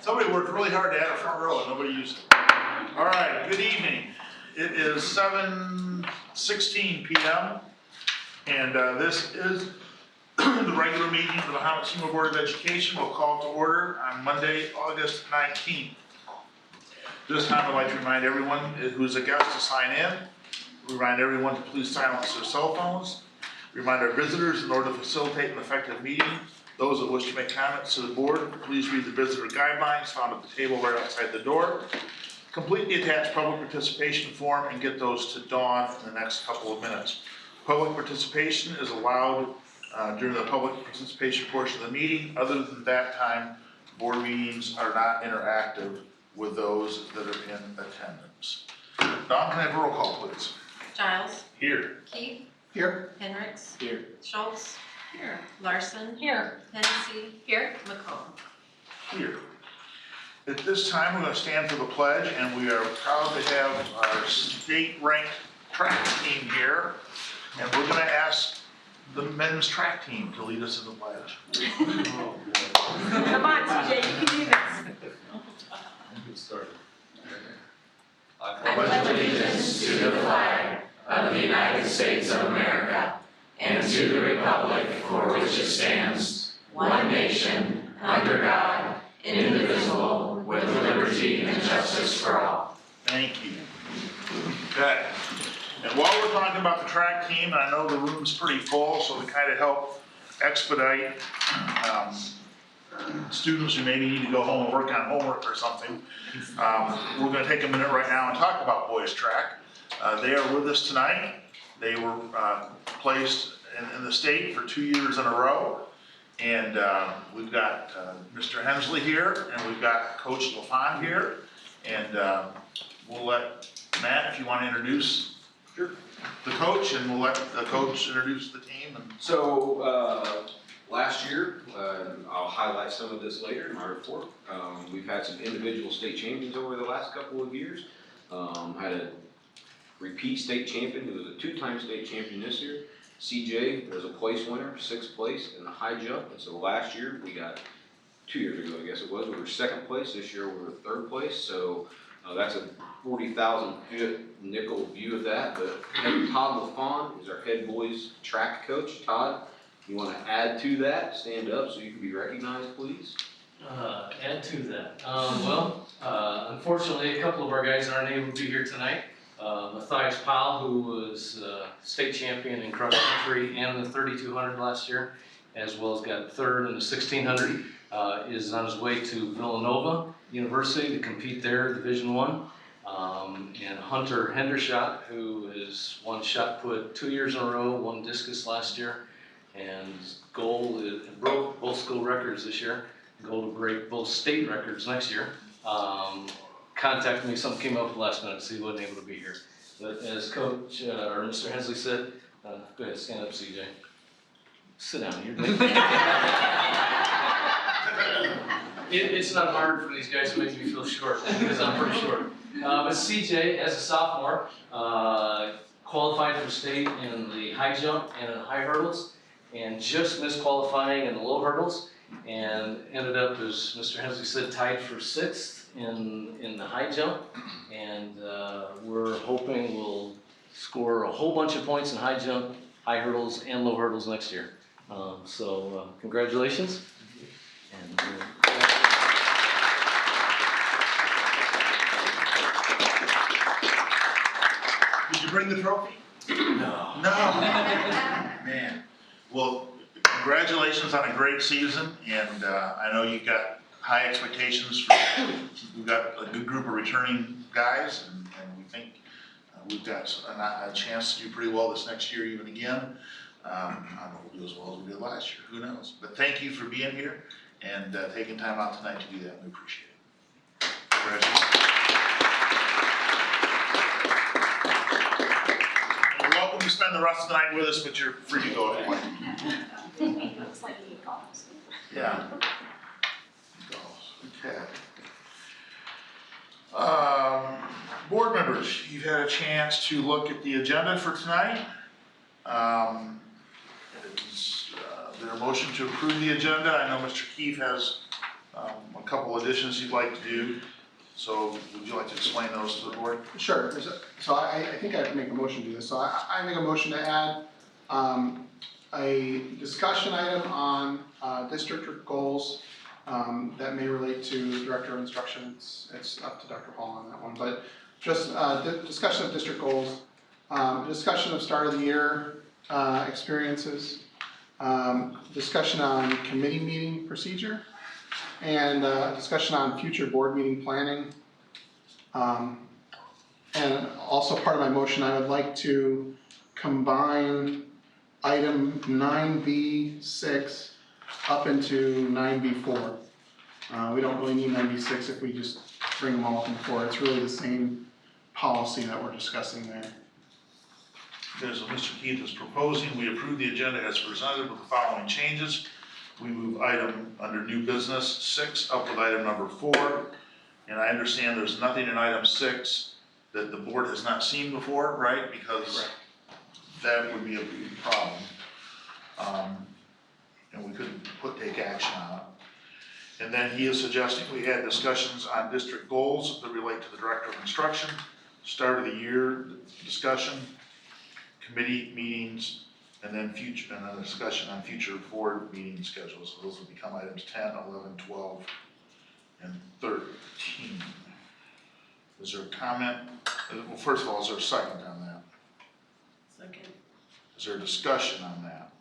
Somebody worked really hard to add a front row and nobody used it. All right, good evening. It is 7:16 p.m. and this is the regular meeting for the Hamlet Seymour Board of Education. We'll call to order on Monday, August 19th. This time I'd like to remind everyone who's a guest to sign in. Remind everyone to please silence their cell phones. Remind our visitors in order to facilitate an effective meeting. Those that wish to make comments to the board, please read the visitor guidelines found at the table right outside the door. Complete the attached public participation form and get those to Dawn in the next couple of minutes. Public participation is allowed during the public participation portion of the meeting. Other than that time, board meetings are not interactive with those that are in attendance. Dawn, can I have a roll call, please? Giles. Here. Keith. Here. Hendricks. Here. Schultz. Here. Larson. Here. Hennessy. Here. McComb. Here. At this time, we're going to stand for the pledge, and we are proud to have our state-ranked track team here. And we're going to ask the men's track team to lead us in the pledge. Come on, TJ, you can do this. Good start. I pledge allegiance to the flag of the United States of America and to the republic for which it stands, one nation, under God, indivisible, with liberty and justice for all. Thank you. Okay. And while we're talking about the track team, and I know the room's pretty full, so to kind of help expedite students who maybe need to go home and work on homework or something, we're going to take a minute right now and talk about boys track. They are with us tonight. They were placed in the state for 2 years in a row. And we've got Mr. Hensley here, and we've got Coach LaFond here. And we'll let Matt, if you want to introduce the coach, and we'll let the coach introduce the team. So last year, I'll highlight some of this later in my report. We've had some individual state champions over the last couple of years. Had a repeat state champion who was a two-time state champion this year. CJ was a place winner, 6th place in the high jump. And so last year we got, 2 years ago I guess it was, we were 2nd place. This year we were 3rd place. So that's a 40,000 foot nickel view of that. But Todd LaFond is our head boys track coach. Todd, you want to add to that? Stand up so you can be recognized, please. Add to that. Unfortunately, a couple of our guys aren't able to be here tonight. Matthias Powell, who was state champion in cross country and the 3200 last year, as well as got 3rd in the 1600, is on his way to Villanova University to compete there, Division I. And Hunter Hendershot, who is won shot put 2 years in a row, won discus last year, and his goal is, broke both school records this year. Goal to break both state records next year. Contacted me, something came up last minute, so he wasn't able to be here. But as Coach, or Mr. Hensley said, go ahead, stand up, CJ. Sit down here. It's not hard for these guys to make me feel short, because I'm pretty short. But CJ, as a sophomore, qualified for state in the high jump and in high hurdles, and just missed qualifying in the low hurdles, and ended up, as Mr. Hensley said, tied for 6th in the high jump, and we're hoping we'll score a whole bunch of points in high jump, high hurdles, and low hurdles next year. So congratulations. And, Did you bring the trophy? no. No. Man. Well, congratulations on a great season, and I know you've got high expectations. We've got a good group of returning guys, and we think we've got a chance to do pretty well this next year, even again. I don't know if we'll do as well as we did last year. Who knows? But thank you for being here and taking time out tonight to do that. We appreciate it. Congratulations. You're welcome to spend the rest of the night with us, but you're free to go anyway. Looks like he calls. Yeah. Okay. Board members, you've had a chance to look at the agenda for tonight. Is there a motion to approve the agenda? I know Mr. Keefe has a couple additions you'd like to do. So would you like to explain those to the board? Sure, so I think I have to make a motion to do this, so I make a motion to add, a discussion item on, district goals, that may relate to Director of Instruction, it's up to Dr. Hall on that one, but just, discussion of district goals, discussion of start of the year, experiences, discussion on committee meeting procedure, and discussion on future board meeting planning. And also part of my motion, I would like to combine item 9B6 up into 9B4. We don't really need 9B6 if we just bring them all up in 4. It's really the same policy that we're discussing there. There's Mr. Keith is proposing, we approve the agenda as presented with the following changes. We move item under new business 6 up with item number 4. And I understand there's nothing in item 6 that the board has not seen before, right? Because that would be a big problem. And we couldn't take action on it. And then he is suggesting we add discussions on district goals that relate to the Director of Instruction, start of the year discussion, committee meetings, and then a discussion on future board meeting schedules. So those will become items 10, 11, 12, and 13. Is there a comment? Well, first of all, is there a second on that? Second. Is there a discussion on that?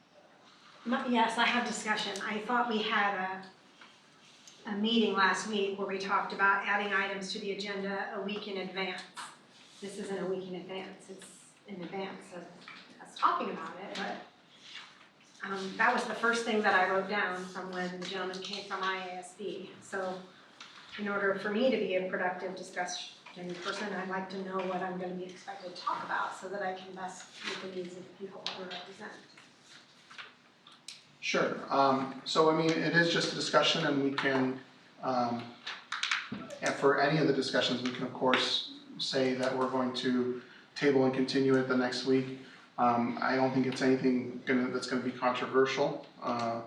Yes, I have discussion. I thought we had a meeting last week where we talked about adding items to the agenda a week in advance. This isn't a week in advance, it's in advance of us talking about it, but that was the first thing that I wrote down from when the gentleman came from IASB. So in order for me to be a productive discussion person, I'd like to know what I'm going to be expected to talk about so that I can best meet the needs of the people that we represent. Sure, so I mean, it is just a discussion and we can, and for any of the discussions, we can of course say that we're going to table and continue it the next week. I don't think it's anything that's gonna be controversial. I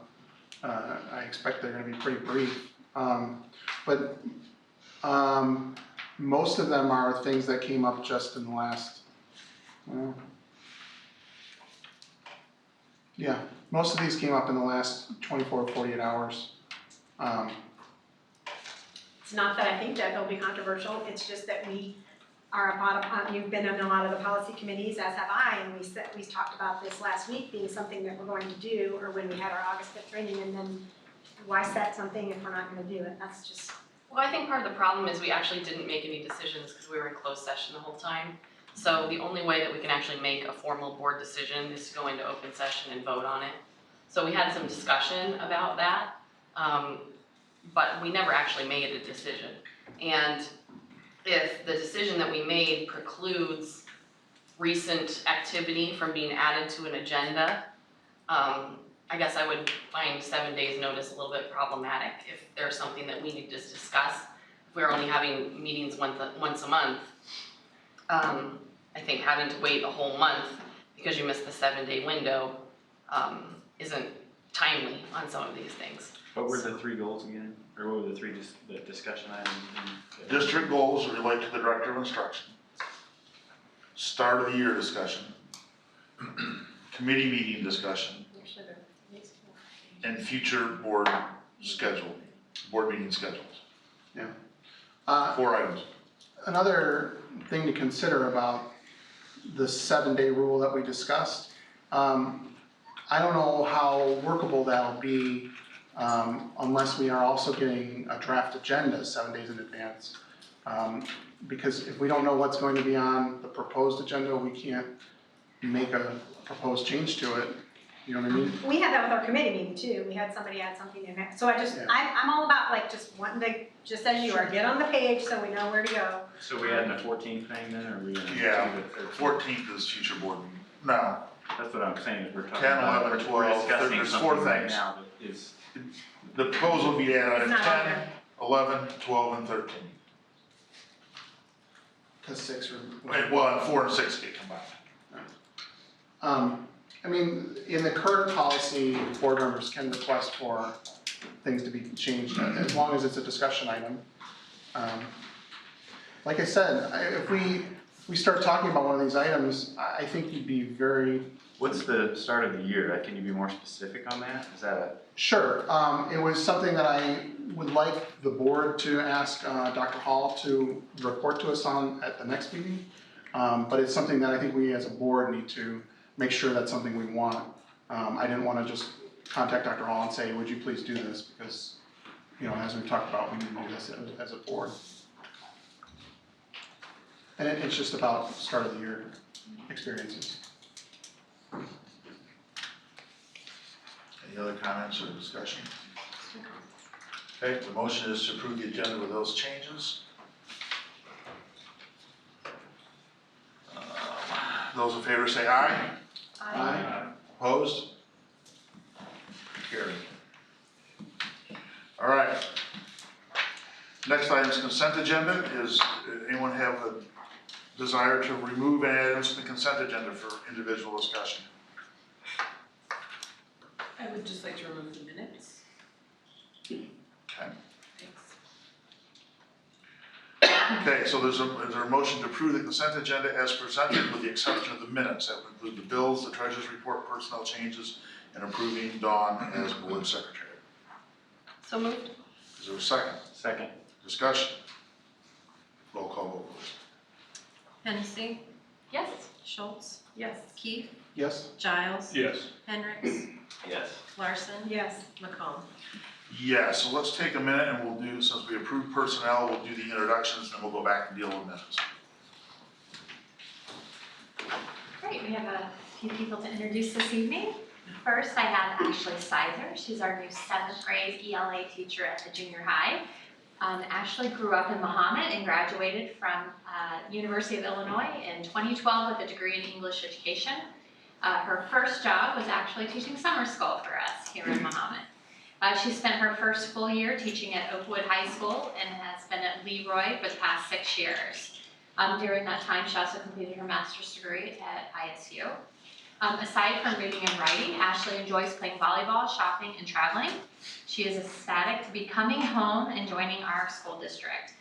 expect they're gonna be pretty brief. But most of them are things that came up just in the last, yeah, most of these came up in the last 24 or 48 hours. It's not that I think that they'll be controversial, it's just that we are a lot of, you've been in a lot of the policy committees, as have I, and we talked about this last week being something that we're going to do, or when we had our August 5th training, and then why set something if we're not gonna do it? That's just. Well, I think part of the problem is we actually didn't make any decisions because we were in closed session the whole time. So the only way that we can actually make a formal board decision is to go into open session and vote on it. So we had some discussion about that, but we never actually made a decision. And if the decision that we made precludes recent activity from being added to an agenda, I guess I would find 7 days notice a little bit problematic if there's something that we need to discuss. If we're only having meetings once a month, I think having to wait a whole month because you missed the 7-day window isn't timely on some of these things. What were the 3 goals again? Or what were the 3 the discussion items? District goals relate to the Director of Instruction. Start of the year discussion. Committee meeting discussion. And future board meeting schedules. Yeah. 4 items. Another thing to consider about the 7-day rule that we discussed, I don't know how workable that'll be unless we are also getting a draft agenda 7 days in advance. Because if we don't know what's going to be on the proposed agenda, we can't make a proposed change to it. You know what I mean? We had that with our committee meeting too. We had somebody add something in there. So I'm all about like just wanting to, just as you are, get on the page so we know where to go. So we adding a 14th thing then, or are we gonna Yeah, do the 14th is future board meeting. No, That's what I'm saying, is we're talking 10, about, 11, we're 12, discussing there's something 4 right things. now that is, the proposal would be to add item It's not on 10, there. 11, 12, and 13. Because 6 or. Well, and 4 and 6 get combined. I mean, in the current policy, board members can request for things to be changed, as long as it's a discussion item. Like I said, if we start talking about one of these items, I think you'd be very. What's the start of the year? Can you be more specific on that? Is that a? Sure, it was something that I would like the board to ask Dr. Hall to report to us on at the next meeting. But it's something that I think we as a board need to make sure that's something we want. I didn't want to just contact Dr. Hall and say, would you please do this? Because, as we've talked about, we need to do this as a board. And it's just about start of the year experiences. Any other comments or discussion? Okay, the motion is to approve the agenda with those changes. Those in favor say aye. Aye. Opposed? Carried. All right. Next item is consent agenda. Anyone have a desire to remove any items from the consent agenda for individual discussion? I would just like to remove the minutes. Okay. Thanks. Okay, so is there a motion to approve the consent agenda as presented with the exception of the minutes? That would include the bills, the treasurer's report, personnel changes, and approving Dawn as board secretary. So moved. Is there a second? Second. Discussion? Roll call vote, please. Hennessy, Yes. Schultz, Yes. Keith, Yes? Giles, Yes. Hendricks, Yes. Larson, Yes. McComb. Yeah, so let's take a minute and we'll do, since we approved personnel, we'll do the introductions, then we'll go back and deal with minutes. Great, we have a few people to introduce this evening. First, I have Ashley Sizer. She's our new 7th grade ELA teacher at the junior high. Ashley grew up in Mahomet and graduated from University of Illinois in 2012 with a degree in English education. Her first job was actually teaching summer school for us here in Mahomet. She spent her first full year teaching at Oakwood High School and has been at Leroy for the past 6 years. During that time, she also completed her master's degree at ISU. Aside from reading and writing, Ashley enjoys playing volleyball, shopping, and traveling. She is ecstatic to be coming home and joining our school district.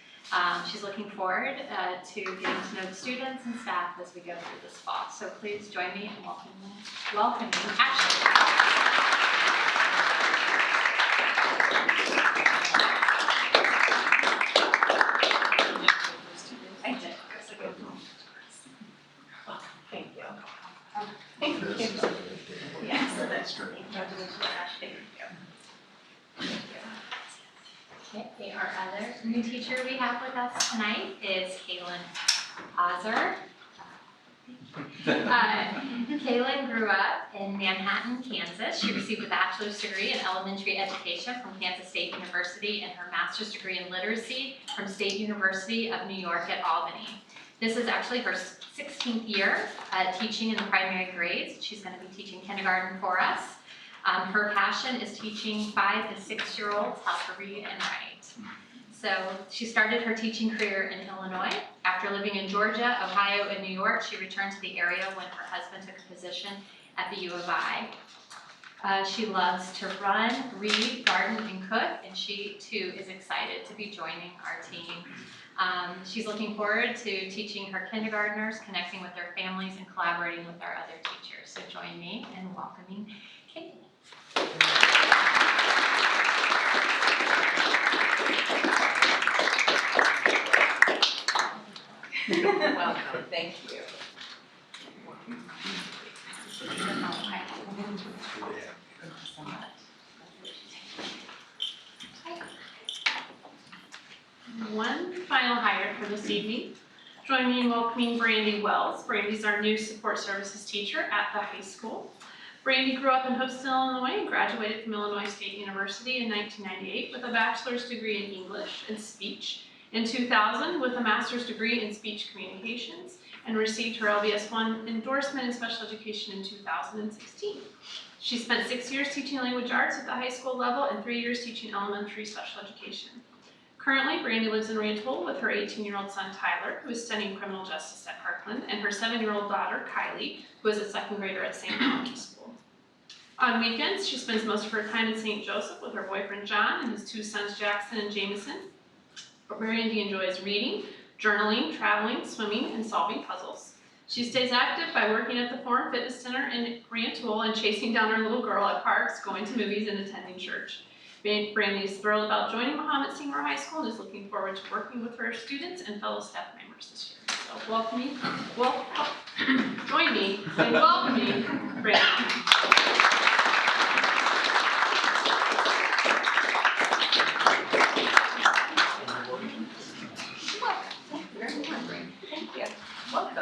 She's looking forward to getting to know the students and staff as we go through this fall. So please join me in welcoming Ashley. I did. That's a good one. Thank you. Thank you. Yes, that's true. Congratulations, Ashley. Thank you. Okay, our other new teacher we have with us tonight is Kaylin Ozer. Kaylin grew up in Manhattan, Kansas. She received a bachelor's degree in elementary education from Kansas State University and her master's degree in literacy from State University of New York at Albany. This is actually her 16th year teaching in the primary grades. She's going to be teaching kindergarten for us. Her passion is teaching 5 to 6-year-olds how to read and write. So she started her teaching career in Illinois. After living in Georgia, Ohio, and New York, she returned to the area when her husband took a position at the U of I. She loves to run, read, garden, and cook, and she too is excited to be joining our team. She's looking forward to teaching her kindergartners, connecting with their families, and collaborating with our other teachers. So join me in welcoming Katie. Welcome, thank you. One final hire for this evening. Join me in welcoming Brandy Wells. Brandy's our new support services teacher at the high school. Brandy grew up in Houston, Illinois and graduated from Illinois State University in 1998 with a bachelor's degree in English and speech. In 2000 with a master's degree in speech communications and received her LBS 1 endorsement in special education in 2016. She spent 6 years teaching language arts at the high school level and 3 years teaching elementary special education. Currently, Brandy lives in Rantoul with her 18-year-old son, Tyler, who is studying criminal justice at Parkland, and her 7-year-old daughter, Kylie, who is a second grader at St. Melanie School. On weekends, she spends most of her time in St. Joseph with her boyfriend John and his two sons Jackson and Jameson. But Brandy enjoys reading, journaling, traveling, swimming, and solving puzzles. She stays active by working at the Forum Fitness Center in Rantoul and chasing down her little girl at parks, going to movies, and attending church. Brandy is thrilled about joining Mahomet Seymour High School and is looking forward to working with her students and fellow staff members this year. So join me in welcoming Brandy. Welcome.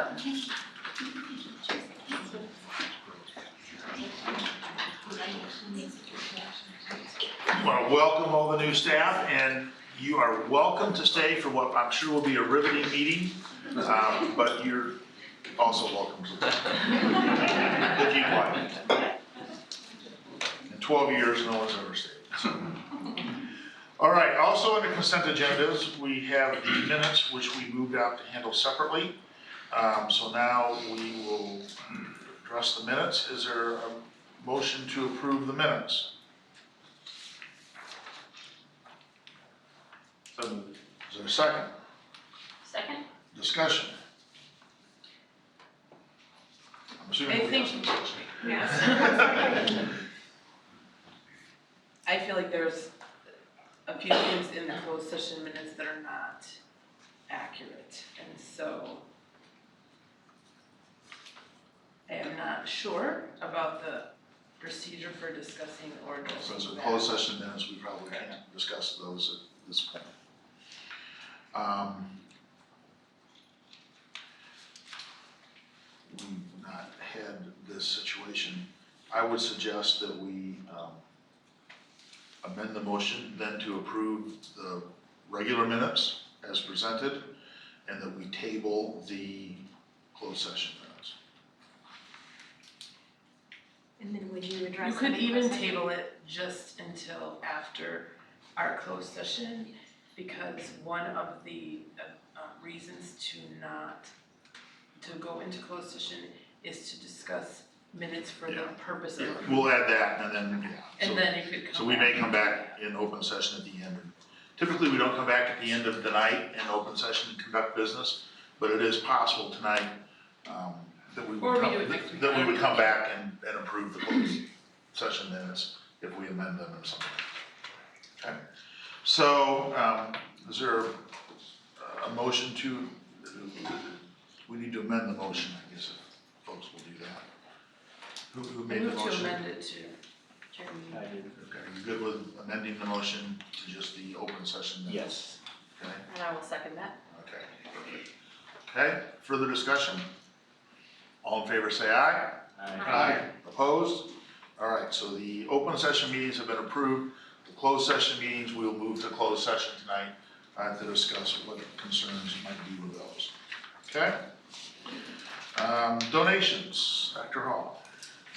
I want to welcome all the new staff, and you are welcome to stay for what I'm sure will be a riveting meeting, but you're also welcome to leave if you'd like. In 12 years, no one's ever stayed. So. All right, also on the consent agendas, we have the minutes, which we moved out to handle separately. So now we will address the minutes. Is there a motion to approve the minutes? Is there a second? Second? Discussion? I'm assuming we have some discussion. Yes. I feel like there's a few things in the closed session minutes that are not accurate, and so I am not sure about the procedure for discussing or So addressing as a that. closed session minutes, we probably can't discuss those at this point. We've not had this situation. I would suggest that we amend the motion then to approve the regular minutes as presented, and that we table the closed session minutes. And then would you address? You could them in even closed session? table it just until after our closed session, because one of the reasons to go into closed session is to discuss minutes for the purpose of. We'll add that, and then, yeah. And So- then you could come So we may back come back in open session at the end. Typically, we don't come back at the end of the night in open session and conduct business, but it is possible tonight that we Or would we come, do it next week. that we would come back and approve the closed session minutes if we amend them or something. Okay, so is there a motion to, we need to amend the motion, I guess, if folks will do that. Who I made the move to motion? amend it to Chairman. I did. Okay, are you good with amending the motion to just the open session minutes? Yes. Okay, And I will second that. okay, perfect. Okay, further discussion? All in favor say aye. Aye. Opposed? All right, so the open session meetings have been approved. The closed session meetings, we will move to closed session tonight to discuss what concerns might be with those. Okay? Donations, Dr. Hall.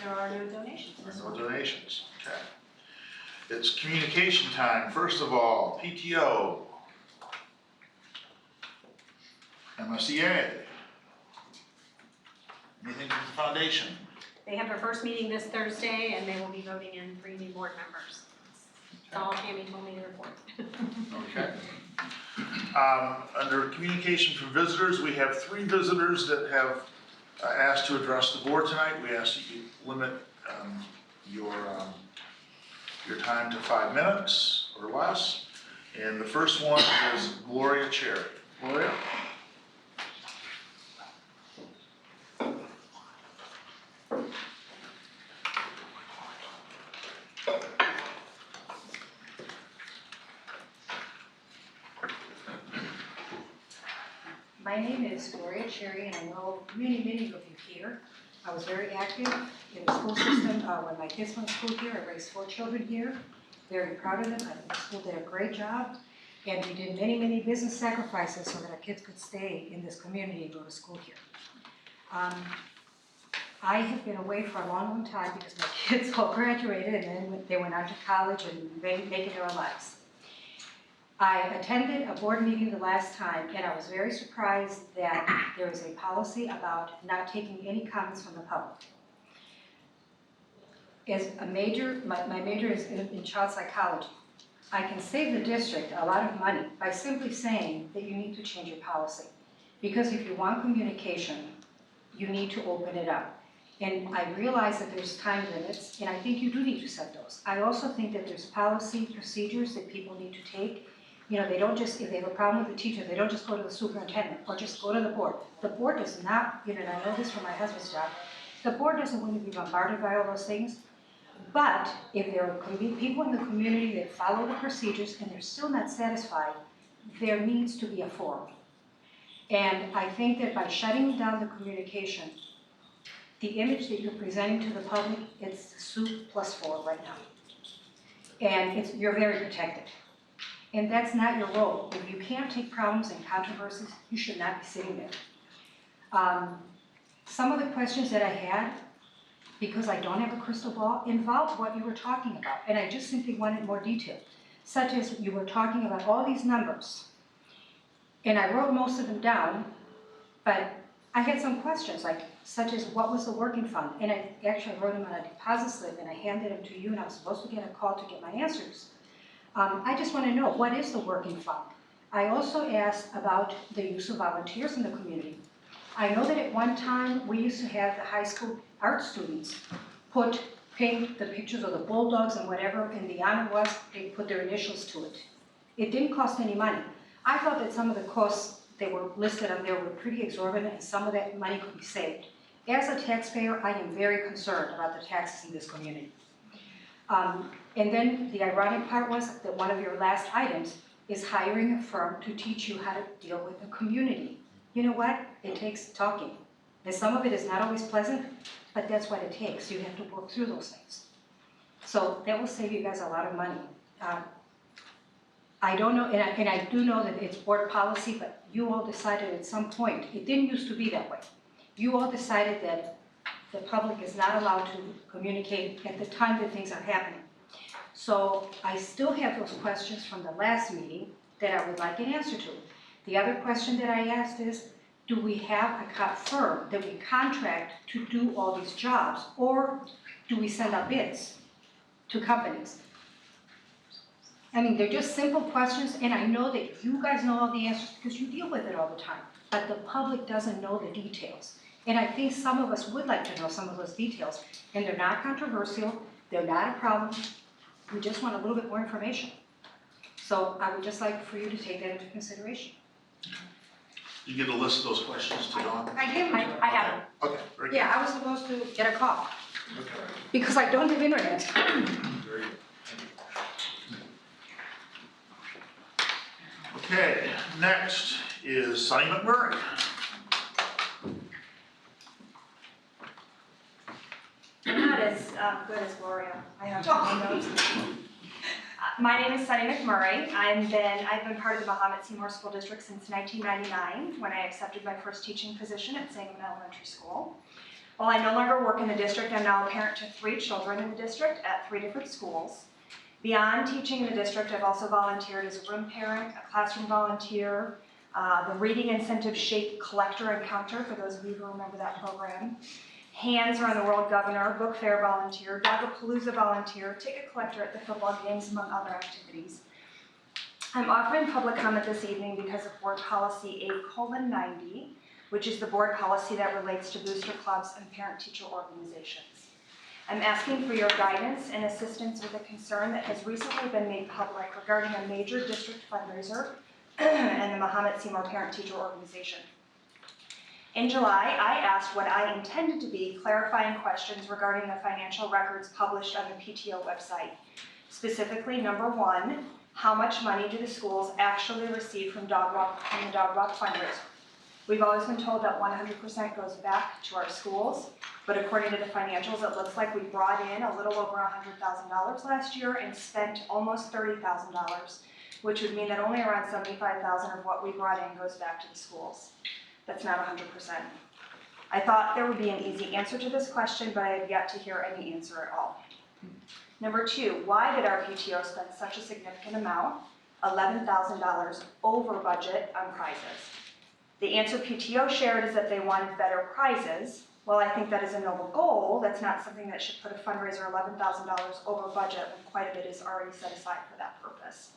There are no donations. There are no donations, okay. It's communication time. First of all, PTO. MSEA. Anything from the foundation? They have their first meeting this Thursday, and they will be voting in 3 new board members. That's all Tammy told me to report. Okay. Under communication from visitors, we have 3 visitors that have asked to address the board tonight. We ask that you limit your time to 5 minutes or less. And the first one is Gloria Chair. Gloria? My name is Gloria Chair, and I know many of you here. I was very active in the school system. When my kids went to school here, I raised 4 children here. Very proud of them. I think the school did a great job. And we did many business sacrifices so that our kids could stay in this community and go to school here. I have been away for a long time because my kids all graduated and then they went on to college and making their own lives. I attended a board meeting the last time, and I was very surprised that there was a policy about not taking any comments from the public. as a major, my major is in child psychology. I can save the district a lot of money by simply saying that you need to change your policy. Because if you want communication, you need to open it up. And I realize that there's time limits, and I think you do need to set those. I also think that there's policy procedures that people need to take. You know, they don't just, if they have a problem with the teacher, they don't just go to the superintendent or just go to the board. The board does not, you know, and I know this from my husband's job, the board doesn't want to be bombarded by all those things. But if there are people in the community that follow the procedures and they're still not satisfied, there needs to be a forum. And I think that by shutting down the communication, the image that you're presenting to the public, it's soup plus 4 right now. And you're very protected. And that's not your role. If you can't take problems and controversies, you should not be sitting there. Some of the questions that I had, because I don't have a crystal ball, involved what you were talking about. And I just simply wanted more detail, such as you were talking about all these numbers. And I wrote most of them down, but I had some questions, like such as what was the working fund? And I actually wrote them on a deposit slip and I handed them to you, and I was supposed to get a call to get my answers. I just want to know, what is the working fund? I also asked about the use of volunteers in the community. I know that at one time we used to have the high school art students paint the pictures of the bulldogs and whatever, and the honor was they put their initials to it. It didn't cost any money. I thought that some of the costs that were listed on there were pretty exorbitant, and some of that money could be saved. As a taxpayer, I am very concerned about the taxes in this community. And then the ironic part was that one of your last items is hiring a firm to teach you how to deal with the community. You know what? It takes talking. And some of it is not always pleasant, but that's what it takes. You have to work through those things. So that will save you guys a lot of money. I don't know, and I do know that it's board policy, but you all decided at some point, it didn't used to be that way. You all decided that the public is not allowed to communicate at the time that things are happening. So I still have those questions from the last meeting that I would like an answer to. The other question that I asked is, do we have a firm that we contract to do all these jobs, or do we send out bids to companies? I mean, they're just simple questions, and I know that you guys know all the answers because you deal with it all the time, but the public doesn't know the details. And I think some of us would like to know some of those details, and they're not controversial, they're not a problem, we just want a little bit more information. So I would just like for you to take that into consideration. You get a list of those questions to Dawn? I gave them to her. I have them. Okay, very good. Yeah, I was supposed to get a call Okay, because I don't have internet. very good. Okay, next is Sonny McMurray. I'm not as good as Gloria. I have my notes. My name is Sunny McMurray. I've been part of the Mahomet Seymour School District since 1999 when I accepted my first teaching position at Sangamon Elementary School. While I no longer work in the district, I'm now a parent to 3 children in the district at 3 different schools. Beyond teaching in the district, I've also volunteered as a room parent, a classroom volunteer, the Reading Incentive Shape Collector Encounter, for those of you who remember that program, Hands Around the World Governor, Book Fair volunteer, Dogapalooza volunteer, ticket collector at the football games, among other activities. I'm offering public comment this evening because of Board Policy 8:90, which is the board policy that relates to booster clubs and parent-teacher organizations. I'm asking for your guidance and assistance with a concern that has recently been made public regarding a major district fundraiser and the Mahomet Seymour Parent-Teacher Organization. In July, I asked what I intended to be clarifying questions regarding the financial records published on the PTO website. Specifically, number 1, how much money do the schools actually receive from the Dog Walk fundraiser? We've always been told that 100% goes back to our schools, but according to the financials, it looks like we brought in a little over $100,000 last year and spent almost $30,000, which would mean that only around $75,000 of what we brought in goes back to the schools. That's not 100%. I thought there would be an easy answer to this question, but I have yet to hear any answer at all. Number 2, why did our PTO spend such a significant amount, $11,000 over budget on prizes? The answer PTO shared is that they wanted better prizes, While I think that is a noble goal, that's not something that should put a fundraiser $11,000 over budget when quite a bit is already set aside for that purpose.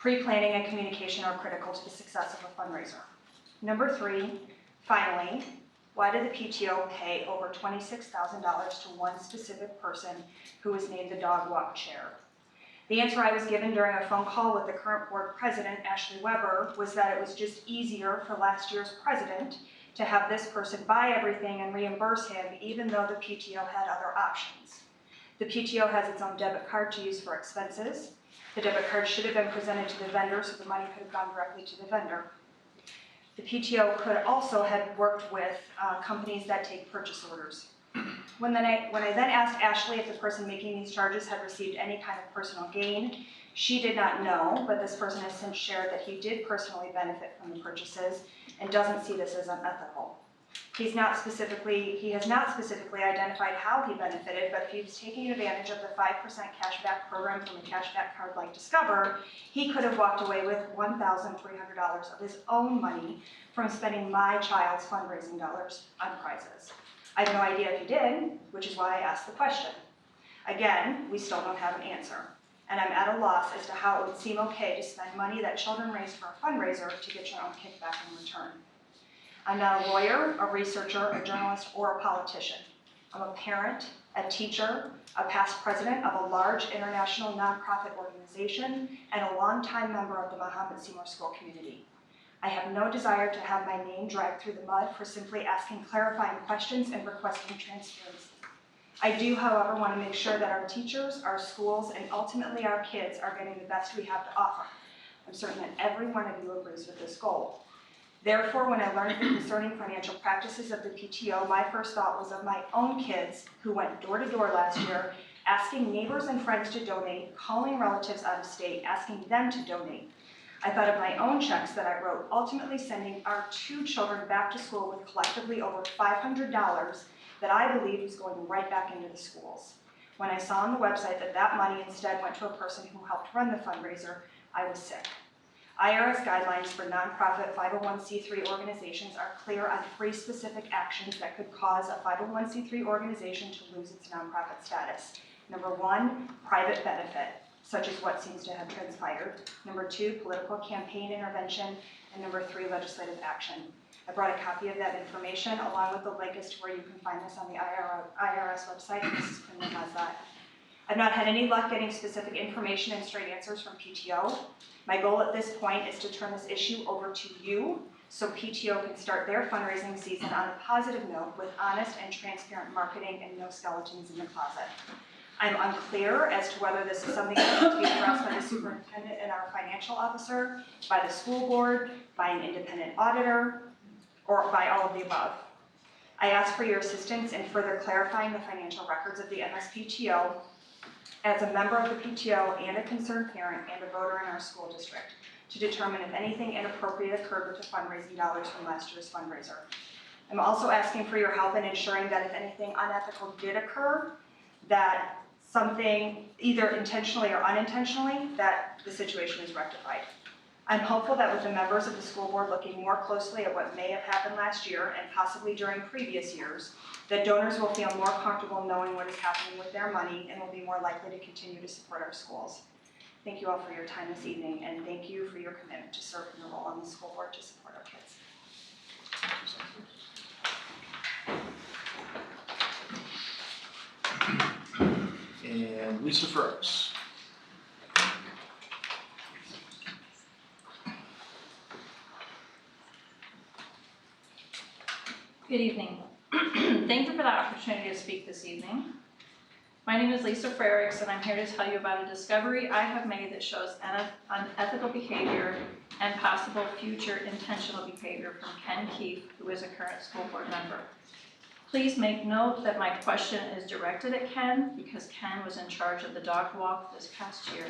Pre-planning and communication are critical to the success of a fundraiser. Number 3, finally, why did the PTO pay over $26,000 to one specific person who was named the dog walk chair? The answer I was given during a phone call with the current board president, Ashley Weber, was that it was just easier for last year's president to have this person buy everything and reimburse him, even though the PTO had other options. The PTO has its own debit card to use for expenses. The debit card should have been presented to the vendor, so the money could have gone directly to the vendor. The PTO could also have worked with companies that take purchase orders. When I then asked Ashley if the person making these charges had received any kind of personal gain, she did not know, but this person has since shared that he did personally benefit from the purchases and doesn't see this as unethical. He has not specifically identified how he benefited, but if he was taking advantage of the 5% cashback program from a cashback card like Discover, he could have walked away with $1,300 of his own money from spending my child's fundraising dollars on prizes. I have no idea if he did, which is why I asked the question. Again, we still don't have an answer, and I'm at a loss as to how it would seem okay to spend money that children raise for a fundraiser to get your own kickback in return. I'm not a lawyer, a researcher, a journalist, or a politician. I'm a parent, a teacher, a past president of a large international nonprofit organization, and a longtime member of the Muhammad Seymour School community. I have no desire to have my name dragged through the mud for simply asking clarifying questions and requesting transparency. I do, however, want to make sure that our teachers, our schools, and ultimately our kids are getting the best we have to offer. I'm certain that every one of you agrees with this goal. Therefore, when I learned the concerning financial practices of the PTO, my first thought was of my own kids who went door to door last year, asking neighbors and friends to donate, calling relatives out of state, asking them to donate. I thought of my own checks that I wrote, ultimately sending our 2 children back to school with collectively over $500 that I believed was going right back into the schools. When I saw on the website that that money instead went to a person who helped run the fundraiser, I was sick. IRS guidelines for nonprofit 501c3 organizations are clear on 3 specific actions that could cause a 501c3 organization to lose its nonprofit status. Number 1, private benefit, such as what seems to have transpired. Number 2, political campaign intervention. And number 3, legislative action. I brought a copy of that information along with the link as to where you can find this on the IRS website, and Mrs. Quinlan has that. I've not had any luck getting specific information and straight answers from PTO. My goal at this point is to turn this issue over to you so PTO can start their fundraising season on a positive note with honest and transparent marketing and no skeletons in the closet. I'm unclear as to whether this is something that needs to be addressed by the superintendent and our financial officer, by the school board, by an independent auditor, or by all of the above. I ask for your assistance in further clarifying the financial records of the MSPTO as a member of the PTO and a concerned parent and a voter in our school district to determine if anything inappropriate occurred with the fundraising dollars from last year's fundraiser. I'm also asking for your help in ensuring that if anything unethical did occur, that something either intentionally or unintentionally, that the situation is rectified. I'm hopeful that with the members of the school board looking more closely at what may have happened last year and possibly during previous years, that donors will feel more comfortable knowing what is happening with their money and will be more likely to continue to support our schools. Thank you all for your time this evening, and thank you for your commitment to serve in your role on the school board to support our kids. And Lisa Ferris. Good evening. Thank you for the opportunity to speak this evening. My name is Lisa Frericks, and I'm here to tell you about a discovery I have made that shows unethical behavior and possible future intentional behavior from Ken Keefe, who is a current school board member. Please make note that my question is directed at Ken because Ken was in charge of the dog walk this past year.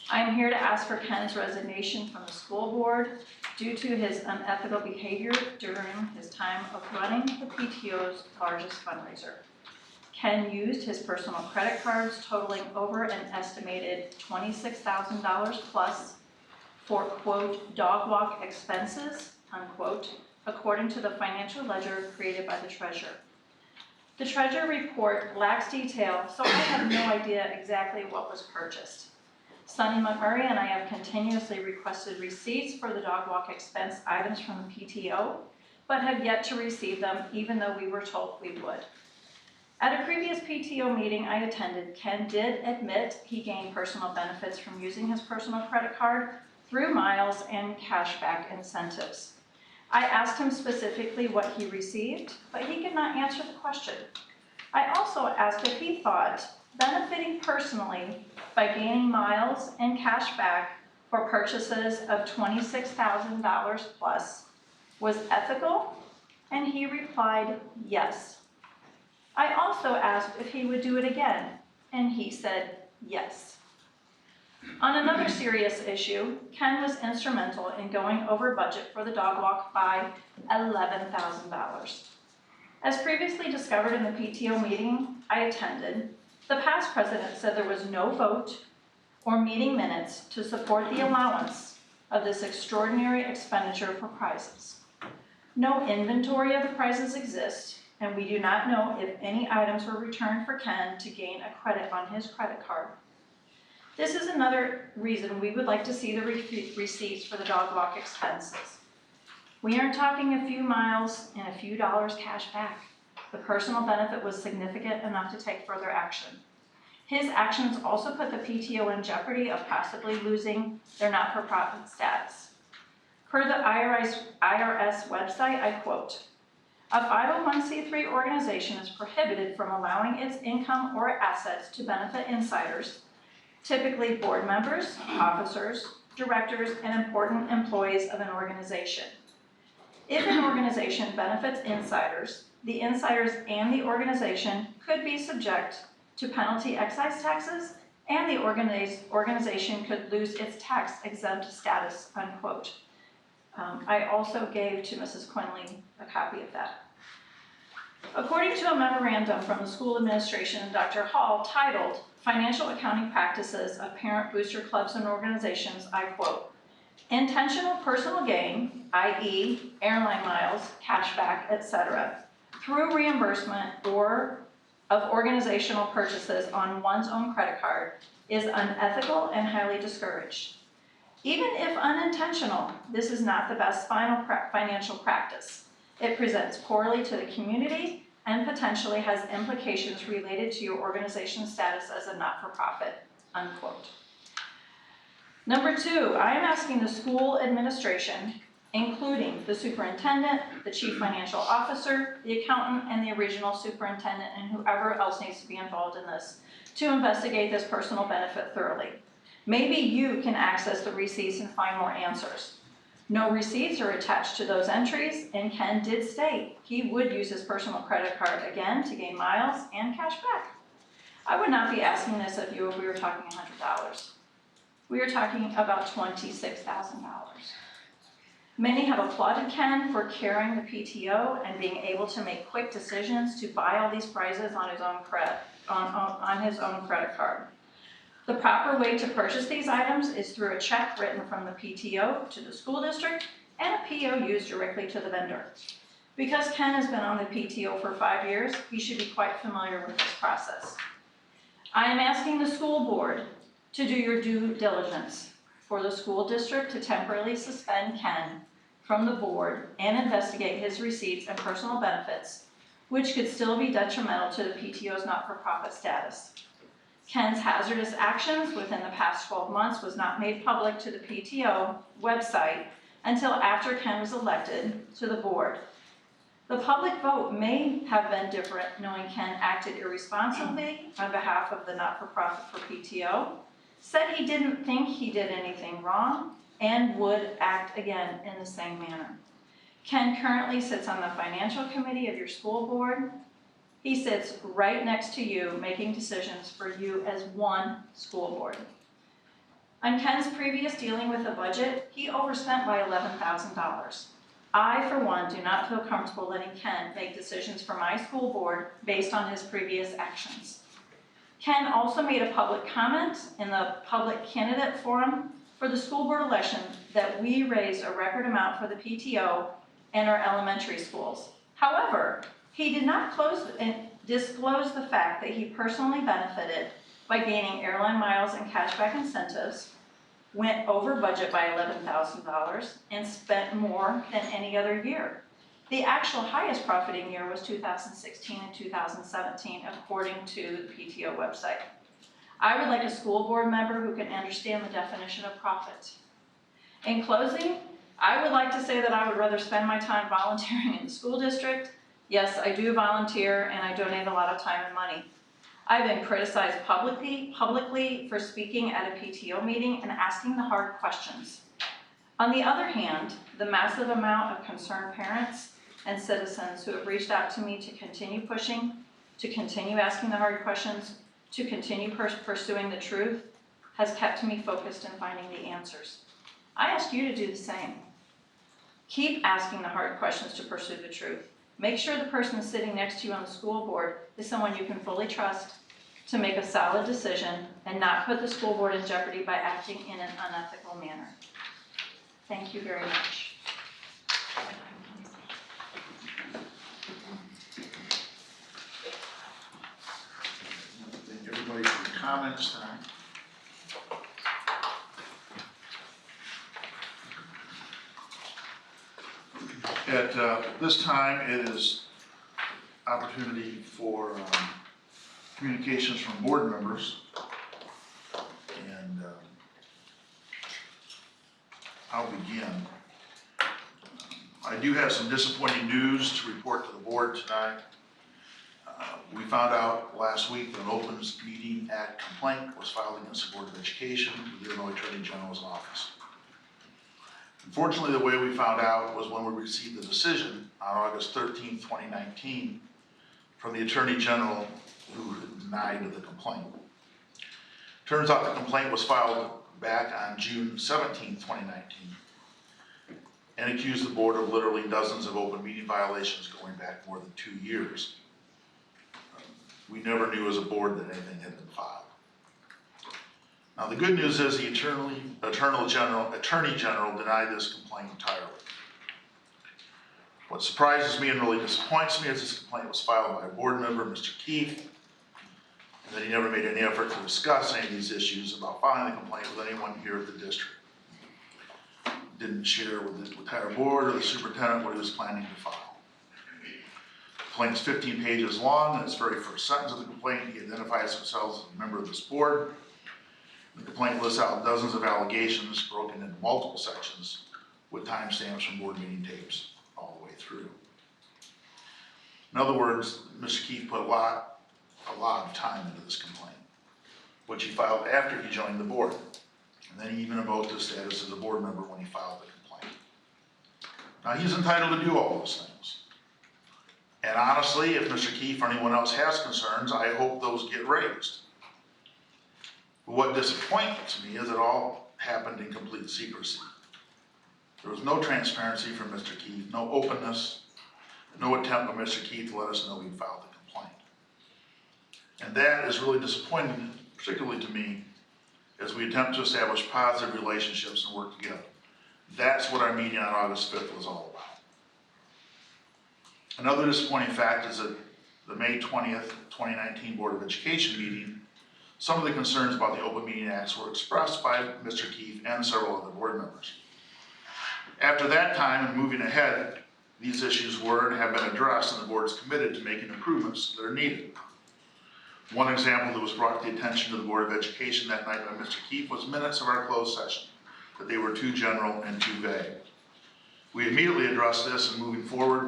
I am here to ask for Ken's resignation from the school board due to his unethical behavior during his time of running the PTO's largest fundraiser. Ken used his personal credit cards totaling over an estimated $26,000 plus for, quote, dog walk expenses, unquote, according to the financial ledger created by the treasurer. The treasurer report lacks detail, so I have no idea exactly what was purchased. Sonny McMurray and I have continuously requested receipts for the dog walk expense items from the PTO, but have yet to receive them even though we were told we would. At a previous PTO meeting I attended, Ken did admit he gained personal benefits from using his personal credit card through miles and cashback incentives. I asked him specifically what he received, but he could not answer the question. I also asked if he thought benefiting personally by gaining miles and cashback for purchases of $26,000 plus was ethical, and he replied yes. I also asked if he would do it again, and he said yes. On another serious issue, Ken was instrumental in going over budget for the dog walk by $11,000. As previously discovered in the PTO meeting I attended, the past president said there was no vote or meeting minutes to support the allowance of this extraordinary expenditure for prizes. No inventory of the prizes exists, and we do not know if any items were returned for Ken to gain a credit on his credit card. This is another reason we would like to see the receipts for the dog walk expenses. We aren't talking a few miles and a few dollars cash back. The personal benefit was significant enough to take further action. His actions also put the PTO in jeopardy of possibly losing their not-for-profit status. Per the IRS website, I quote, "A 501c3 organization is prohibited from allowing its income or assets to benefit insiders, typically board members, officers, directors, and important employees of an organization. If an organization benefits insiders, the insiders and the organization could be subject to penalty excise taxes, and the organization could lose its tax-exempt status," unquote. I also gave to Mrs. Quinley a copy of that. According to a memorandum from the school administration and Dr. Hall titled "Financial Accounting Practices of Parent Booster Clubs and Organizations," I quote, "Intentional personal gain, i.e. airline miles, cashback, etc., through reimbursement or of organizational purchases on one's own credit card is unethical and highly discouraged. Even if unintentional, this is not the best financial practice. It presents poorly to the community and potentially has implications related to your organization's status as a not-for-profit," unquote. Number 2, I am asking the school administration, including the superintendent, the chief financial officer, the accountant, and the regional superintendent, and whoever else needs to be involved in this, to investigate this personal benefit thoroughly. Maybe you can access the receipts and find more answers. No receipts are attached to those entries, and Ken did state he would use his personal credit card again to gain miles and cash back. I would not be asking this of you if we were talking $100. We are talking about $26,000. Many have applauded Ken for carrying the PTO and being able to make quick decisions to buy all these prizes on his own credit card. The proper way to purchase these items is through a check written from the PTO to the school district and a PO used directly to the vendor. Because Ken has been on the PTO for 5 years, he should be quite familiar with this process. I am asking the school board to do your due diligence for the school district to temporarily suspend Ken from the board and investigate his receipts and personal benefits, which could still be detrimental to the PTO's not-for-profit status. Ken's hazardous actions within the past 12 months was not made public to the PTO website until after Ken was elected to the board. The public vote may have been different knowing Ken acted irresponsibly on behalf of the not-for-profit for PTO, said he didn't think he did anything wrong, and would act again in the same manner. Ken currently sits on the financial committee of your school board. He sits right next to you, making decisions for you as one school board. On Ken's previous dealing with the budget, he overspent by $11,000. I, for one, do not feel comfortable letting Ken make decisions for my school board based on his previous actions. Ken also made a public comment in the public candidate forum for the school board election that we raised a record amount for the PTO and our elementary schools. However, he did not close disclosed the fact that he personally benefited by gaining airline miles and cashback incentives, went over budget by $11,000, and spent more than any other year. The actual highest profiting year was 2016 and 2017, according to the PTO website. I would like a school board member who can understand the definition of profit. In closing, I would like to say that I would rather spend my time volunteering in the school district. Yes, I do volunteer and I donate a lot of time and money. I've been criticized publicly for speaking at a PTO meeting and asking the hard questions. On the other hand, the massive amount of concerned parents and citizens who have reached out to me to continue pushing, to continue asking the hard questions, to continue pursuing the truth, has kept me focused in finding the answers. I ask you to do the same. Keep asking the hard questions to pursue the truth. Make sure the person sitting next to you on the school board is someone you can fully trust to make a solid decision and not put the school board in jeopardy by acting in an unethical manner. Thank you very much. Thank everybody for your comments tonight. At this time, it is opportunity for communications from board members. And I'll begin. I do have some disappointing news to report to the board tonight. We found out last week that an Open Meeting Act complaint was filed against the Board of Education with the Illinois Attorney General's office. Unfortunately, the way we found out was when we received the decision on August 13, 2019, from the Attorney General who denied the complaint. Turns out the complaint was filed back on June 17, 2019, and accused the board of literally dozens of open meeting violations going back more than 2 years. We never knew as a board that anything had been filed. Now, the good news is the Attorney General denied this complaint entirely. What surprises me and really disappoints me is this complaint was filed by a board member, Mr. Keefe, and that he never made any effort to discuss any of these issues about filing the complaint with anyone here at the district. Didn't share with the entire board or the superintendent what he was planning to file. The complaint is 15 pages long, and its very first sentence of the complaint, he identifies himself as a member of this board. The complaint lists out dozens of allegations broken into multiple sections with timestamps from board meeting tapes all the way through. In other words, Mr. Keefe put a lot of time into this complaint, which he filed after he joined the board. And then he even invoked his status as a board member when he filed the complaint. Now, he's entitled to do all those things. And honestly, if Mr. Keefe or anyone else has concerns, I hope those get raised. But what disappoints me is it all happened in complete secrecy. There was no transparency from Mr. Keefe, no openness, no attempt by Mr. Keefe to let us know he filed the complaint. And that is really disappointing, particularly to me, as we attempt to establish positive relationships and work together. That's what our meeting on August 5th was all about. Another disappointing fact is that the May 20th, 2019 Board of Education meeting, some of the concerns about the Open Meeting Acts were expressed by Mr. Keefe and several other board members. After that time and moving ahead, these issues were and have been addressed, and the board is committed to making improvements that are needed. One example that was brought to the attention of the Board of Education that night by Mr. Keefe was minutes of our closed session, that they were too general and too vague. We immediately addressed this and moving forward,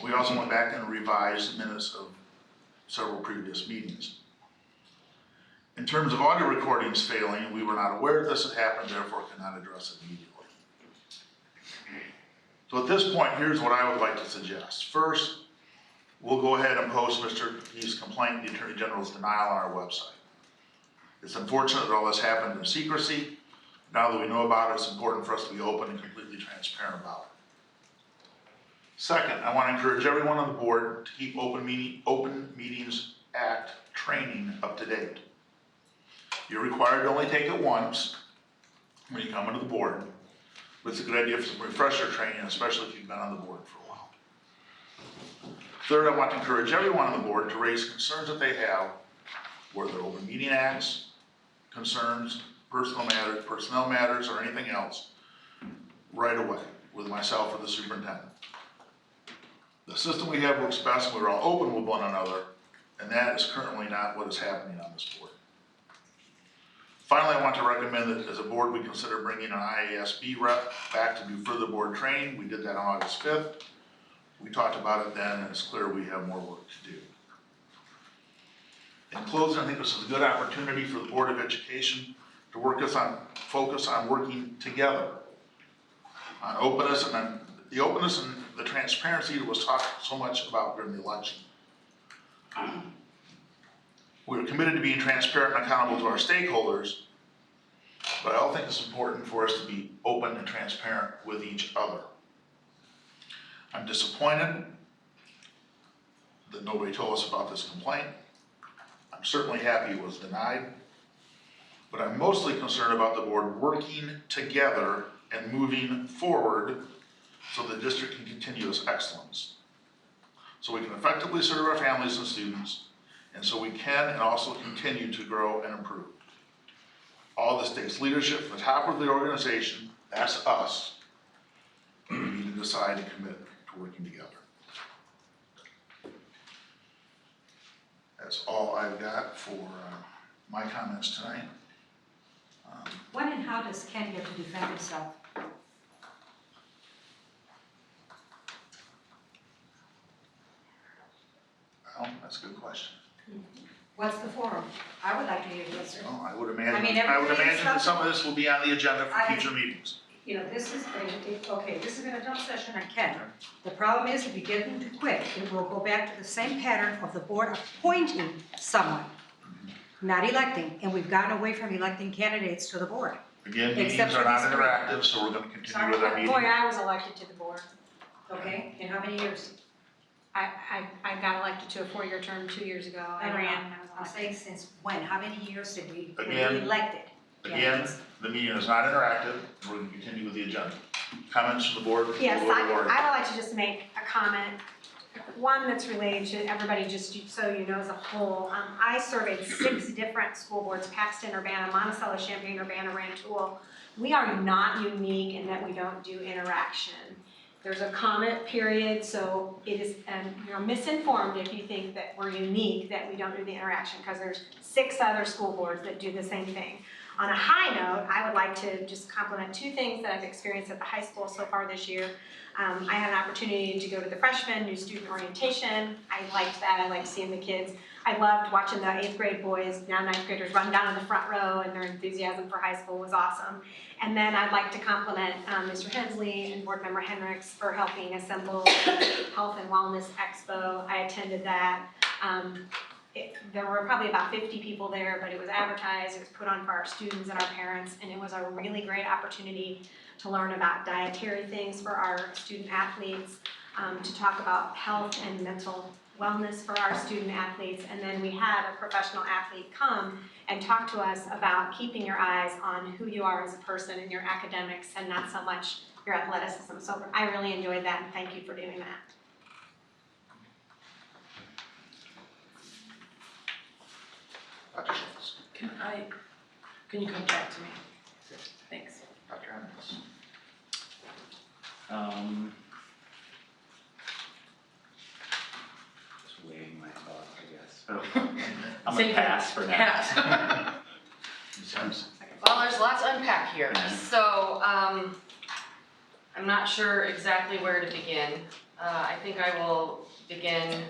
We also went back and revised minutes of several previous meetings. In terms of audio recordings failing, we were not aware that this had happened, therefore could not address it immediately. So at this point, here's what I would like to suggest. First, we'll go ahead and post Mr. Keefe's complaint, the Attorney General's denial on our website. It's unfortunate that all this happened in secrecy. Now that we know about it, it's important for us to be open and completely transparent about it. Second, I want to encourage everyone on the board to keep Open Meetings Act training up to date. You're required to only take it once when you come into the board, but it's a good idea for some refresher training, especially if you've been on the board for a while. Third, I want to encourage everyone on the board to raise concerns that they have, whether open meeting acts, concerns, personnel matters, or anything else, right away with myself or the superintendent. The system we have works best when we're all open with one another, and that is currently not what is happening on this board. Finally, I want to recommend that as a board, we consider bringing an IASB rep back to do further board training. We did that on August 5th. We talked about it then, and it's clear we have more work to do. In closing, I think this is a good opportunity for the Board of Education to focus on working together on openness and on the openness and the transparency that was talked so much about during the election. We're committed to being transparent and accountable to our stakeholders, but I also think it's important for us to be open and transparent with each other. I'm disappointed that nobody told us about this complaint. I'm certainly happy it was denied, but I'm mostly concerned about the board working together and moving forward so the district can continue its excellence. So we can effectively serve our families and students, and so we can and also continue to grow and improve. All this takes leadership from the top of the organization, that's us, and we need to decide and commit to working together. That's all I've got for my comments tonight. When and how does Ken get to defend himself? Well, that's a good question. What's the forum? I would like to hear the answer. Well, I would I mean, imagine everybody's that some of this will be on the agenda for future meetings. You know, this is, okay, this has been a dump session on Ken. The problem is, if you get him too quick, it will go back to the same pattern of the board appointing someone, not electing, and we've gotten away from electing candidates to the board. Again, meetings Except are for not these three. interactive, so we're gonna continue with our meeting. Boy, I was elected to the board. Okay, in how many years? I got elected to a 4-year term 2 years ago. I ran and I was I'm elected. saying since when? How many years did we Again. be elected? Again, the meeting is not interactive, we're gonna continue with the agenda. Comments from the board? Yes, Gloria? I would like to just make a comment, one that's related to everybody, just so you know as a whole. I surveyed 6 different school boards, Paxton, Urbana, Monticello, Champaign, Urbana, Rantoul. We are not unique in that we don't do interaction. There's a comment period, so it is, you're misinformed if you think that we're unique, that we don't do the interaction, because there's 6 other school boards that do the same thing. On a high note, I would like to just compliment 2 things that I've experienced at the high school so far this year. I had an opportunity to go to the freshman new student orientation. I liked that. I liked seeing the kids. I loved watching the 8th grade boys, now 9th graders, run down in the front row, and their enthusiasm for high school was awesome. And then I'd like to compliment Mr. Hensley and Board Member Henricks for helping assemble the Health and Wellness Expo. I attended that. There were probably about 50 people there, but it was advertised, it was put on for our students and our parents, and it was a really great opportunity to learn about dietary things for our student athletes, to talk about health and mental wellness for our student athletes, and then we had a professional athlete come and talk to us about keeping your eyes on who you are as a person and your academics and not so much your athleticism. So I really enjoyed that, and thank you for doing that. Dr. Schultz. Can you come back to me? Thanks. Dr. Henricks. Just weighing my thoughts, I guess. I'm Same gonna pass for now. Pass. Ms. Henricks. Well, there's lots to unpack here, so I'm not sure exactly where to begin. I think I will begin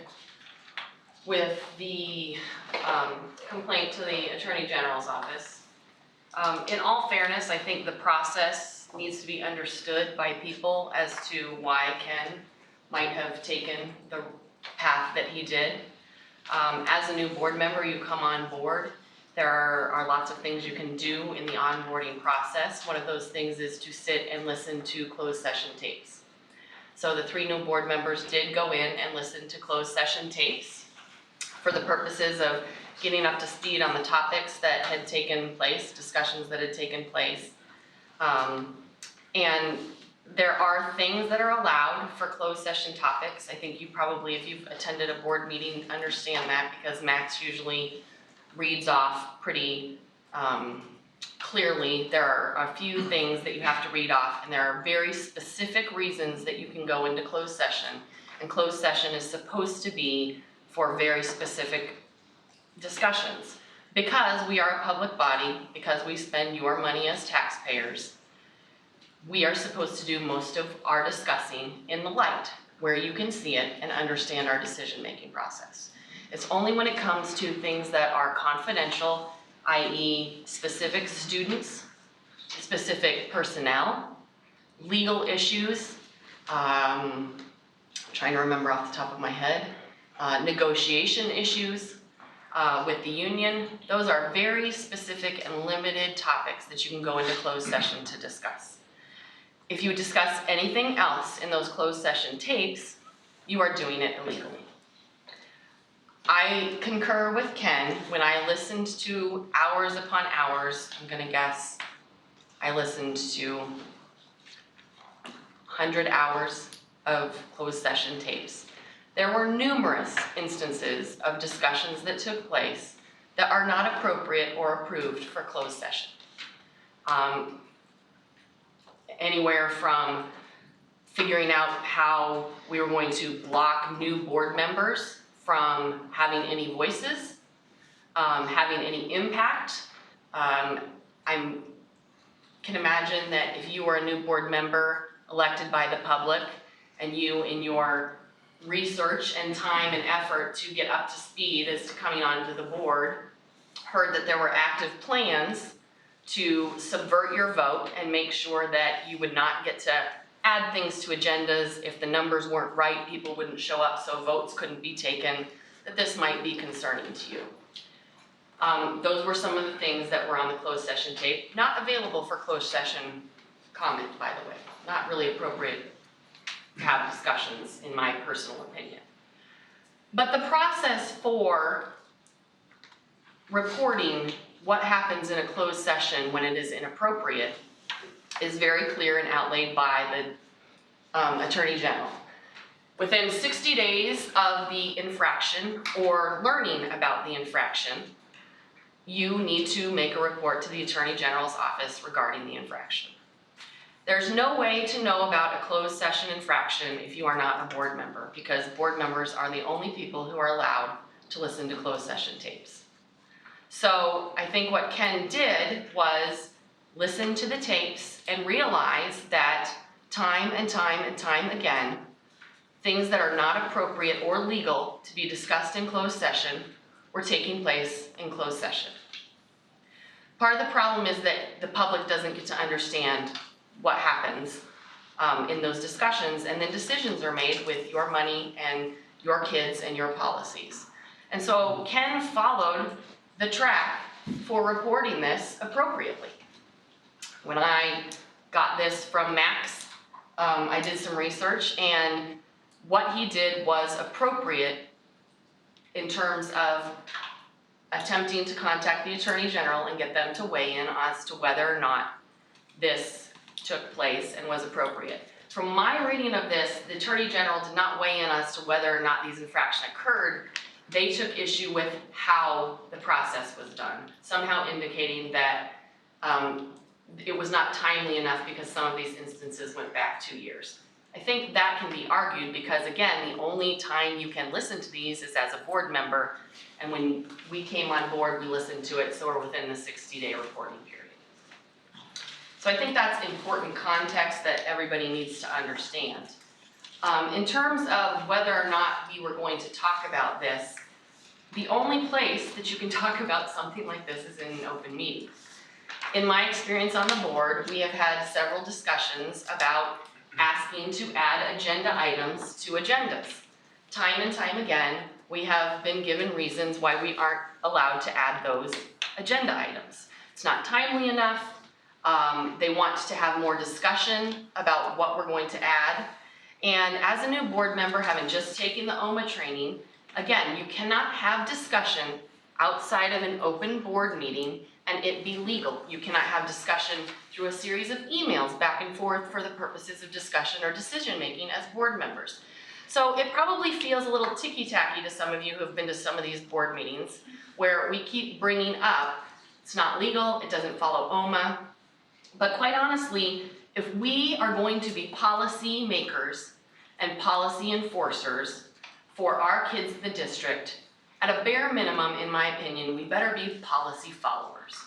with the complaint to the Attorney General's office. In all fairness, I think the process needs to be understood by people as to why Ken might have taken the path that he did. As a new board member, you come on board. There are lots of things you can do in the onboarding process. One of those things is to sit and listen to closed session tapes. So the 3 new board members did go in and listen to closed session tapes for the purposes of getting up to speed on the topics that had taken place, discussions that had taken place. And There are things that are allowed for closed session topics. I think you probably, if you've attended a board meeting, understand that because Max usually reads off pretty clearly. There are a few things that you have to read off, and there are very specific reasons that you can go into closed session. And closed session is supposed to be for very specific discussions. Because we are a public body, because we spend your money as taxpayers, we are supposed to do most of our discussing in the light, where you can see it and understand our decision-making process. It's only when it comes to things that are confidential, i.e. specific students, specific personnel, legal issues, I'm trying to remember off the top of my head, negotiation issues with the union. Those are very specific and limited topics that you can go into closed session to discuss. If you discuss anything else in those closed session tapes, you are doing it illegally. I concur with Ken. When I listened to hours upon hours, I'm gonna guess I listened to 100 hours of closed session tapes. There were numerous instances of discussions that took place that are not appropriate or approved for closed session. Anywhere from figuring out how we were going to block new board members from having any voices, having any impact. I can imagine that if you were a new board member elected by the public and you, in your research and time and effort to get up to speed as to coming onto the board, heard that there were active plans to subvert your vote and make sure that you would not get to add things to agendas. If the numbers weren't right, people wouldn't show up, so votes couldn't be taken, that this might be concerning to you. Those were some of the things that were on the closed session tape, not available for closed session comment, by the way. Not really appropriate to have discussions, in my personal opinion. But the process for reporting what happens in a closed session when it is inappropriate is very clear and outlaid by the Attorney General. Within 60 days of the infraction or learning about the infraction, you need to make a report to the Attorney General's office regarding the infraction. There's no way to know about a closed session infraction if you are not a board member, because board members are the only people who are allowed to listen to closed session tapes. So I think what Ken did was listen to the tapes and realize that time and time and time again, things that are not appropriate or legal to be discussed in closed session were taking place in closed session. Part of the problem is that the public doesn't get to understand what happens in those discussions, and then decisions are made with your money and your kids and your policies. And so Ken followed the track for reporting this appropriately. When I got this from Max, I did some research, and what he did was appropriate in terms of attempting to contact the Attorney General and get them to weigh in as to whether or not this took place and was appropriate. From my reading of this, the Attorney General did not weigh in as to whether or not these infractions occurred. They took issue with how the process was done, somehow indicating that it was not timely enough because some of these instances went back 2 years. I think that can be argued because, again, the only time you can listen to these is as a board member, and when we came on board, we listened to it, so we're within the 60-day reporting period. So I think that's important context that everybody needs to understand. In terms of whether or not we were going to talk about this, the only place that you can talk about something like this is in an open meeting. In my experience on the board, we have had several discussions about asking to add agenda items to agendas. Time and time again, we have been given reasons why we aren't allowed to add those agenda items. It's not timely enough. They want to have more discussion about what we're going to add. And as a new board member, having just taken the OMA training, again, you cannot have discussion outside of an open board meeting and it be legal. You cannot have discussion through a series of emails back and forth for the purposes of discussion or decision-making as board members. So it probably feels a little ticky-tacky to some of you who have been to some of these board meetings where we keep bringing up, it's not legal, it doesn't follow OMA. But quite honestly, if we are going to be policy makers and policy enforcers for our kids in the district, at a bare minimum, in my opinion, we better be policy followers.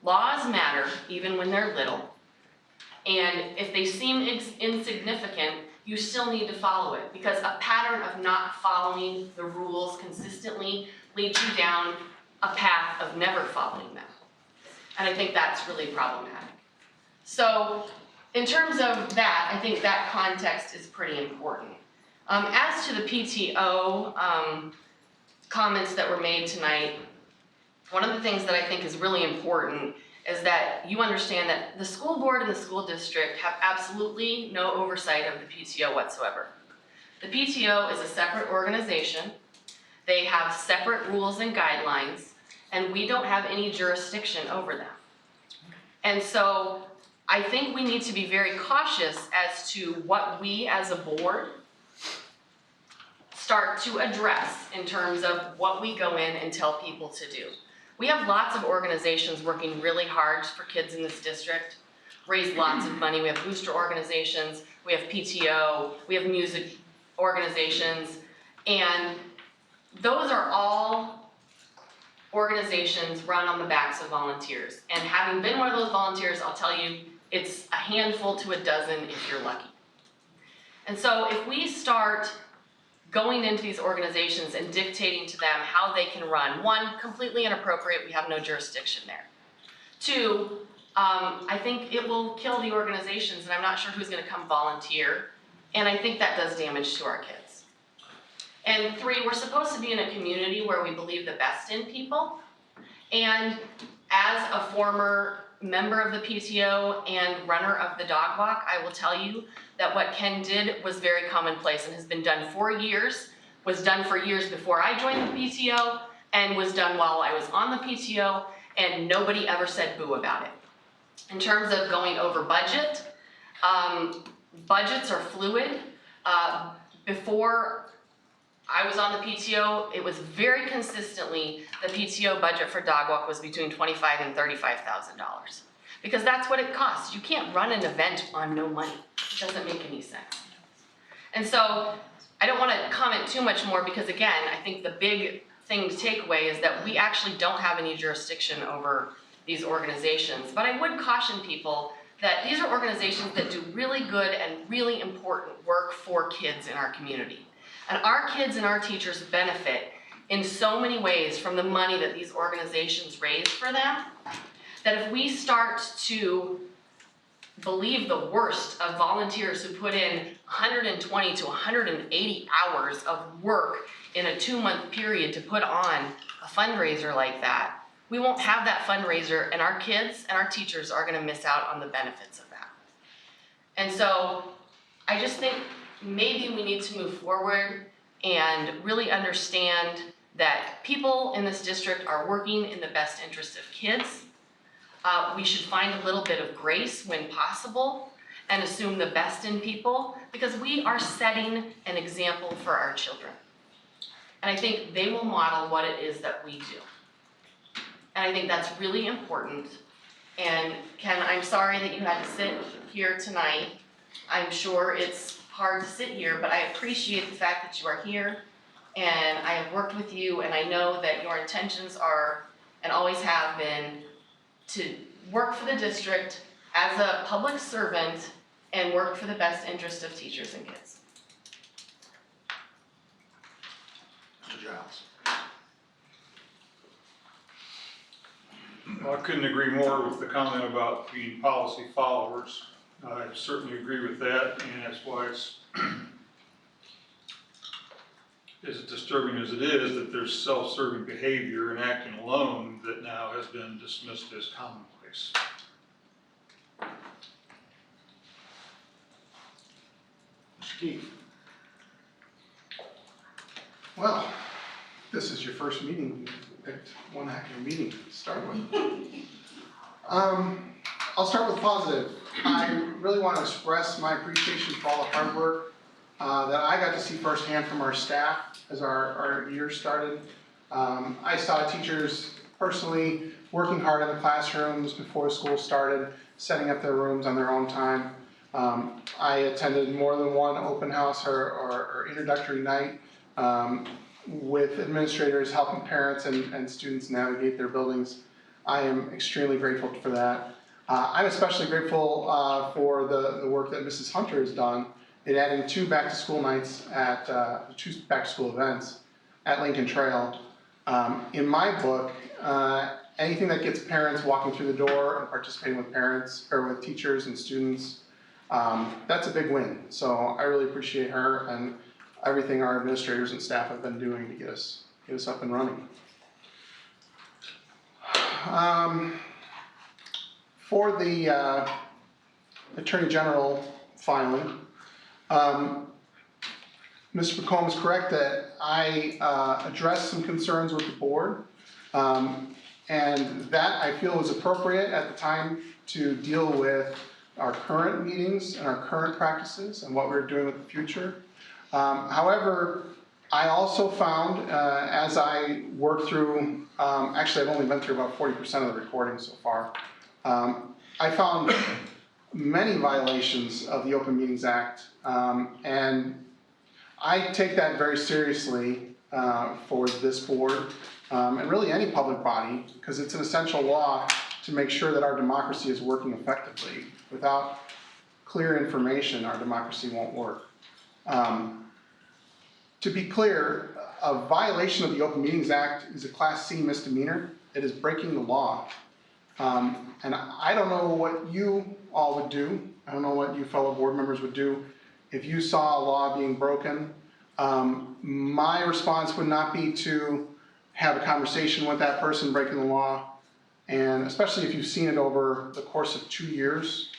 Laws matter even when they're little. And if they seem insignificant, you still need to follow it, because a pattern of not following the rules consistently leads you down a path of never following them. And I think that's really problematic. So in terms of that, I think that context is pretty important. As to the PTO comments that were made tonight, one of the things that I think is really important is that you understand that the school board and the school district have absolutely no oversight of the PTO whatsoever. The PTO is a separate organization. They have separate rules and guidelines, and we don't have any jurisdiction over them. And so I think we need to be very cautious as to what we as a board start to address in terms of what we go in and tell people to do. We have lots of organizations working really hard for kids in this district, raise lots of money. We have booster organizations, we have PTO, we have music organizations, and those are all organizations run on the backs of volunteers. And having been one of those volunteers, I'll tell you, it's a handful to a dozen if you're lucky. And so if we start going into these organizations and dictating to them how they can run, one, completely inappropriate, we have no jurisdiction there. Two, I think it will kill the organizations, and I'm not sure who's gonna come volunteer, and I think that does damage to our kids. And three, we're supposed to be in a community where we believe the best in people, and as a former member of the PTO and runner of the dog walk, I will tell you that what Ken did was very commonplace and has been done for years, was done for years before I joined the PTO, and was done while I was on the PTO, and nobody ever said boo about it. In terms of going over budget, budgets are fluid. Before I was on the PTO, it was very consistently, the PTO budget for dog walk was between $25,000 and $35,000. Because that's what it costs. You can't run an event on no money. It doesn't make any sense. And so I don't want to comment too much more because again, I think the big thing to take away is that we actually don't have any jurisdiction over these organizations. But I would caution people that these are organizations that do really good and really important work for kids in our community. And our kids and our teachers benefit in so many ways from the money that these organizations raise for them, that if we start to believe the worst of volunteers who put in 120 to 180 hours of work in a 2-month period to put on a fundraiser like that, we won't have that fundraiser, and our kids and our teachers are gonna miss out on the benefits of that. And so I just think maybe we need to move forward and really understand that people in this district are working in the best interest of kids. We should find a little bit of grace when possible and assume the best in people, because we are setting an example for our children. And I think they will model what it is that we do. And I think that's really important. And Ken, I'm sorry that you had to sit here tonight. I'm sure it's hard to sit here, but I appreciate the fact that you are here, and I have worked with you, and I know that your intentions are, and always have been, to work for the district as a public servant and work for the best interest of teachers and kids. Mr. Giles. Well, I couldn't agree more with the comment about being policy followers. I certainly agree with that, and that's why it's as disturbing as it is that there's self-serving behavior and acting alone that now has been dismissed as commonplace. Mr. Keefe. Well, this is your first meeting picked one heck of a meeting to start with. I'll start with positive. I really want to express my appreciation for all the hard work that I got to see firsthand from our staff as our year started. I saw teachers personally working hard in the classrooms before school started, setting up their rooms on their own time. I attended more than one open house or introductory night with administrators helping parents and students navigate their buildings. I am extremely grateful for that. I'm especially grateful for the work that Mrs. Hunter has done in adding two back-to-school nights at two back-to-school events at Lincoln Trail. In my book, anything that gets parents walking through the door and participating with parents or with teachers and students, that's a big win. So I really appreciate her and everything our administrators and staff have been doing to get us up and running. For the Attorney General filing, Mr. McComb is correct that I addressed some concerns with the board, and that I feel was appropriate at the time to deal with our current meetings and our current practices and what we're doing with the future. However, I also found as I worked through, actually I've only been through about 40% of the recording so far, I found many violations of the Open Meetings Act, and I take that very seriously for this board and really any public body, because it's an essential law to make sure that our democracy is working effectively. Without clear information, our democracy won't work. To be clear, a violation of the Open Meetings Act is a Class C misdemeanor. It is breaking the law. And I don't know what you all would do. I don't know what you fellow board members would do if you saw a law being broken. My response would not be to have a conversation with that person breaking the law, and especially if you've seen it over the course of 2 years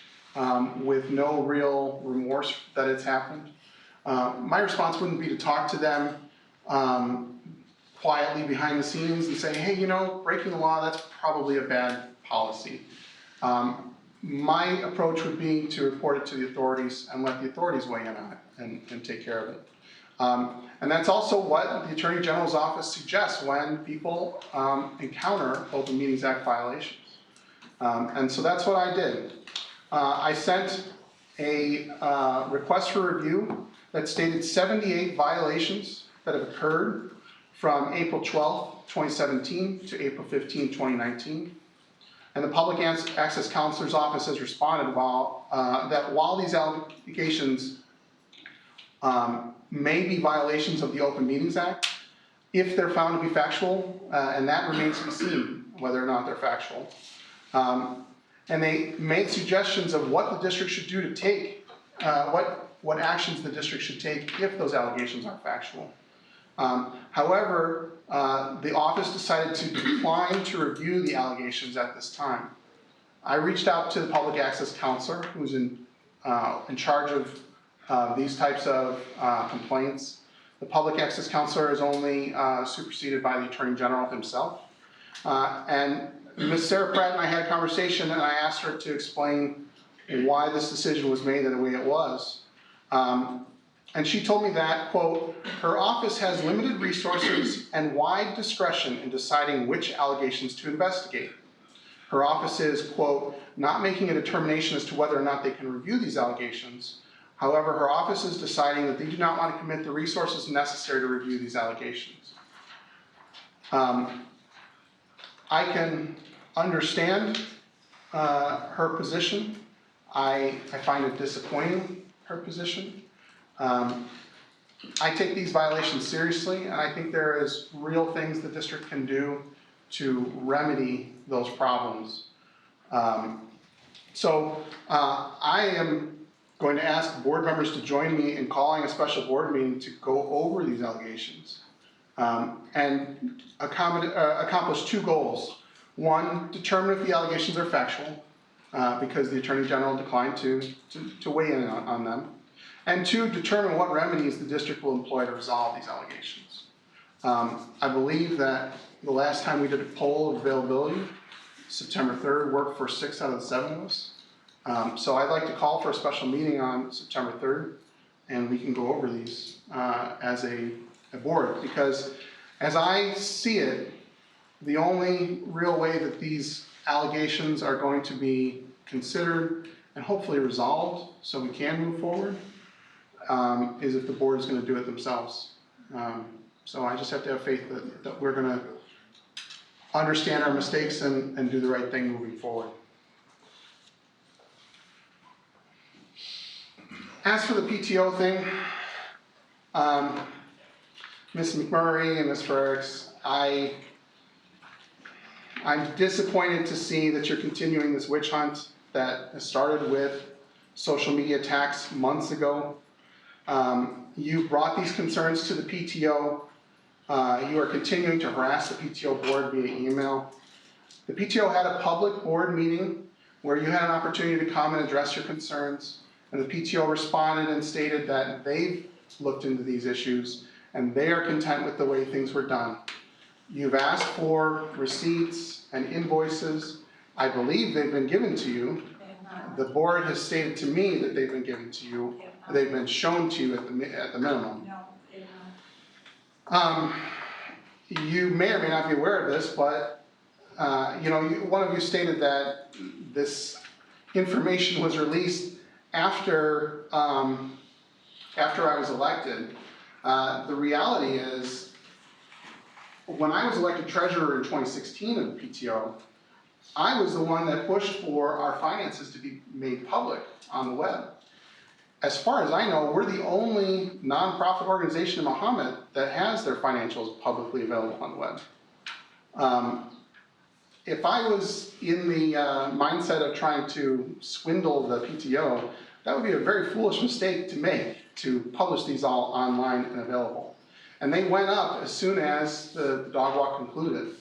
with no real remorse that it's happened. My response wouldn't be to talk to them quietly behind the scenes and say, hey, you know, breaking the law, that's probably a bad policy. My approach would be to report it to the authorities and let the authorities weigh in on it and take care of it. And that's also what the Attorney General's office suggests when people encounter Open Meetings Act violations. And so that's what I did. I sent a request for review that stated 78 violations that have occurred from April 12, 2017 to April 15, 2019. And the Public Access Counselor's Office has responded that while these allegations may be violations of the Open Meetings Act, if they're found to be factual, and that remains to be seen whether or not they're factual. And they made suggestions of what the district should do to take, what actions the district should take if those allegations are factual. However, the office decided to decline to review the allegations at this time. I reached out to the Public Access Counselor, who's in charge of these types of complaints. The Public Access Counselor is only superseded by the Attorney General himself. And Ms. Sarah Pratt and I had a conversation, and I asked her to explain why this decision was made the way it was. And she told me that, quote, her office has limited resources and wide discretion in deciding which allegations to investigate. Her office is, quote, not making a determination as to whether or not they can review these allegations. However, her office is deciding that they do not want to commit the resources necessary to review these allegations. I can understand her position. I find it disappointing, her position. I take these violations seriously, and I think there is real things the district can do to remedy those problems. So I am going to ask board members to join me in calling a special board meeting to go over these allegations and accomplish two goals. One, determine if the allegations are factual, because the Attorney General declined to weigh in on them. And two, determine what remedies the district will employ to resolve these allegations. I believe that the last time we did a poll of availability, September 3rd worked for 6 out of the 7 of us. So I'd like to call for a special meeting on September 3rd, and we can go over these as a board, because as I see it, the only real way that these allegations are going to be considered and hopefully resolved so we can move forward is if the board is going to do it themselves. So I just have to have faith that we're going to understand our mistakes and do the right thing moving forward. As for the PTO thing, Ms. McMurray and Ms. Frericks, I'm disappointed to see that you're continuing this witch hunt that started with social media attacks months ago. You brought these concerns to the PTO. You are continuing to harass the PTO board via email. The PTO had a public board meeting where you had an opportunity to come and address your concerns, and the PTO responded and stated that they've looked into these issues and they are content with the way things were done. You've asked for receipts and invoices. I believe they've been given to you. The board has stated to me that they've been given to you. They've been shown to you at the minimum. No, they have not. You may or may not be aware of this, but one of you stated that this information was released after I was elected. The reality is, when I was elected treasurer in 2016 of the PTO, I was the one that pushed for our finances to be made public on the web. As far as I know, we're the only nonprofit organization in Mahomet that has their financials publicly available on the web. If I was in the mindset of trying to swindle the PTO, that would be a very foolish mistake to make, to publish these all online and available. And they went up as soon as the dog walk concluded.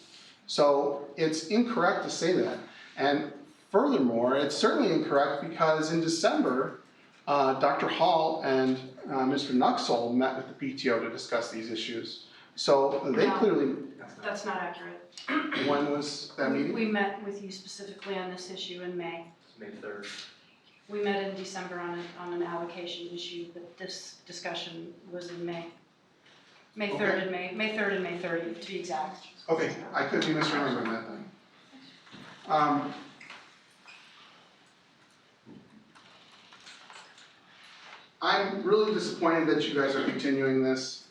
So it's incorrect to say that. And furthermore, it's certainly incorrect because in December, Dr. Hall and Mr. Nuxel met with the PTO to discuss these issues. So they clearly... That's not accurate. When was that meeting? We met with you specifically on this issue in May. May 3rd. We met in December on an allocation issue, but this discussion was in May. May 3rd and May 3rd and May 30th, to be exact. Okay, I could be misremembering that then. I'm really disappointed that you guys are continuing this.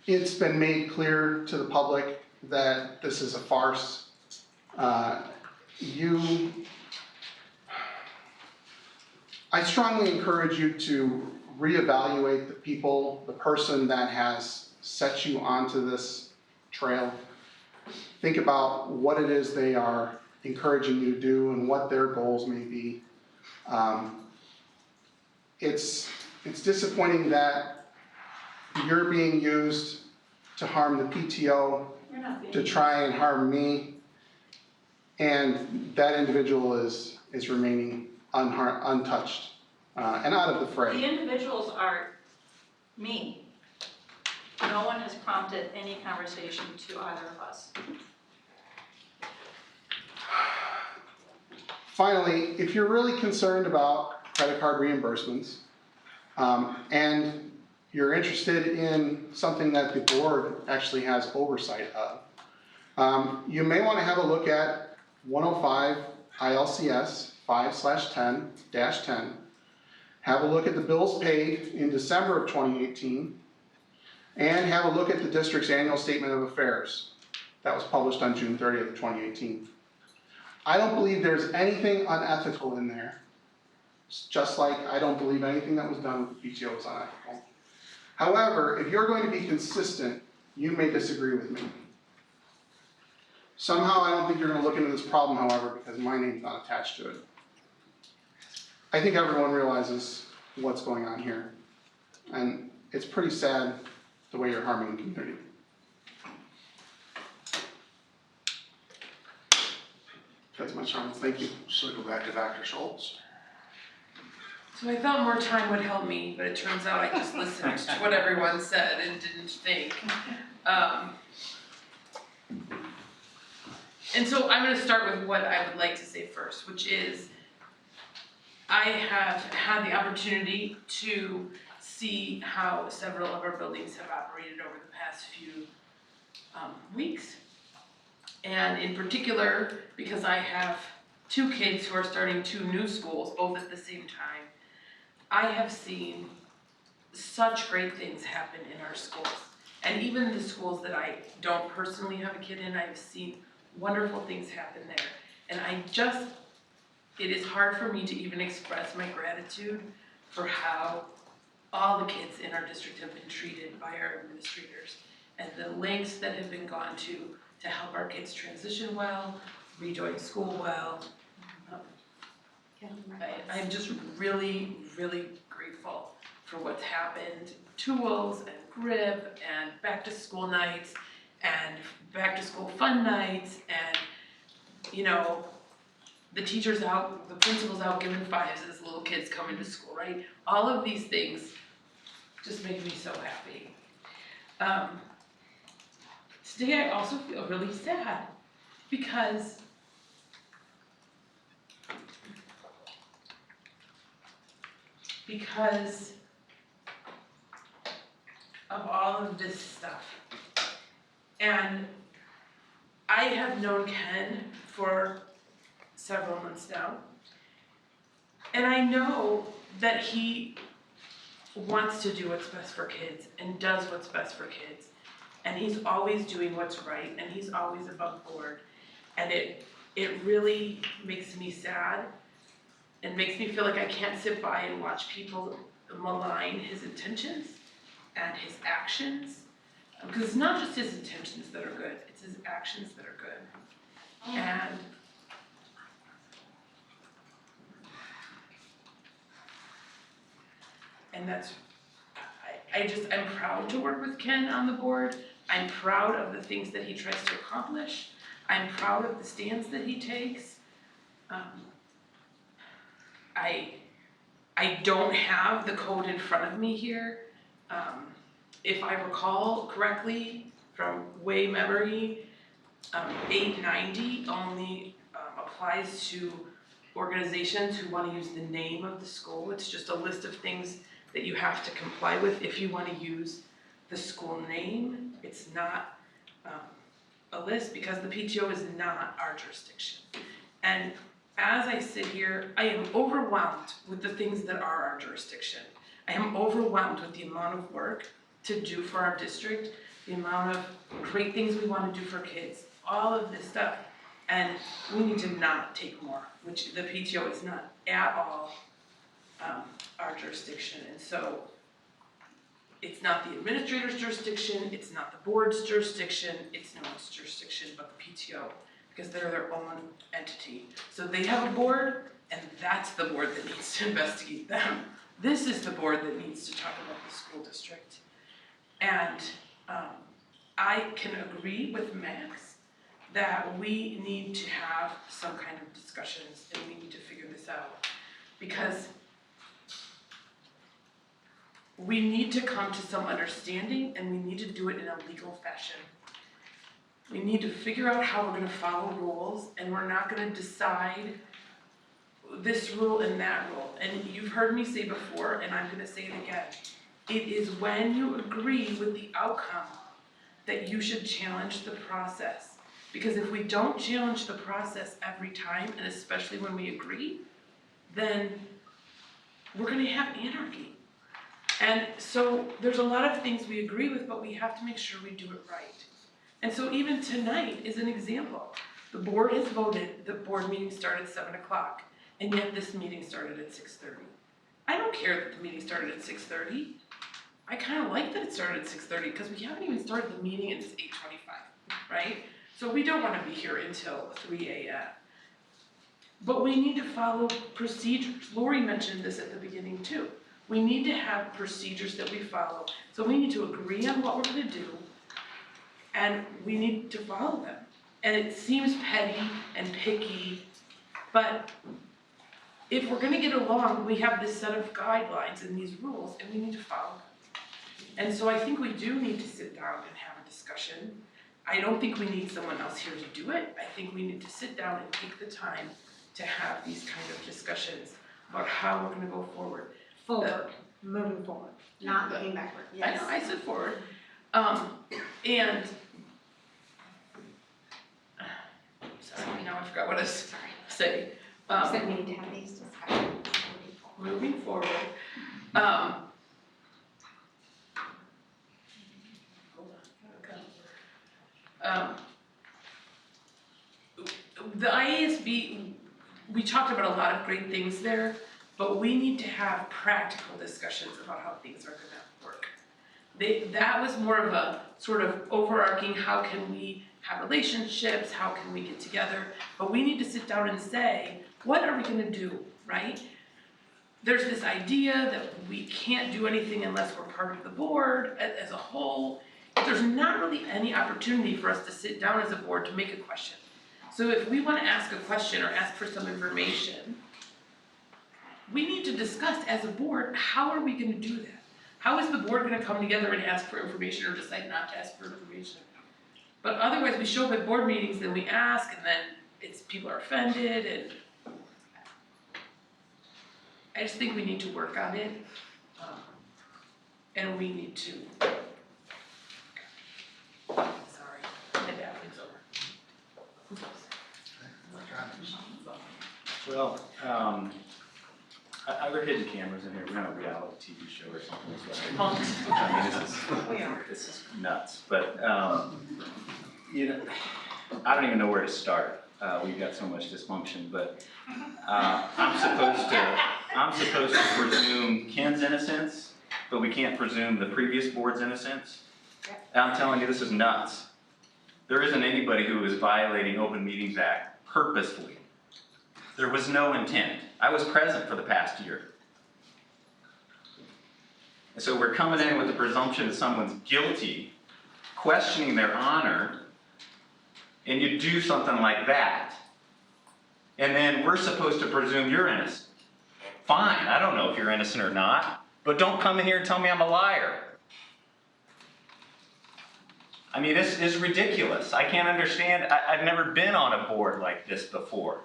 It's been made clear to the public that this is a farce. I strongly encourage you to reevaluate the person that has set you onto this trail. Think about what it is they are encouraging you to do and what their goals may be. It's disappointing that you're being used to harm the PTO, to try and harm me, and that individual is remaining untouched and out of the fray. The individuals are me. No one has prompted any conversation to either of us. Finally, if you're really concerned about credit card reimbursements and you're interested in something that the board actually has oversight of, you may want to have a look at 105 ILCS 5/10-10. Have a look at the bills paid in December of 2018, and have a look at the district's annual statement of affairs that was published on June 30th of 2018. I don't believe there's anything unethical in there, just like I don't believe anything that was done with the PTO was unethical. However, if you're going to be consistent, you may disagree with me. Somehow I don't think you're going to look into this problem, however, because my name's not attached to it. I think everyone realizes what's going on here, and it's pretty sad the way you're harming the community. That's my comments. Thank you. So go back to Dr. Schultz. So I thought more time would help me, but it turns out I just listened to what everyone said and didn't think. And so I'm gonna start with what I would like to say first, which is I have had the opportunity to see how several of our buildings have operated over the past few weeks. And in particular, because I have 2 kids who are starting 2 new schools, both at the same time, I have seen such great things happen in our schools. And even in the schools that I don't personally have a kid in, I've seen wonderful things happen there. And it is hard for me to even express my gratitude for how all the kids in our district have been treated by our administrators and the lengths that have been gone to help our kids transition well, rejoin school well. I'm just really, really grateful for what's happened. Tools and grip and back to school nights and back to school fun nights and, you know, the teachers out, the principals out giving 5s as little kids come into school, right? All of these things just make me so happy. Today I also feel really sad because of all of this stuff. And I have known Ken for several months now. And I know that he wants to do what's best for kids and does what's best for kids. And he's always doing what's right and he's always above board. And it really makes me sad and makes me feel like I can't sit by and watch people malign his intentions and his actions. Because it's not just his intentions that are good, it's his actions that are good. And that's, I'm proud to work with Ken on the board. I'm proud of the things that he tries to accomplish. I'm proud of the stands that he takes. I don't have the code in front of me here. If I recall correctly from way memory, 890 only applies to organizations who want to use the name of the school. It's just a list of things that you have to comply with if you want to use the school name. It's not a list because the PTO is not our jurisdiction. And as I sit here, I am overwhelmed with the things that are our jurisdiction. I am overwhelmed with the amount of work to do for our district, the amount of great things we want to do for kids, all of this stuff. And we need to not take more, which the PTO is not at all our jurisdiction. And so it's not the administrator's jurisdiction, it's not the board's jurisdiction, it's no one's jurisdiction but the PTO, because they're their own entity. So they have a board, and that's the board that needs to investigate them. This is the board that needs to talk about the school district. And I can agree with Max that we need to have some kind of discussions and we need to figure this out. Because we need to come to some understanding and we need to do it in a legal fashion. We need to figure out how we're gonna follow rules and we're not gonna decide this rule and that rule. And you've heard me say before, and I'm gonna say it again. It is when you agree with the outcome that you should challenge the process. Because if we don't challenge the process every time, and especially when we agree, then we're gonna have anarchy. And so there's a lot of things we agree with, but we have to make sure we do it right. And so even tonight is an example. The board has voted, the board meeting started at 7 o'clock, and yet this meeting started at 6:30. I don't care that the meeting started at 6:30. I kind of like that it started at 6:30 because we haven't even started the meeting and it's 8:25, right? So we don't want to be here until 3 a.m. But we need to follow procedures. Lori mentioned this at the beginning too. We need to have procedures that we follow. So we need to agree on what we're going to do and we need to follow them. And it seems petty and picky, but if we're gonna get along, we have this set of guidelines and these rules, and we need to follow them. And so I think we do need to sit down and have a discussion. I don't think we need someone else here to do it. I think we need to sit down and take the time to have these kind of discussions about how we're gonna go forward. Forward, moving forward, not looking backward, I yes. know, I said forward. And, sorry, now I forgot what I was saying. You said we need to have these discussions Moving forward, the IASB, we talked about a lot of great things there, but we need to have practical discussions about how things are gonna work. That was more of a sort of overarching, how can we have relationships, how can we get together, but we need to sit down and say, what are we gonna do, right? There's this idea that we can't do anything unless we're part of the board as a whole. There's not really any opportunity for us to sit down as a board to make a question. So if we want to ask a question or ask for some information, we need to discuss as a board, how are we going to do that? How is the board going to come together and ask for information or decide not to ask for information? But otherwise, we show up at board meetings and we ask, and then people are offended, and I just think we need to work on it, and we need to. Sorry, my battery's over. Well, are there hidden cameras in here? We're on a reality TV show or something. So I mean, this is nuts. But you know, I don't even know where to start. We've got so much dysfunction. But I'm supposed to presume Ken's innocence, but we can't presume the previous board's innocence. And I'm telling you, this is nuts. There isn't anybody who is violating Open Meetings Act purposefully. There was no intent. I was present for the past year. And so we're coming in with the presumption that someone's guilty, questioning their honor, and you do something like that. And then we're supposed to presume you're innocent. Fine, I don't know if you're innocent or not, but don't come in here and tell me I'm a liar. I mean, this is ridiculous. I can't understand. I've never been on a board like this before.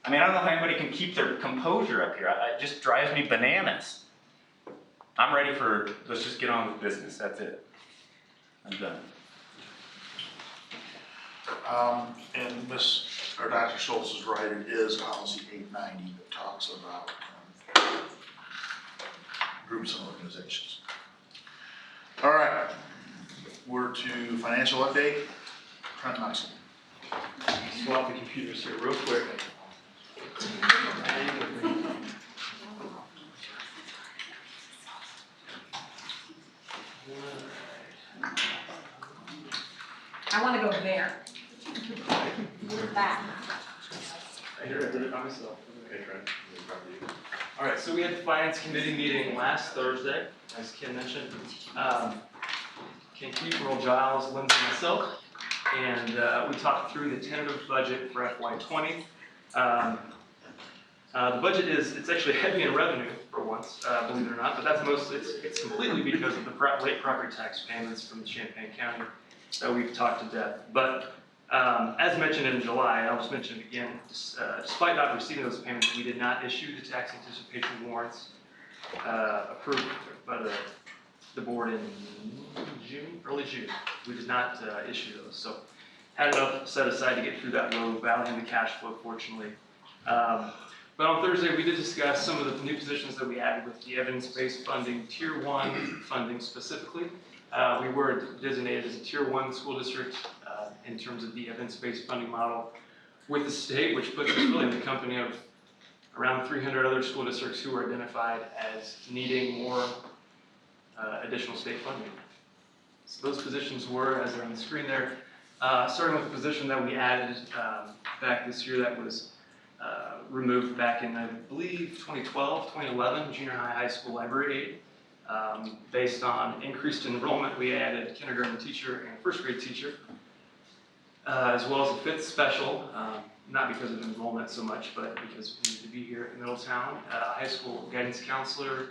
I mean, I don't know how anybody can keep their composure up here. It just drives me bananas. I'm ready for, let's just get on with business. That's it. I'm done. And Dr. Schultz is right, it is policy 890 that talks about groups and organizations. All right, we're to financial update. Trent Nyson. Swap the computers here real quick. I want to go there. Back. I did it by myself. Okay, Trent. All right, so we had the Finance Committee meeting last Thursday, as Ken mentioned. Ken Keith, Earl Giles, Lindsay, and myself. And we talked through the tentative budget for FY20. The budget it's actually heavy in revenue for once, believe it or not, but that's it's completely because of the late property tax payments from the Champaign County that we've talked to death. But as mentioned in July, I'll just mention it again, despite not receiving those payments, we did not issue the tax anticipation warrants approved by the board in early June. We did not issue those, so had enough set aside to get through that low valley in the cash flow, fortunately. But on Thursday, we did discuss some of the new positions that we added with the evidence-based funding, Tier 1 funding specifically. We were designated as a Tier 1 school district in terms of the evidence-based funding model with the state, which puts us really in the company of around 300 other school districts who are identified as needing more additional state funding. So those positions were, as they're on the screen there, starting with the position that we added back this year that was removed back in, I believe, 2012, 2011, junior high school library aide. Based on increased enrollment, we added kindergarten teacher and first grade teacher. as well as a fifth special, not because of enrollment so much, but because we need to be here in Middletown. High school guidance counselor,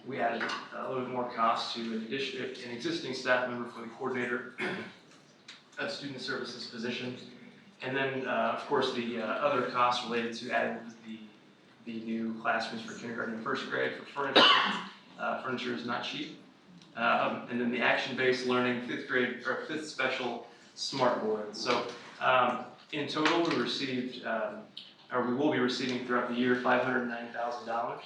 we added a little bit more cost to an existing staff member for the coordinator of student services position. And then, of course, the other costs related to adding the new classrooms for kindergarten and first grade for furniture. Furniture is not cheap. And then the action-based learning fifth special smart board. So in total, we received, or we will be receiving throughout the year, $509,000.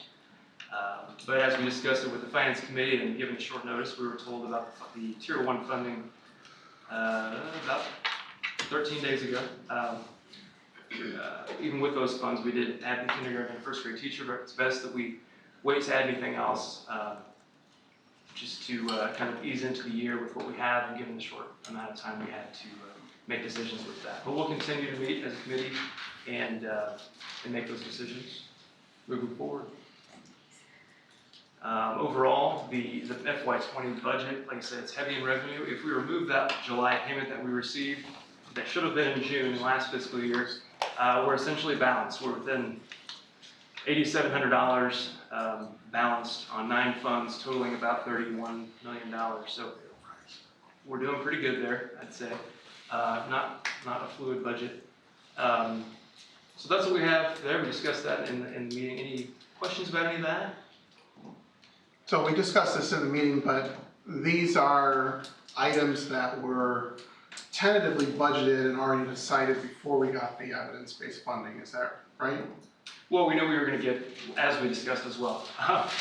But as we discussed it with the finance committee and given a short notice, we were told about the tier 1 funding about 13 days ago. Even with those funds, we did add the kindergarten and first grade teacher, but it's best that we wait to add anything else, just to kind of ease into the year with what we have, and given the short amount of time we had to make decisions with that. But we'll continue to meet as a committee and make those decisions moving forward. Overall, the FY20 budget, like I said, it's heavy in revenue. If we remove that July payment that we received, that should have been in June last fiscal year, we're essentially balanced. We're within $8,700 balanced on 9 funds, totaling about $31 million. So we're doing pretty good there, I'd say. Not a fluid budget. So that's what we have there. We discussed that in the meeting. Any questions about any of that? So we discussed this in the meeting, but these are items that were tentatively budgeted and already decided before we got the evidence-based funding, is that right? Well, we knew we were going to get, as we discussed as well,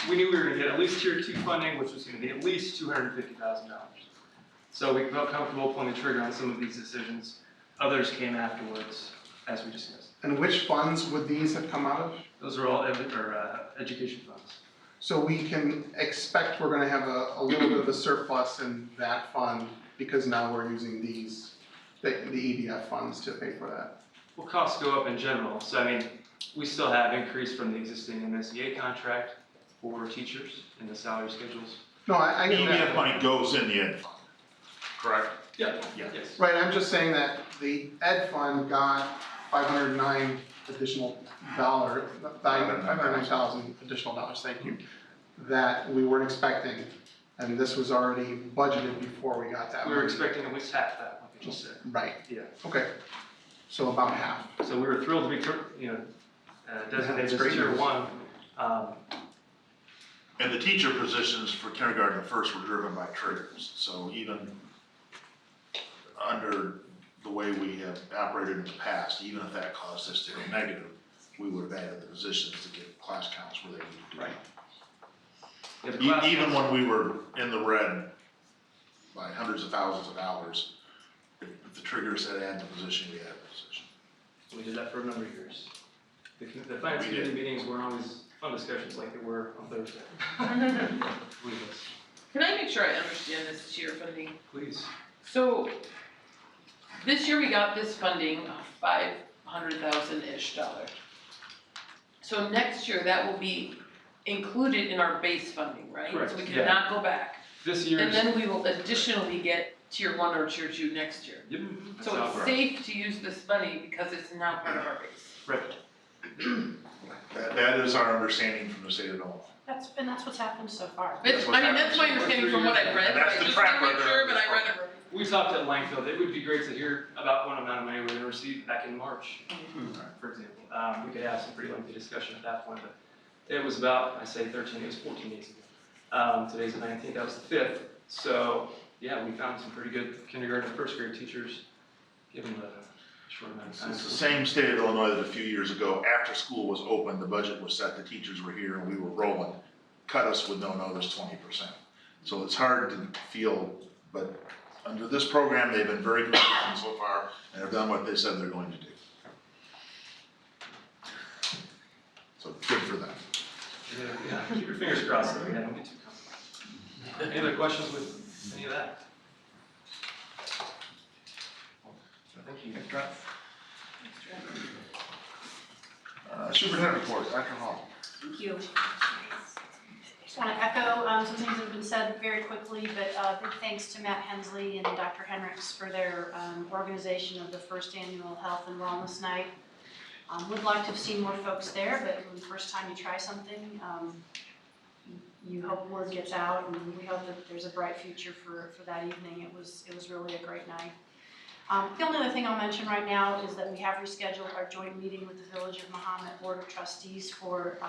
we knew we were going to get at least tier 2 funding, which was going to be at least $250,000. So we felt comfortable pulling the trigger on some of these decisions. Others came afterwards, as we discussed. And which funds would these have come out of? Those are all education funds. So we can expect we're gonna have a little bit of a surplus in that fund because now we're using these, the EDF funds to pay for that. Well, costs go up in general. So, I mean, we still have increase from the existing MSEA contract for teachers in the salary schedules. No, I get that. EDF money goes in the ed fund, correct? Yeah. Yeah. Yes. Right, I'm just saying that the ed fund got $509,000 additional $509,000 thank you, that we weren't expecting, and this was already budgeted before we got that We money. were expecting at least half that, like I just said. Right. Yeah. Okay, so about half. So we were thrilled to be, designated as great tier news. 1. And the teacher positions for kindergarten and first were driven by triggers. So even under the way we have operated in the past, even if that caused us to go negative, we would have added the positions to get class counts where they needed to be. Right. Yeah, the class Even counts- when we were in the red by hundreds of thousands of dollars, if the trigger said add the position, we added the position. We did that for a number of years. The finance We committee did. meetings weren't always fun discussions like they were on Thursday. Believe us. Can I make sure I understand this tier funding? Please. So this year we got this funding of $500,000-ish. So next year that will be included in our base funding, right? Correct, So we yeah. cannot go back. This year's. And then we will additionally get tier 1 or tier 2 next year. Yep. That's So how it's it works. safe to use this money because it's now part of our base. Right. That is our understanding from the state of Illinois. That's what's happened so far. It's, what's I mean, that's my happening. understanding from what I read, And but that's I the just track want to make record sure, of but this I read it right. We talked at length though, it would be great to hear about what amount of money we're going to receive back in March, for example. We could have some pretty lengthy discussion at that point, but it was about, I say 13 days, 14 days ago. Today's the 19th, that was the 5th. So yeah, we found some pretty good kindergarten and first grade teachers, given the short amount of time. It's the same state of Illinois that a few years ago, after school was open, the budget was set, the teachers were here and we were rolling, cut us with no notice 20%. So it's hard to feel, but under this program, they've been very good so far and have done what they said they're going to do. So good for them. Yeah, keep your fingers crossed though, yeah, don't get too comfortable. Any other questions with any of that? Thank you. Superintendent report, Dr. Hall. Thank you. Just want to echo some things that have been said very quickly, but big thanks to Matt Hensley and Dr. Henricks for their organization of the first annual Health and Wellness Night. Would like to have seen more folks there, but when the first time you try something, you hope word gets out, and we hope that there's a bright future for that evening. It was really a great night. The only other thing I'll mention right now is that we have rescheduled our joint meeting with the Village of Mahomet Board of Trustees for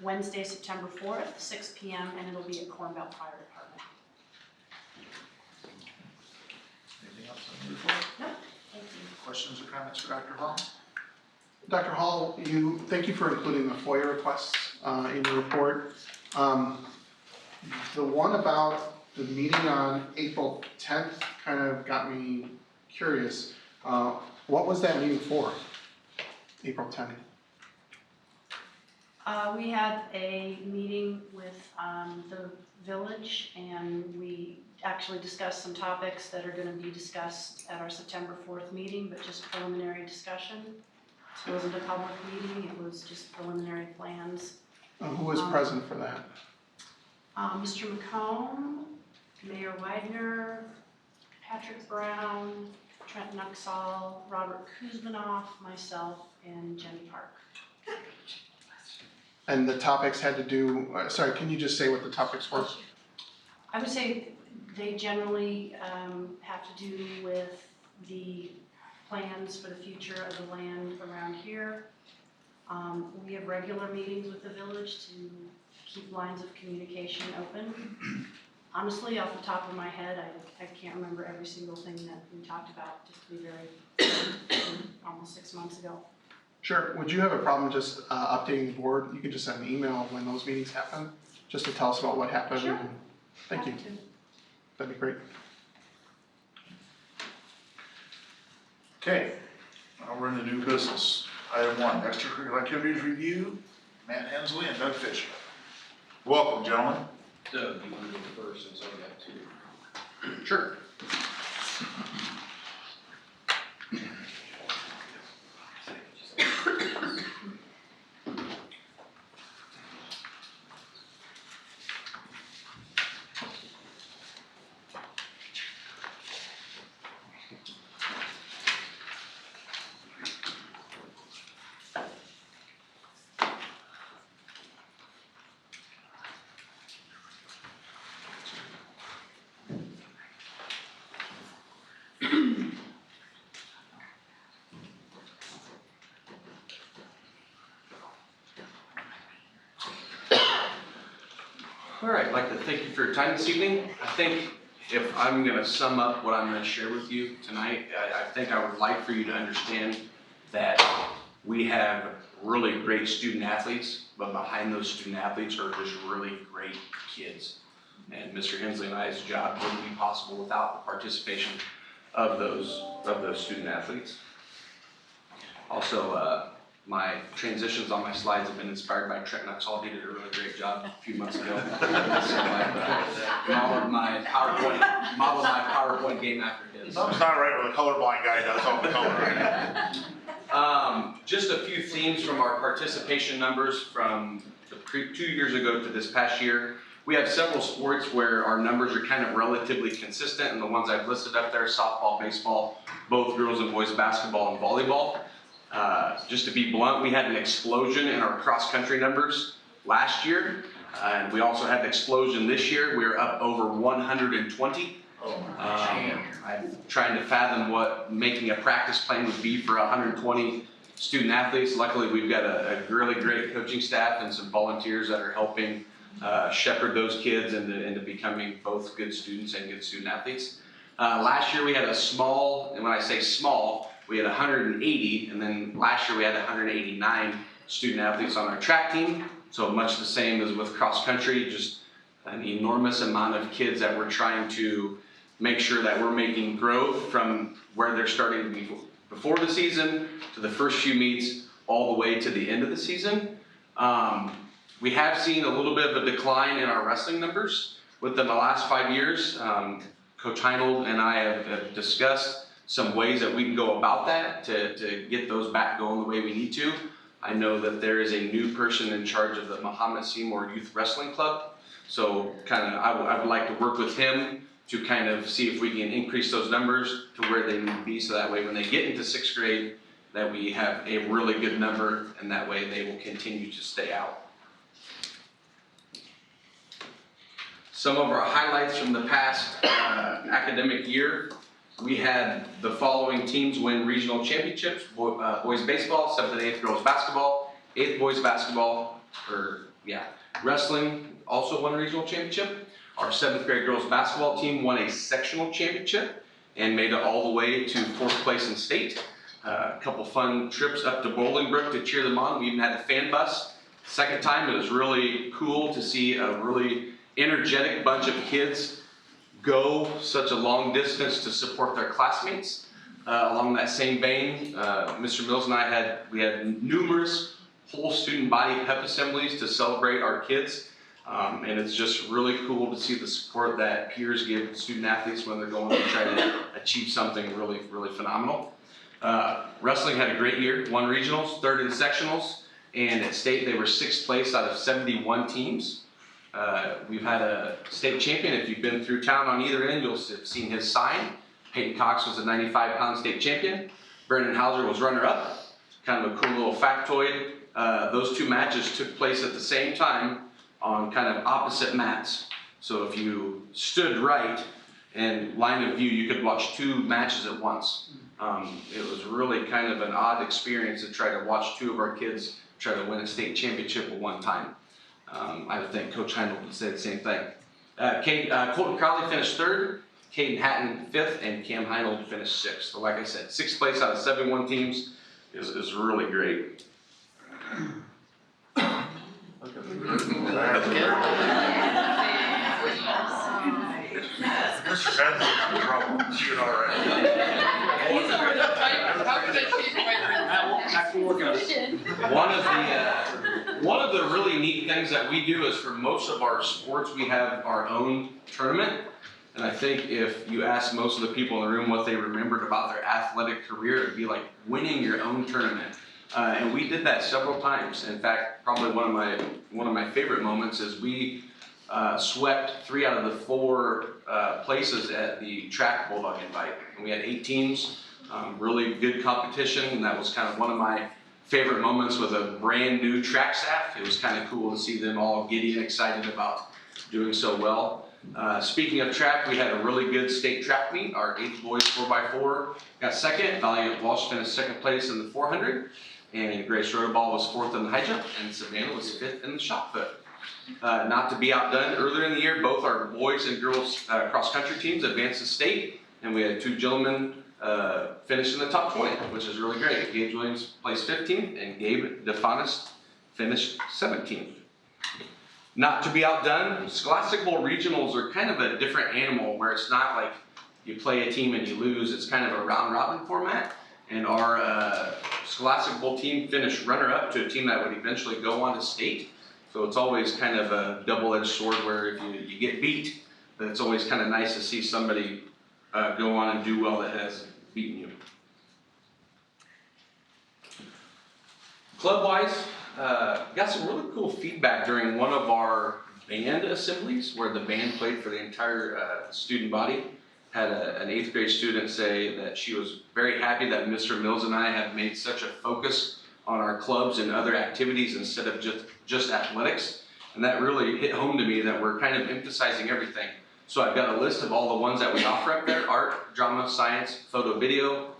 Wednesday, September 4th, 6 p.m., and it'll be at Corn Belt Fire Department. Anything else on the report? No, thank you. Questions or comments for Dr. Hall? Dr. Hall, thank you for including the FOIA requests in your report. The one about the meeting on April 10th kind of got me curious. What was that meeting for, April 10th? We had a meeting with the village, and we actually discussed some topics that are going to be discussed at our September 4th meeting, but just preliminary discussion. So it wasn't a public meeting, it was just preliminary plans. Who was present for that? Mr. McComb, Mayor Widener, Patrick Brown, Trent Nuxall, Robert Kuzminoff, myself, and Jenny Park. And the topics had to do, sorry, can you just say what the topics were? I would say they generally have to do with the plans for the future of the land around here. We have regular meetings with the village to keep lines of communication open. Honestly, off the top of my head, I can't remember every single thing that we talked about, just to be very, almost 6 months ago. Sure. Would you have a problem just updating the board? You could just send an email when those meetings happen, just to tell us about what happened. Sure. Thank you. That'd be great. Okay, now we're in the new business. Item 1, extracurricular activities review, Matt Hensley and Doug Fisher. Welcome, gentlemen. Doug, you want to go first since I've got two? Sure. All right, I'd like to thank you for your time this evening. I think if I'm going to sum up what I'm going to share with you tonight, I think I would like for you to understand that we have really great student athletes, but behind those student athletes are just really great kids. And Mr. Hensley and I's job wouldn't be possible without the participation of those student athletes. Also, my transitions on my slides have been inspired by Trent Nuxall. He did a really great job a few months ago. So I've modeled my PowerPoint game after his. Something's not right when a colorblind guy does all the color, right? Just a few themes from our participation numbers from 2 years ago to this past year. We have several sports where our numbers are kind of relatively consistent, and the ones I've listed up there, softball, baseball, both girls and boys basketball and volleyball. Just to be blunt, we had an explosion in our cross-country numbers last year, and we also had an explosion this year. We're up over 120. I'm trying to fathom what making a practice plan would be for 120 student athletes. Luckily, we've got a really great coaching staff and some volunteers that are helping shepherd those kids into becoming both good students and good student athletes. Last year we had a small, and when I say small, we had 180, and then last year we had 189 student athletes on our track team. So much the same as with cross country, just an enormous amount of kids that we're trying to make sure that we're making growth from where they're starting to be before the season to the first few meets all the way to the end of the season. We have seen a little bit of a decline in our wrestling numbers within the last 5 years. Coach Heinold and I have discussed some ways that we can go about that to get those back going the way we need to. I know that there is a new person in charge of the Mahomet Seymour Youth Wrestling Club, So I would like to work with him to kind of see if we can increase those numbers to where they need to be, so that way when they get into 6th grade, that we have a really good number, and that way they will continue to stay out. Some of our highlights from the past academic year, we had the following teams win regional championships: boys baseball, 7th and 8th girls basketball, 8th boys basketball, wrestling also won a regional championship. Our 7th grade girls basketball team won a sectional championship and made it all the way to 4th place in state. A couple fun trips up to Bolingbrook to cheer them on. We even had a fan bus. Second time, it was really cool to see a really energetic bunch of kids go such a long distance to support their classmates. Along that same vein, Mr. Mills and I had numerous whole student body pep assemblies to celebrate our kids. And it's just really cool to see the support that peers give student athletes when they're going to try to achieve something really, really phenomenal. Wrestling had a great year, won regionals, 3rd in sectionals, and at state they were 6th place out of 71 teams. We've had a state champion. If you've been through town on either end, you'll have seen his sign. Peyton Cox was a 95-pound state champion. Brendan Hauser was runner-up. Kind of a cool little factoid. Those 2 matches took place at the same time on kind of opposite mats. So if you stood right and line of view, you could watch 2 matches at once. It was really kind of an odd experience to try to watch 2 of our kids try to win a state championship at one time. I would think Coach Heindel would say the same thing. Colton Crowley finished 3rd, Caden Hatton 5th, and Cam Heindel finished 6th. So like I said, 6th place out of 71 teams is really great. Mr. Ben's in trouble. Shoot, all right. He's over the pipe. How could I change my One of the really neat things that we do is for most of our sports, we have our own tournament. And I think if you ask most of the people in the room what they remembered about their athletic career, it'd be like winning your own tournament. And we did that several times. In fact, probably one of my favorite moments is we swept 3 out of the 4 places at the track Bulldog Invite. And we had 8 teams, really good competition, and that was kind of one of my favorite moments with a brand new track staff. It was kind of cool to see them all giddy and excited about doing so well. Speaking of track, we had a really good state track meet. Our 8th boys 4x4 got 2nd. Valiant Walsh finished 2nd place in the 400. And Grace Rotoball was 4th in the high jump, and Savannah was 5th in the shot put. Not to be outdone, earlier in the year, both our boys and girls cross-country teams advanced to state, and we had 2 gentlemen finish in the top 20, which is really great. Gabe Williams placed 15th, and Gabe DeFanis finished 17th. Not to be outdone, Scholastic Bowl regionals are kind of a different animal, where it's not like you play a team and you lose. It's kind of a round-robin format, and our Scholastic Bowl team finished runner-up to a team that would eventually go on to state. So it's always kind of a double-edged sword, where if you get beat, then it's always kind of nice to see somebody go on and do well that has beaten you. Club-wise, got some really cool feedback during one of our band assemblies, where the band played for the entire student body. Had an 8th grade student say that she was very happy that Mr. Mills and I have made such a focus on our clubs and other activities instead of just athletics. And that really hit home to me, that we're kind of emphasizing everything. So I've got a list of all the ones that we offer up there: art, drama, science, photo, video,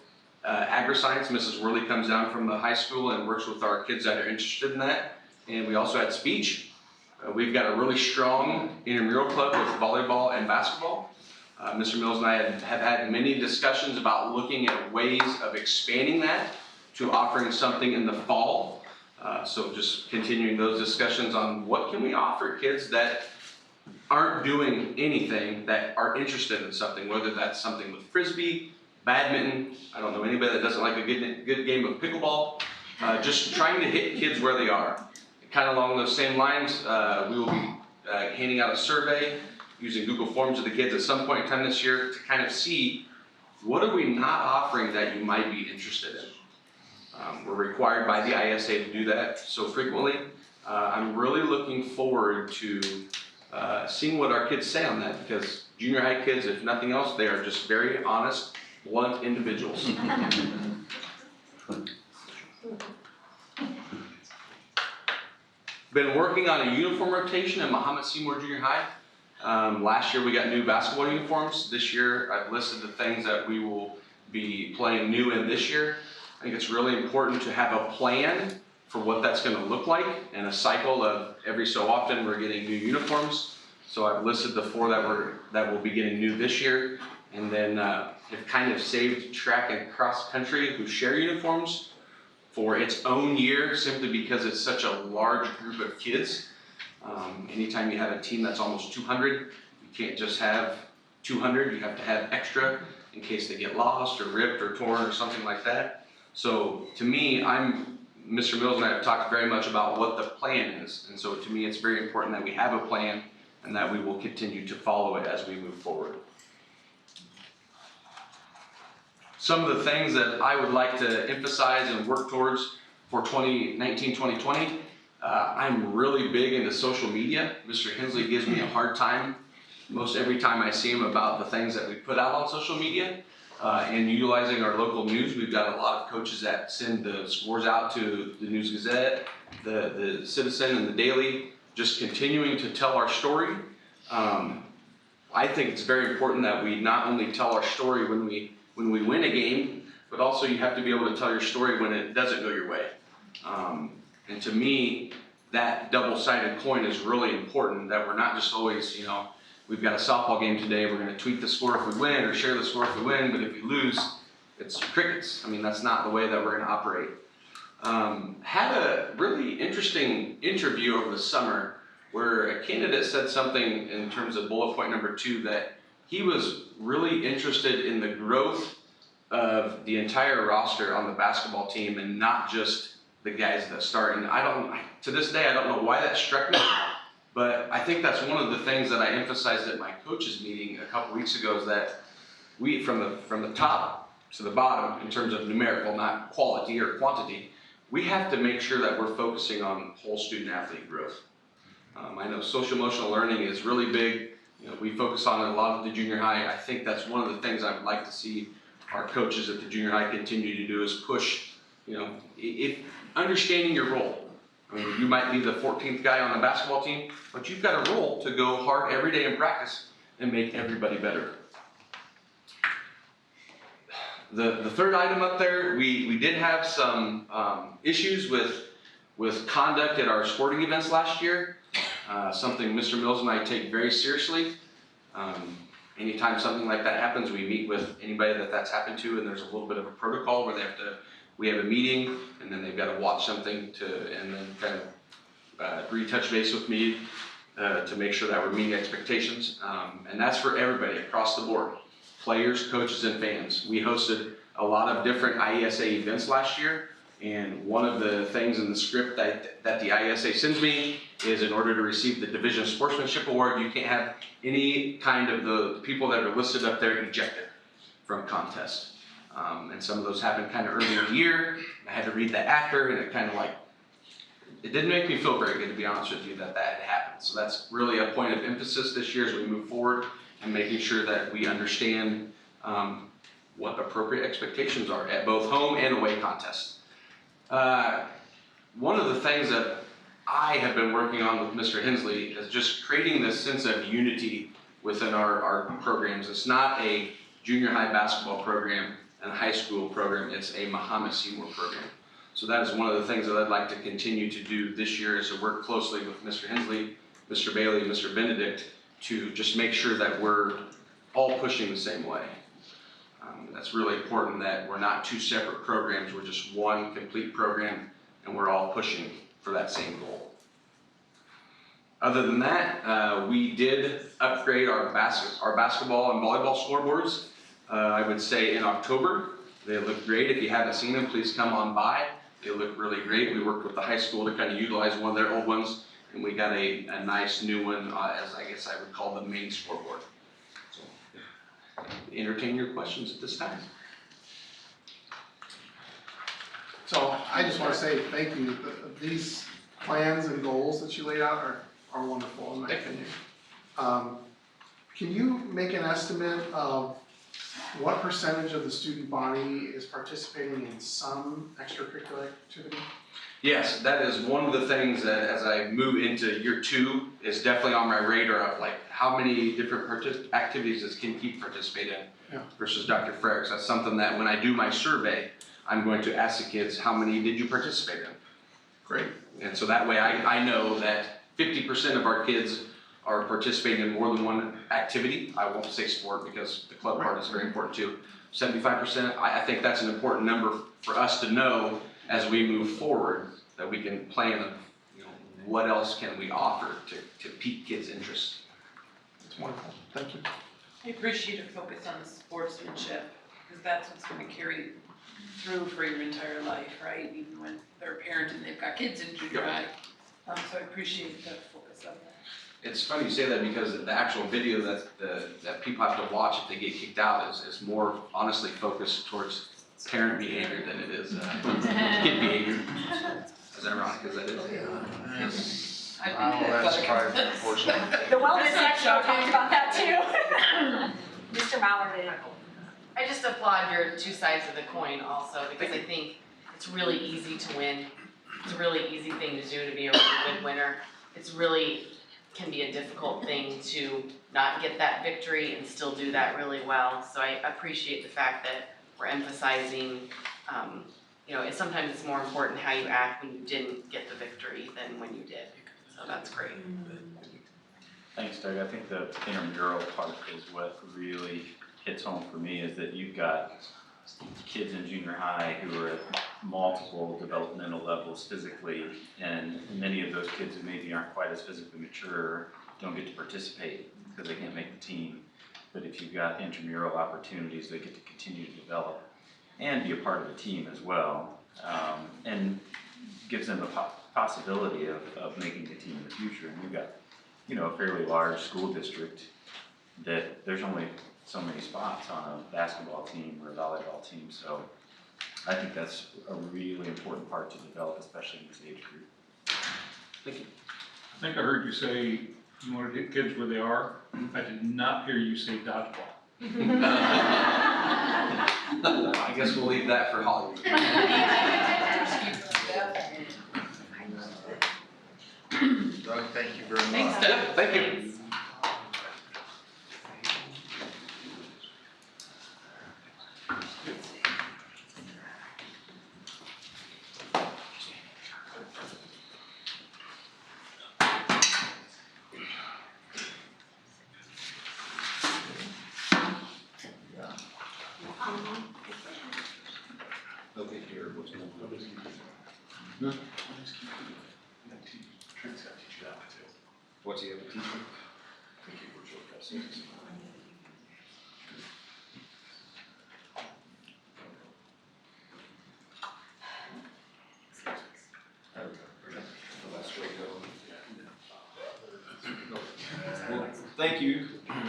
agri-science. Mrs. Worley comes down from the high school and works with our kids that are interested in that. And we also had speech. We've got a really strong intramural club with volleyball and basketball. Mr. Mills and I have had many discussions about looking at ways of expanding that to offering something in the fall. So just continuing those discussions on what can we offer kids that aren't doing anything, that are interested in something, whether that's something with frisbee, badminton. I don't know anybody that doesn't like a good game of pickleball. Just trying to hit kids where they are. Kind of along those same lines, we will be handing out a survey using Google Forms to the kids at some point in time this year to kind of see, what are we not offering that you might be interested in? We're required by the ISA to do that so frequently. I'm really looking forward to seeing what our kids say on that, because junior high kids, if nothing else, they are just very honest, blunt individuals. Been working on a uniform rotation in Muhammad Seymour Junior High. Last year we got new basketball uniforms. This year I've listed the things that we will be playing new in this year. I think it's really important to have a plan for what that's going to look like and a cycle of every so often we're getting new uniforms. So I've listed the 4 that will be getting new this year, and then have kind of saved track and cross country who share uniforms for its own year, simply because it's such a large group of kids. Anytime you have a team that's almost 200, you can't just have 200, you have to have extra in case they get lost or ripped or torn or something like that. So to me, Mr. Mills and I have talked very much about what the plan is, and so to me it's very important that we have a plan and that we will continue to follow it as we move forward. Some of the things that I would like to emphasize and work towards for 2019-2020, I'm really big into social media. Mr. Hensley gives me a hard time most every time I see him about the things that we put out on social media. And utilizing our local news, we've got a lot of coaches that send the scores out to the News Gazette, the Citizen, and the Daily, just continuing to tell our story. I think it's very important that we not only tell our story when we win a game, but also you have to be able to tell your story when it doesn't go your way. And to me, that double-sided coin is really important, that we're not just always, we've got a softball game today, we're going to tweet the score if we win or share the score if we win, but if we lose, it's crickets. I mean, that's not the way that we're going to operate. Had a really interesting interview over the summer where a candidate said something in terms of bullet point number 2, that he was really interested in the growth of the entire roster on the basketball team and not just the guys that start. And to this day, I don't know why that struck me. But I think that's one of the things that I emphasized at my coaches meeting a couple weeks ago, is that we, from the top to the bottom, in terms of numerical, not quality or quantity, we have to make sure that we're focusing on whole student athlete growth. I know social emotional learning is really big. We focus on it a lot at the junior high. I think that's one of the things I would like to see our coaches at the junior high continue to do, is push, if understanding your role. I mean, you might be the 14th guy on the basketball team, but you've got a role to go hard every day in practice and make everybody better. The third item up there, we did have some issues with conduct at our sporting events last year. Something Mr. Mills and I take very seriously. Anytime something like that happens, we meet with anybody that's happened to, and there's a little bit of a protocol where we have a meeting, and then they've got to watch something and then kind of retouch base with me to make sure that we're meeting expectations. And that's for everybody across the board, players, coaches, and fans. We hosted a lot of different IESA events last year, and one of the things in the script that the IESA sends me is, in order to receive the Division Sportsmanship Award, you can't have any kind of the people that are listed up there ejected from contest. And some of those happened kind of earlier in the year. I had to read that after, and it didn't make me feel very good, to be honest with you, that had happened. So that's really a point of emphasis this year as we move forward, and making sure that we understand what appropriate expectations are at both home and away contests. One of the things that I have been working on with Mr. Hensley is just creating this sense of unity within our programs. It's not a junior high basketball program and a high school program, it's a Muhammad Seymour program. So that is one of the things that I'd like to continue to do this year, is to work closely with Mr. Hensley, Mr. Bailey, and Mr. Benedict to just make sure that we're all pushing the same way. That's really important, that we're not 2 separate programs, we're just one complete program, and we're all pushing for that same goal. Other than that, we did upgrade our basketball and volleyball scoreboards. I would say in October. They look great. If you haven't seen them, please come on by. They look really great. We worked with the high school to kind of utilize one of their old ones, and we got a nice new one, as I guess I would call the main scoreboard. So, entertain your questions at this time. So I just want to say thank you. These plans and goals that you laid out are wonderful, in my opinion. Can you make an estimate of what percentage of the student body is participating in some extracurricular activity? Yes, that is one of the things that as I move into year 2 is definitely on my radar of like how many different activities does Kin Keep participate in versus Dr. Frericks. That's something that when I do my survey, I'm going to ask the kids, how many did you participate in? Great. And so that way I know that 50% of our kids are participating in more than one activity. I won't say sport because the club part is very important too. 75%, I think that's an important number for us to know as we move forward, that we can plan, you know, what else can we offer to pique kids' interest. That's wonderful. Thank you. I appreciate your focus on sportsmanship, because that's what's going to carry through for your entire life, right? Even when they're a parent and they've got kids in junior high. So I appreciate the focus on that. It's funny you say that because the actual video that people have to watch if they get kicked out is more honestly focused towards parent behavior than it is kid behavior. As ironic as that is. That's surprising, unfortunately. The wellness section talked about that too. Mr. Mauer did. I just applaud your two sides of the coin also, because I think it's really easy to win. It's a really easy thing to do, to be a really good winner. It's really can be a difficult thing to not get that victory and still do that really well. So I appreciate the fact that we're emphasizing, you know, sometimes it's more important how you act when you didn't get the victory than when you did. So that's great. Thanks, Doug. I think the intramural part is what really hits home for me, is that you've got kids in junior high who are at multiple developmental levels physically, and many of those kids who maybe aren't quite as physically mature don't get to participate because they can't make the team. But if you've got intramural opportunities, they get to continue to develop and be a part of the team as well, and gives them a possibility of making the team in the future. And we've got, you know, a fairly large school district that there's only so many spots on a basketball team or a volleyball team. So I think that's a really important part to develop, especially in this age group. Thank you. I think I heard you say you want to get kids where they are. I did not hear you say dodgeball. I guess we'll leave that for Hollywood. Doug, thank you very much. Thanks, Doug. Thank you. Nobody here, what's going on? What's he have to teach you? Well, thank you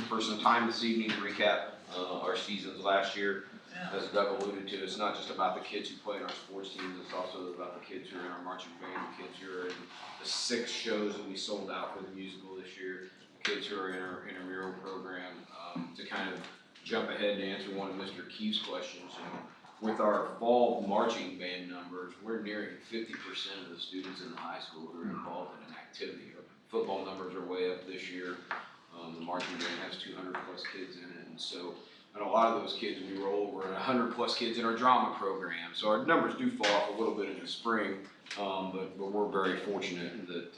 for some time this evening to recap our seasons last year. As Doug alluded to, it's not just about the kids who play in our sports teams, it's also about the kids who are in our marching band, the kids who are in the 6 shows that we sold out for the musical this year, the kids who are in our intramural program. To kind of jump ahead and answer one of Mr. Keefe's questions, you know, with our fall marching band numbers, we're nearing 50% of the students in the high school who are involved in an activity. Our football numbers are way up this year. The marching band has 200 plus kids in it, and so and a lot of those kids, we roll over 100 plus kids in our drama program. So our numbers do fall off a little bit in the spring, but we're very fortunate that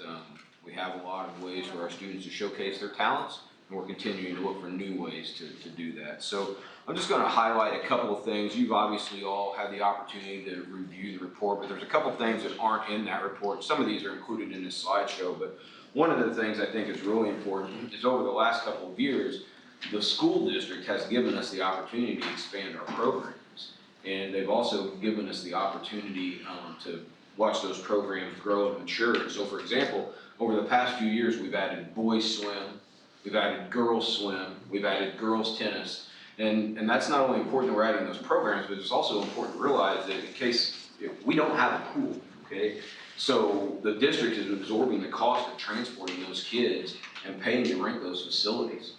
we have a lot of ways for our students to showcase their talents, and we're continuing to look for new ways to do that. So I'm just going to highlight a couple of things. You've obviously all had the opportunity to review the report, but there's a couple of things that aren't in that report. Some of these are included in this slideshow, but one of the things I think is really important is over the last couple of years, the school district has given us the opportunity to expand our programs, and they've also given us the opportunity to watch those programs grow and mature. So for example, over the past few years, we've added boys swim, we've added girls swim, we've added girls tennis, and that's not only important that we're adding those programs, but it's also important to realize that in case we don't have a pool, okay? So the district is absorbing the cost of transporting those kids and paying to rent those facilities.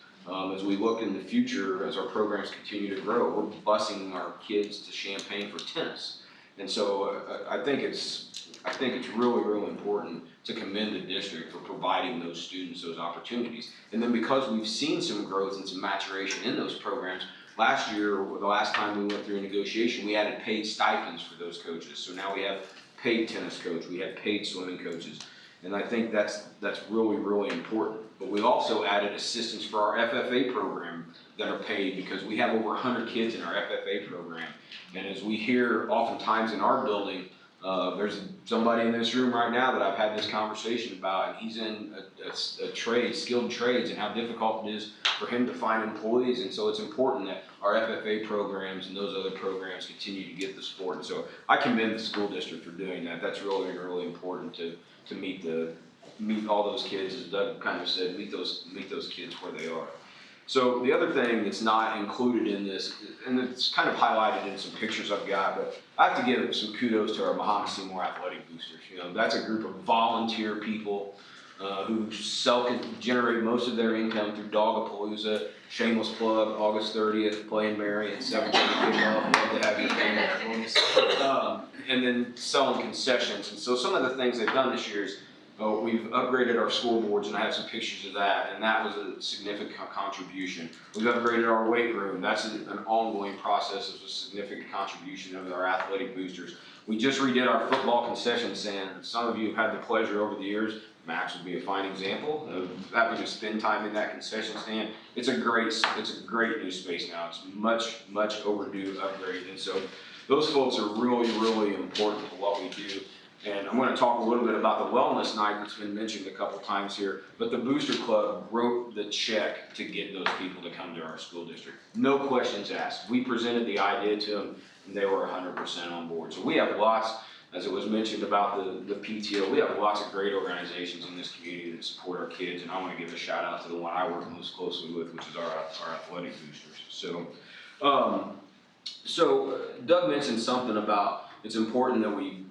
As we look in the future, as our programs continue to grow, we're busing our kids to Champaign for tennis. And so I think it's really, really important to commend the district for providing those students those opportunities. And then because we've seen some growth and some maturation in those programs, last year, the last time we went through a negotiation, we added paid stipends for those coaches. So now we have paid tennis coach, we have paid swimming coaches. And I think that's really, really important. But we also added assistance for our FFA program that are paid because we have over 100 kids in our FFA program. And as we hear oftentimes in our building, there's somebody in this room right now that I've had this conversation about, and he's in a trade, skilled trades, and how difficult it is for him to find employees. And so it's important that our FFA programs and those other programs continue to get the support. And so I commend the school district for doing that. That's really, really important to meet all those kids, as Doug kind of said, meet those kids where they are. So the other thing that's not included in this, and it's kind of highlighted in some pictures I've got, but I have to give some kudos to our Mahomet Seymour Athletic Boosters. You know, that's a group of volunteer people who generate most of their income through Dogapalooza. Shameless plug, August 30th, playing Mary at 7:30 kickoff. Love to have you there. And then selling concessions. And so some of the things they've done this year is we've upgraded our scoreboards, and I have some pictures of that, and that was a significant contribution. We've upgraded our weight room. That's an ongoing process. It's a significant contribution of our athletic boosters. We just redid our football concession stand. Some of you have had the pleasure over the years. Max would be a fine example of having to spend time in that concession stand. It's a great new space now. It's much overdue upgrade, and so those folks are really, really important to what we do. And I'm going to talk a little bit about the wellness night that's been mentioned a couple times here, but the Booster Club wrote the check to get those people to come to our school district. No questions asked. We presented the idea to them, and they were 100% on board. So we have lots, as it was mentioned about the PTO, we have lots of great organizations in this community that support our kids, and I want to give a shout out to the one I work most closely with, which is our athletic boosters. So Doug mentioned something about it's important that we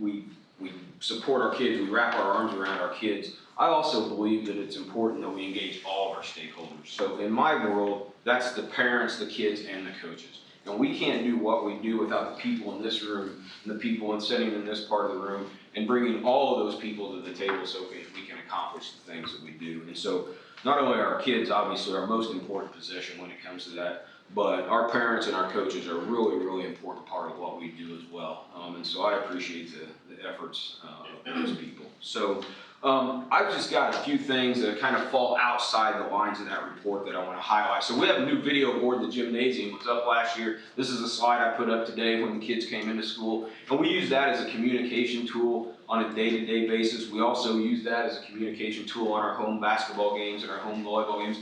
support our kids, we wrap our arms around our kids. I also believe that it's important that we engage all of our stakeholders. So in my world, that's the parents, the kids, and the coaches. And we can't do what we do without the people in this room and the people sitting in this part of the room and bringing all of those people to the table so we can accomplish the things that we do. And so not only are our kids obviously our most important possession when it comes to that, but our parents and our coaches are a really, really important part of what we do as well. And so I appreciate the efforts of those people. So I've just got a few things that kind of fall outside the lines of that report that I want to highlight. So we have a new video board. The gymnasium was up last year. This is a slide I put up today when the kids came into school. And we use that as a communication tool on a day-to-day basis. We also use that as a communication tool on our home basketball games and our home volleyball games.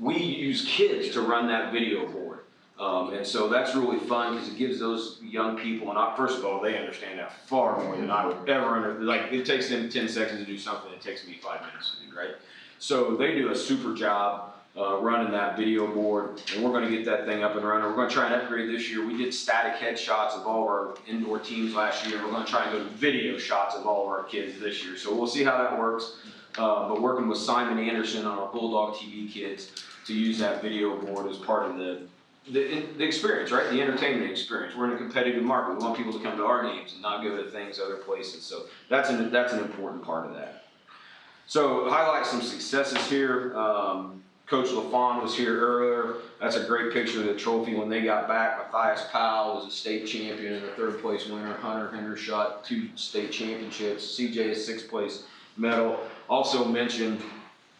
We use kids to run that video board. And so that's really fun because it gives those young people, and first of all, they understand that far more than I would ever like it takes them 10 seconds to do something, it takes me 5 minutes to do, right? So they do a super job running that video board, and we're gonna get that thing up and running. We're gonna try and upgrade this year. We did static headshots of all of our indoor teams last year. We're gonna try and go to video shots of all of our kids this year. So we'll see how that works. But working with Simon Anderson on our Bulldog TV kids to use that video board as part of the experience, right? The entertainment experience. We're in a competitive market. We want people to come to our games and not go to things other places. So that's an important part of that. So highlight some successes here. Coach LaFawn was here earlier. That's a great picture of the trophy when they got back. Matthias Powell was a state champion and a 3rd place winner. Hunter Hendershot, 2 state championships. CJ a 6th place medal. Also mentioned,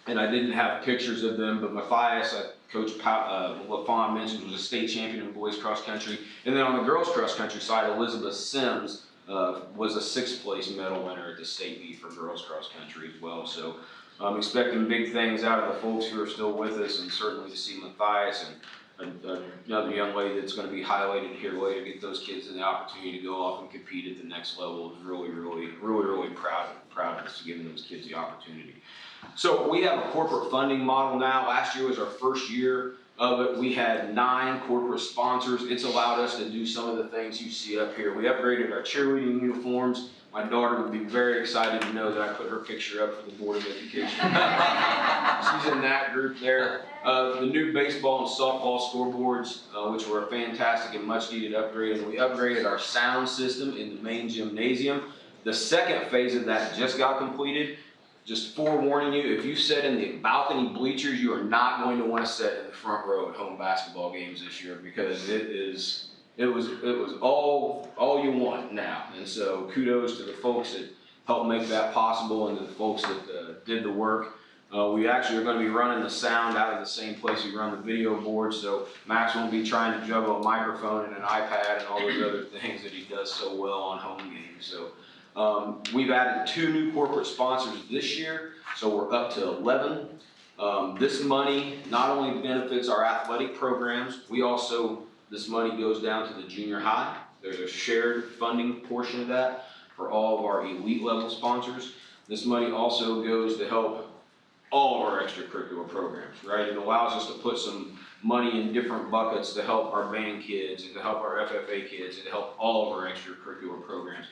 and I didn't have pictures of them, but Matthias, Coach LaFawn mentioned, was a state champion in boys cross country. And then on the girls cross country side, Elizabeth Sims was a 6th place medal winner at the state meet for girls cross country as well. So I'm expecting big things out of the folks who are still with us, and certainly to see Matthias and another young lady that's going to be highlighted here later, get those kids the opportunity to go off and compete at the next level. Is really proud of us giving those kids the opportunity. So we have a corporate funding model now. Last year was our first year of it. We had 9 corporate sponsors. It's allowed us to do some of the things you see up here. We upgraded our cheerleading uniforms. My daughter would be very excited to know that I put her picture up for the Board of Education. She's in that group there. The new baseball and softball scoreboards, which were a fantastic and much needed upgrade. And we upgraded our sound system in the main gymnasium. The second phase of that just got completed. Just forewarning you, if you sit in the balcony bleachers, you are not going to want to sit in the front row at home basketball games this year, because it was all you want now. And so kudos to the folks that helped make that possible and to the folks that did the work. We actually are going to be running the sound out of the same place we run the video board, so Max won't be trying to juggle a microphone and an iPad and all those other things that he does so well on home games. So we've added 2 new corporate sponsors this year, so we're up to 11. This money not only benefits our athletic programs, this money goes down to the junior high. There's a shared funding portion of that for all of our elite level sponsors. This money also goes to help all of our extracurricular programs, right? It allows us to put some money in different buckets to help our band kids and to help our FFA kids and to help all of our extracurricular programs.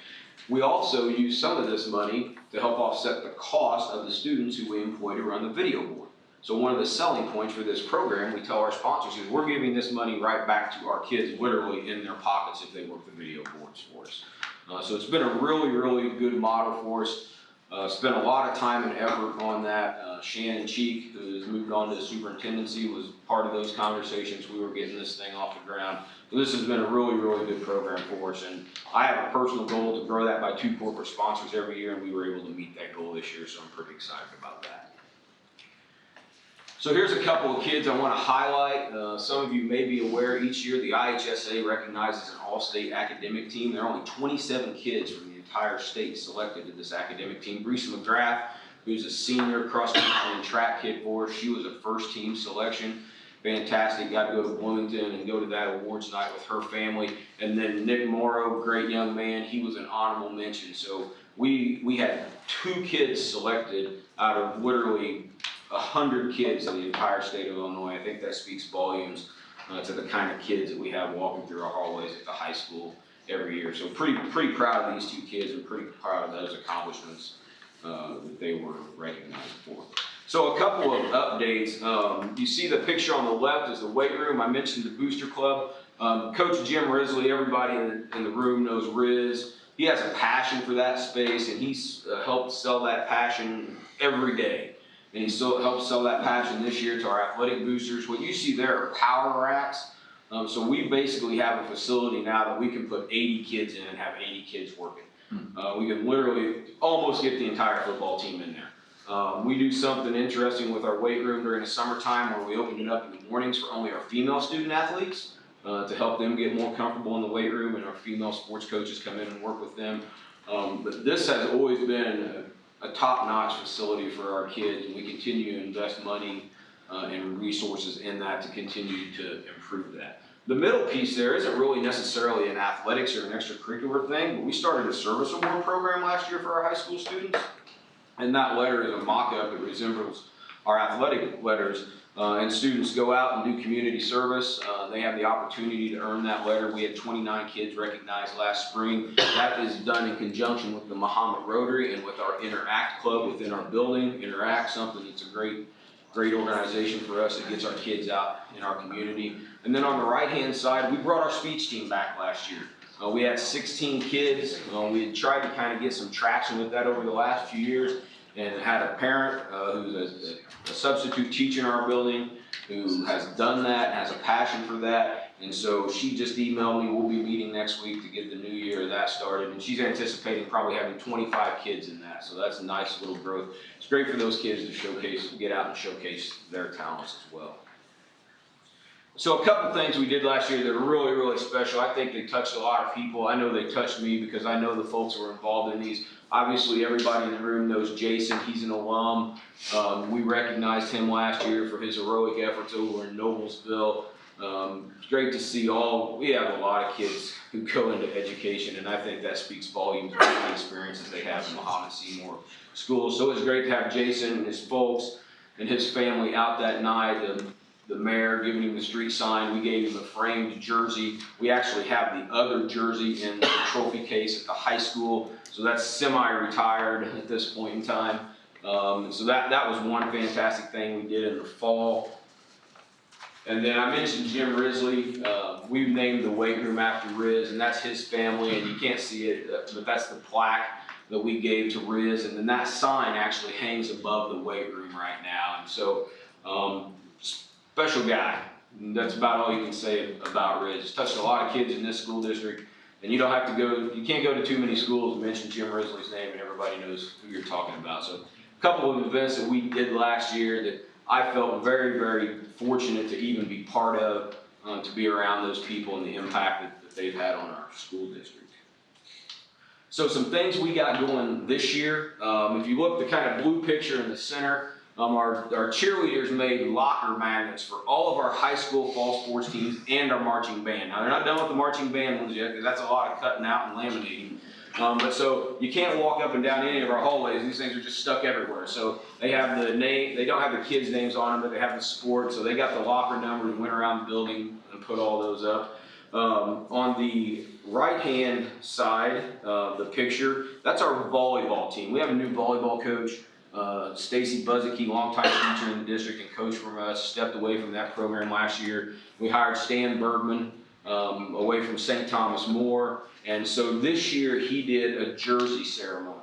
We also use some of this money to help offset the cost of the students who we employ to run the video board. So one of the selling points for this program, we tell our sponsors, is we're giving this money right back to our kids, literally in their pockets if they work the video boards for us. So it's been a really, really good model for us. Spent a lot of time and effort on that. Shannon Cheek, who has moved on to the superintendency, was part of those conversations. We were getting this thing off the ground. So this has been a really, really good program for us. And I have a personal goal to grow that by 2 corporate sponsors every year, and we were able to meet that goal this year, so I'm pretty excited about that. So here's a couple of kids I want to highlight. Some of you may be aware each year the IHSA recognizes an all-state academic team. There are only 27 kids from the entire state selected to this academic team. Brees McGrath, who's a senior cross-country and track kid for us, she was a first-team selection. Fantastic, got to go to Bloomington and go to that awards night with her family. And then Nick Morrow, great young man, he was an honorable mention. So we had 2 kids selected out of literally 100 kids in the entire state of Illinois. I think that speaks volumes to the kind of kids that we have walking through our hallways at the high school every year. So pretty proud of these 2 kids and pretty proud of those accomplishments that they were recognized for. So a couple of updates. You see the picture on the left is the weight room. I mentioned the Booster Club. Coach Jim Risley, everybody in the room knows Riz. He has a passion for that space, and he's helped sell that passion every day. And he still helps sell that passion this year to our athletic boosters. What you see there are power racks. So we basically have a facility now that we can put 80 kids in and have 80 kids working. We can literally almost get the entire football team in there. We do something interesting with our weight room during the summertime where we open it up in the mornings for only our female student athletes to help them get more comfortable in the weight room, and our female sports coaches come in and work with them. But this has always been a top-notch facility for our kids, and we continue to invest money and resources in that to continue to improve that. The middle piece there isn't really necessarily an athletics or an extracurricular thing, but we started a service award program last year for our high school students. And that letter is a mock-up that resembles our athletic letters. And students go out and do community service. They have the opportunity to earn that letter. We had 29 kids recognized last spring. That is done in conjunction with the Muhammad Rotary and with our Interact Club within our building. Interact, something that's a great organization for us that gets our kids out in our community. And then on the right-hand side, we brought our speech team back last year. We had 16 kids. We had tried to kind of get some traction with that over the last few years, and had a parent who's a substitute teacher in our building who has done that, has a passion for that. And so she just emailed me, we'll be meeting next week to get the new year of that started. And she's anticipating probably having 25 kids in that. So that's a nice little growth. It's great for those kids to get out and showcase their talents as well. So a couple things we did last year that are really, really special. I think they touched a lot of people. I know they touched me because I know the folks who were involved in these. Obviously, everybody in the room knows Jason. He's an alum. We recognized him last year for his heroic efforts over in Noblesville. It's great to see we have a lot of kids who go into education, and I think that speaks volumes of the experiences they have in Muhammad Seymour School. So it's great to have Jason and his folks and his family out that night. the mayor giving him the street sign. We gave him a framed jersey. We actually have the other jersey in the trophy case at the high school. So that's semi-retired at this point in time. So that was one fantastic thing we did in the fall. And then I mentioned Jim Risley. We've named the weight room after Riz, and that's his family, and you can't see it, but that's the plaque that we gave to Riz, and then that sign actually hangs above the weight room right now. And so, special guy. And that's about all you can say about Riz. He's touched a lot of kids in this school district, and you can't go to too many schools and mention Jim Risley's name and everybody knows who you're talking about. So, a couple of events that we did last year that I felt very, very fortunate to even be part of, to be around those people and the impact that they've had on our school district. So some things we got going this year, if you look the kind of blue picture in the center, our cheerleaders made locker magnets for all of our high school fall sports teams and our marching band. Now they're not done with the marching band ones yet because that's a lot of cutting out and laminating. But so you can't walk up and down any of our hallways. These things are just stuck everywhere. So they have the name, they don't have the kids' names on them, but they have the sport. So they got the locker numbers, went around the building and put all those up. On the right-hand side of the picture, that's our volleyball team. We have a new volleyball coach, Stacy Buzzicky, longtime teacher in the district and coach from us, stepped away from that program last year. We hired Stan Bergman away from St. Thomas More, and so this year he did a jersey ceremony.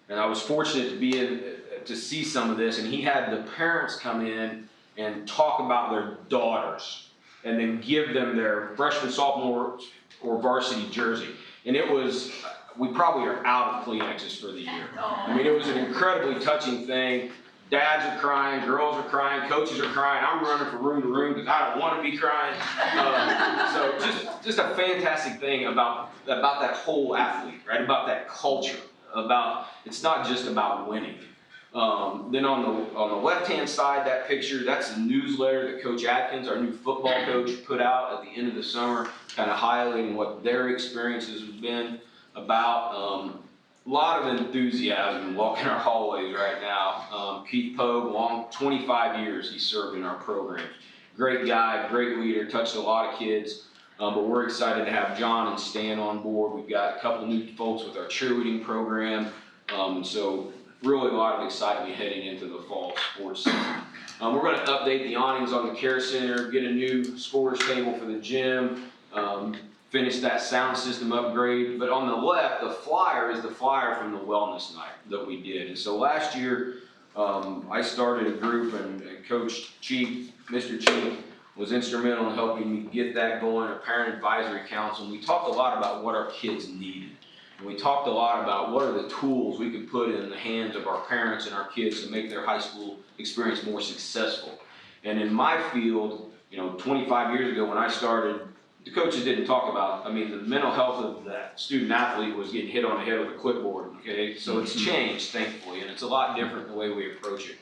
And I was fortunate to be in to see some of this, and he had the parents come in and talk about their daughters and then give them their freshman, sophomore, or varsity jersey. And it was, we probably are out of Kleenexes for the year. I mean, it was an incredibly touching thing. Dads are crying, girls are crying, coaches are crying. I'm running from room to room because I don't want to be crying. So just a fantastic thing about that whole athlete, right? About that culture, about, it's not just about winning. Then on the left-hand side, that picture, that's a newsletter that Coach Atkins, our new football coach, put out at the end of the summer, kind of highlighting what their experiences have been about. A lot of enthusiasm walking our hallways right now. Keith Pogue, long 25 years he served in our program. Great guy, great leader, touched a lot of kids. But we're excited to have John and Stan on board. We've got a couple new folks with our cheerleading program. So really a lot of excitement heading into the fall sports season. We're going to update the awnings on the care center, get a new scores table for the gym, finish that sound system upgrade. But on the left, the flyer is the flyer from the wellness night that we did. And so last year, I started a group, and Coach Cheek, Mr. Cheek, was instrumental in helping me get that going, a parent advisory council. And we talked a lot about what our kids needed. And we talked a lot about what are the tools we can put in the hands of our parents and our kids to make their high school experience more successful. And in my field, 25 years ago when I started, the coaches didn't talk about, the mental health of that student athlete was getting hit on the head with a clipboard, okay? So it's changed, thankfully, and it's a lot different the way we approach it.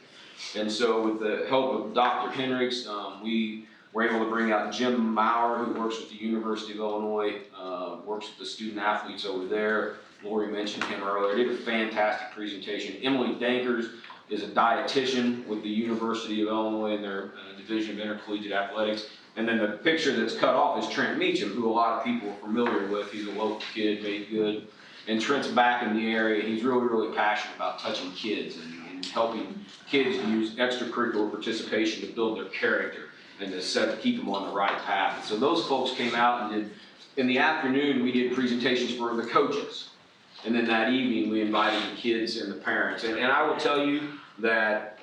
And so with the help of Dr. Hendricks, we were able to bring out Jim Maurer, who works with the University of Illinois, works with the student athletes over there. Lori mentioned him earlier, did a fantastic presentation. Emily Dankers is a dietitian with the University of Illinois in their Division of Intercollegiate Athletics. And then the picture that's cut off is Trent Meacham, who a lot of people are familiar with. He's a local kid, made good. And Trent's back in the area. He's really, really passionate about touching kids and helping kids use extracurricular participation to build their character and to keep them on the right path. And so those folks came out and did, in the afternoon, we did presentations for the coaches. And then that evening, we invited the kids and the parents. And I will tell you that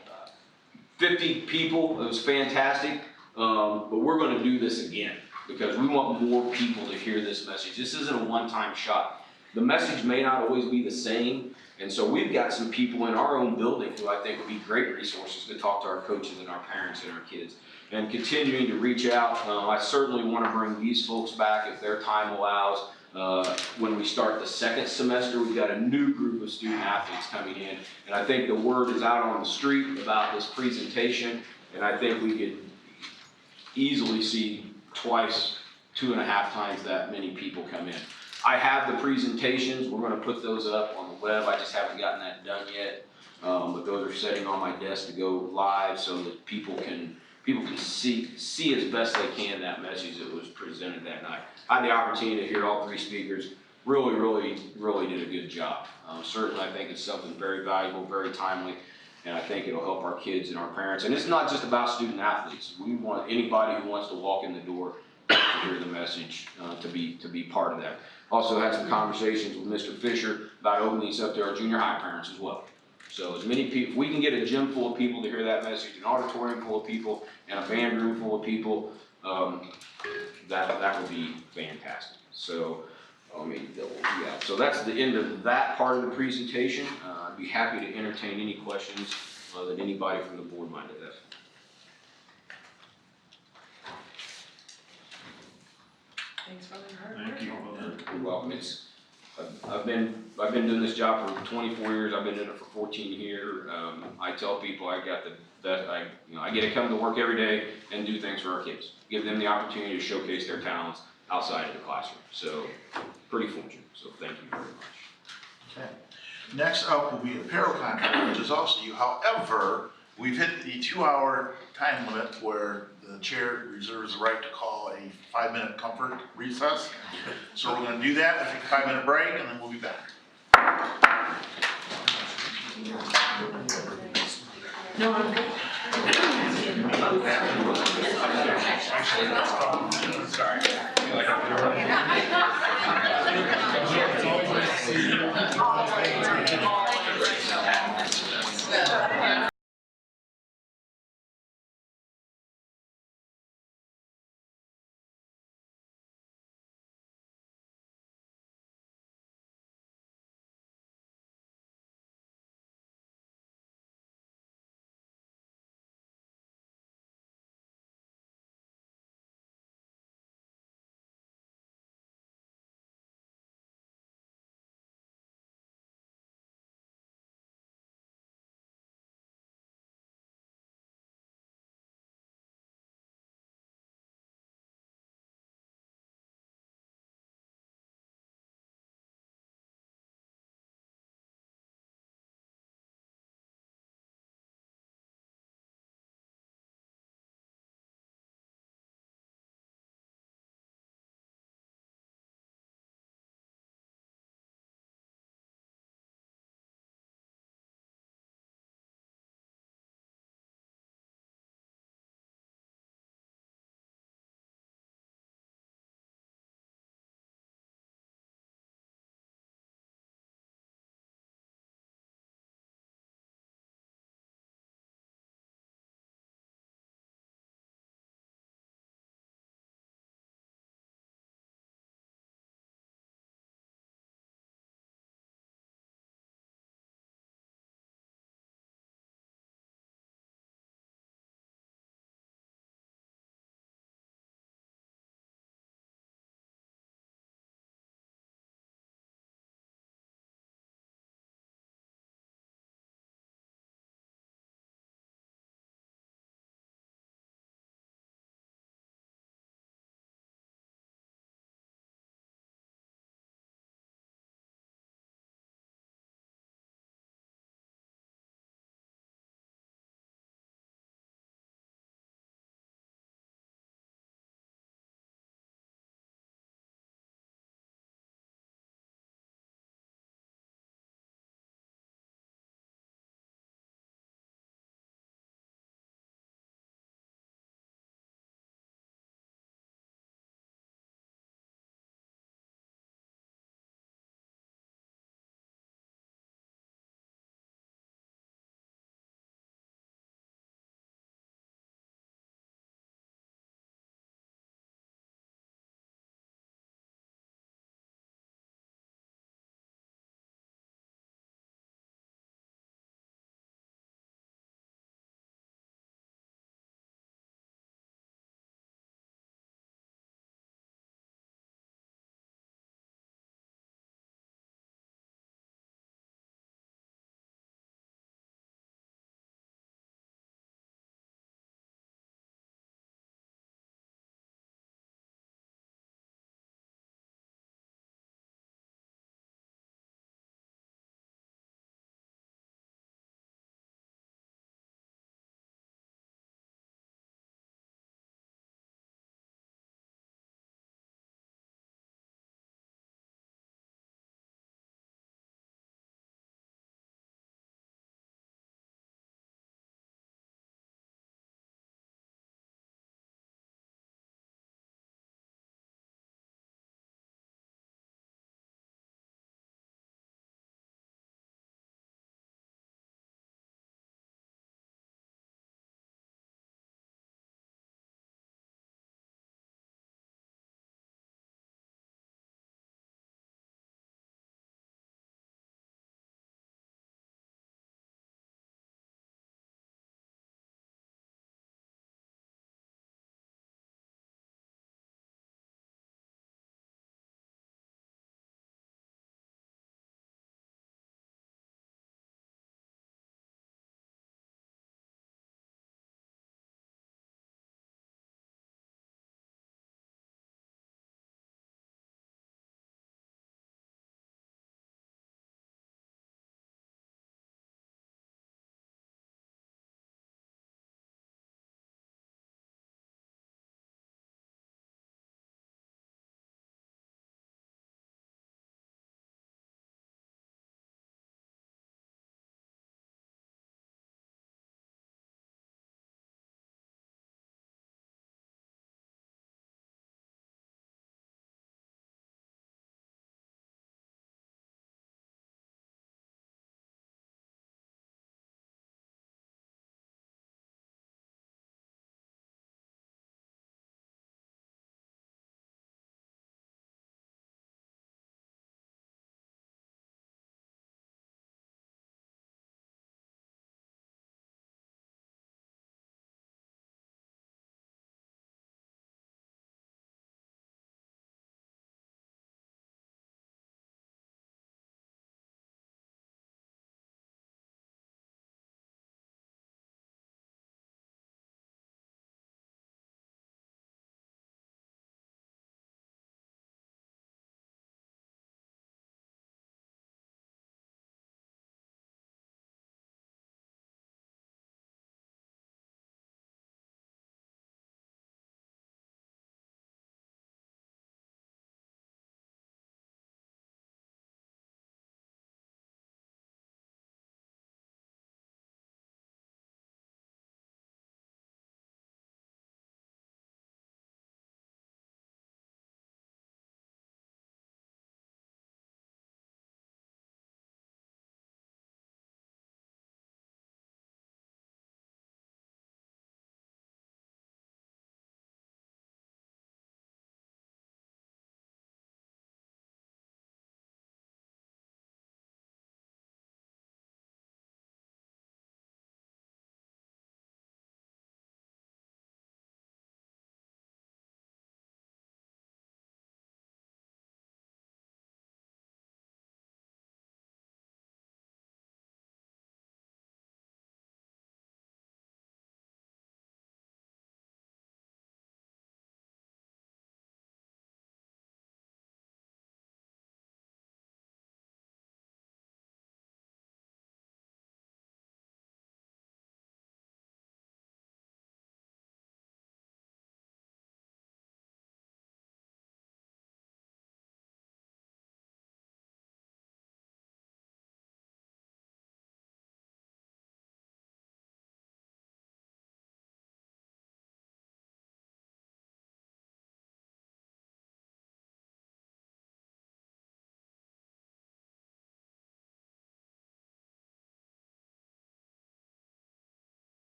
50 people, it was fantastic. But we're going to do this again because we want more people to hear this message. This isn't a one-time shot. The message may not always be the same, and so we've got some people in our own building who I think would be great resources to talk to our coaches and our parents and our kids. And continuing to reach out, I certainly want to bring these folks back if their time allows. When we start the second semester, we've got a new group of student athletes coming in, and I think the word is out on the street about this presentation, and I think we could easily see 2.5 times that many people come in. I have the presentations. We're going to put those up on the web. I just haven't gotten that done yet. But those are sitting on my desk to go live so that people can people can see as best they can that message that was presented that night. I had the opportunity to hear all three speakers. Really did a good job. Certainly, I think it's something very valuable, very timely, and I think it'll help our kids and our parents. And it's not just about student athletes. We want anybody who wants to walk in the door to hear the message, to be part of that. Also had some conversations with Mr. Fisher about opening these up to our junior high parents as well. So as many people, if we can get a gym full of people to hear that message, an auditorium full of people, and a band room full of people, that would be fantastic. So, so that's the end of that part of the presentation. I'd be happy to entertain any questions that anybody from the board might have. Thanks for all your hard work. Thank you. You're welcome. I've been doing this job for 24 years. I've been in it for 14 years. I tell people I got the best. I get to come to work every day and do things for our kids. Give them the opportunity to showcase their talents outside of the classroom. So pretty fortunate. So thank you very much. Okay. Next up will be the Apparel contract, which is also you. However, we've hit the 2-hour time limit where the chair reserves the right to call a 5-minute comfort recess. So we're going to do that. We'll take a 5-minute break and then we'll be back. No, I'm good. Sorry.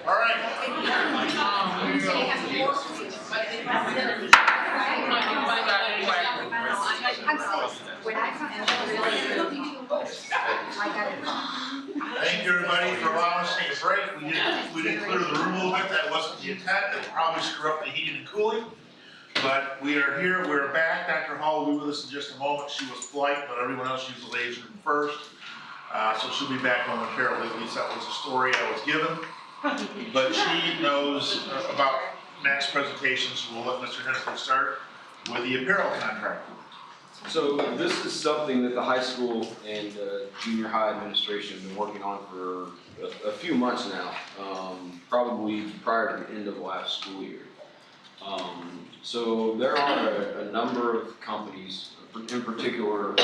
All right. Thank you, everybody, for allowing us to take a break. We did clear the room a little bit. That wasn't the intent. It probably screw up the heating and cooling. But we are here, we're back. Dr. Hall will be with us in just a moment. She was flight, but everyone else used the ladies' room first. So she'll be back momentarily. At least that was the story I was given. But she knows about Matt's presentation, so we'll let Mr. Hensley start with the apparel contract. So this is something that the high school and junior high administration have been working on for a few months now, probably prior to the end of last school year. So there are a number of companies, in particular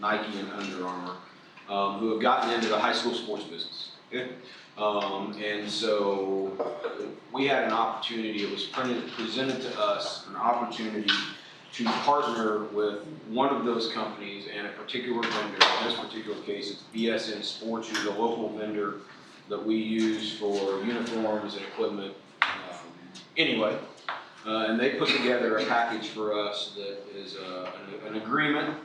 Nike and Under Armour, who have gotten into the high school sports business. And so we had an opportunity, it was presented to us, an opportunity to partner with one of those companies and a particular vendor. In this particular case, it's BSN Sports, who's a local vendor that we use for uniforms and equipment. Anyway, and they put together a package for us that is an agreement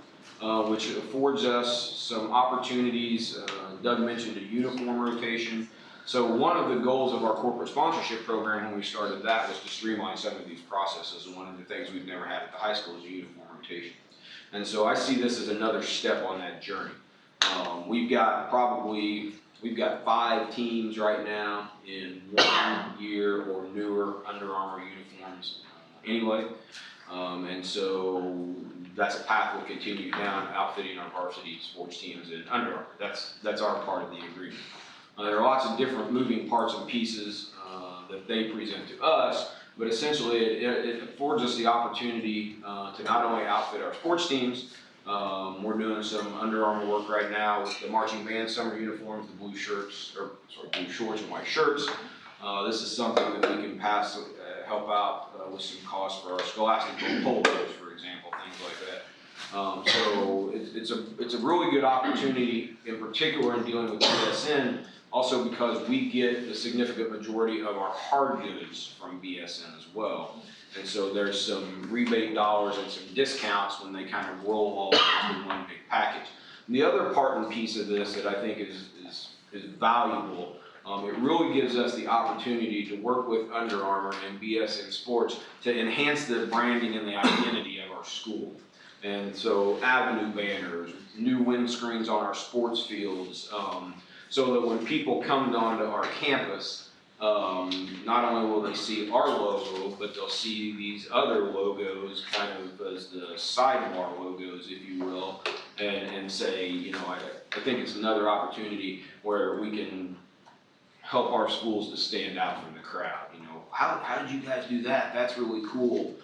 which affords us some opportunities. Doug mentioned a uniform rotation. So one of the goals of our corporate sponsorship program when we started that was to streamline some of these processes, and one of the things we've never had at the high school is a uniform rotation. And so I see this as another step on that journey. We've got 5 teams right now in 1 year or newer Under Armour uniforms anyway. And so that's a path we'll continue down, outfitting our varsity sports teams in Under Armour. That's our part of the agreement. There are lots of different moving parts and pieces that they present to us, but essentially it affords us the opportunity to not only outfit our sports teams. We're doing some Under Armour work right now with the marching band summer uniforms, the blue shorts and white shirts. This is something that we can help out with some costs for our scholastic polos, for example, things like that. So it's a really good opportunity, in particular in dealing with BSN, also because we get the significant majority of our hard goods from BSN as well. And so there's some rebate dollars and some discounts when they kind of roll all into one big package. And the other part and piece of this that I think is valuable, it really gives us the opportunity to work with Under Armour and BSN Sports to enhance the branding and the identity of our school. And so avenue banners, new windscreens on our sports fields, so that when people come onto our campus, not only will they see our logo, but they'll see these other logos kind of as the sidebar logos, if you will, and say, you know, I think it's another opportunity where we can help our schools to stand out from the crowd. You know, how did you guys do that? That's really cool.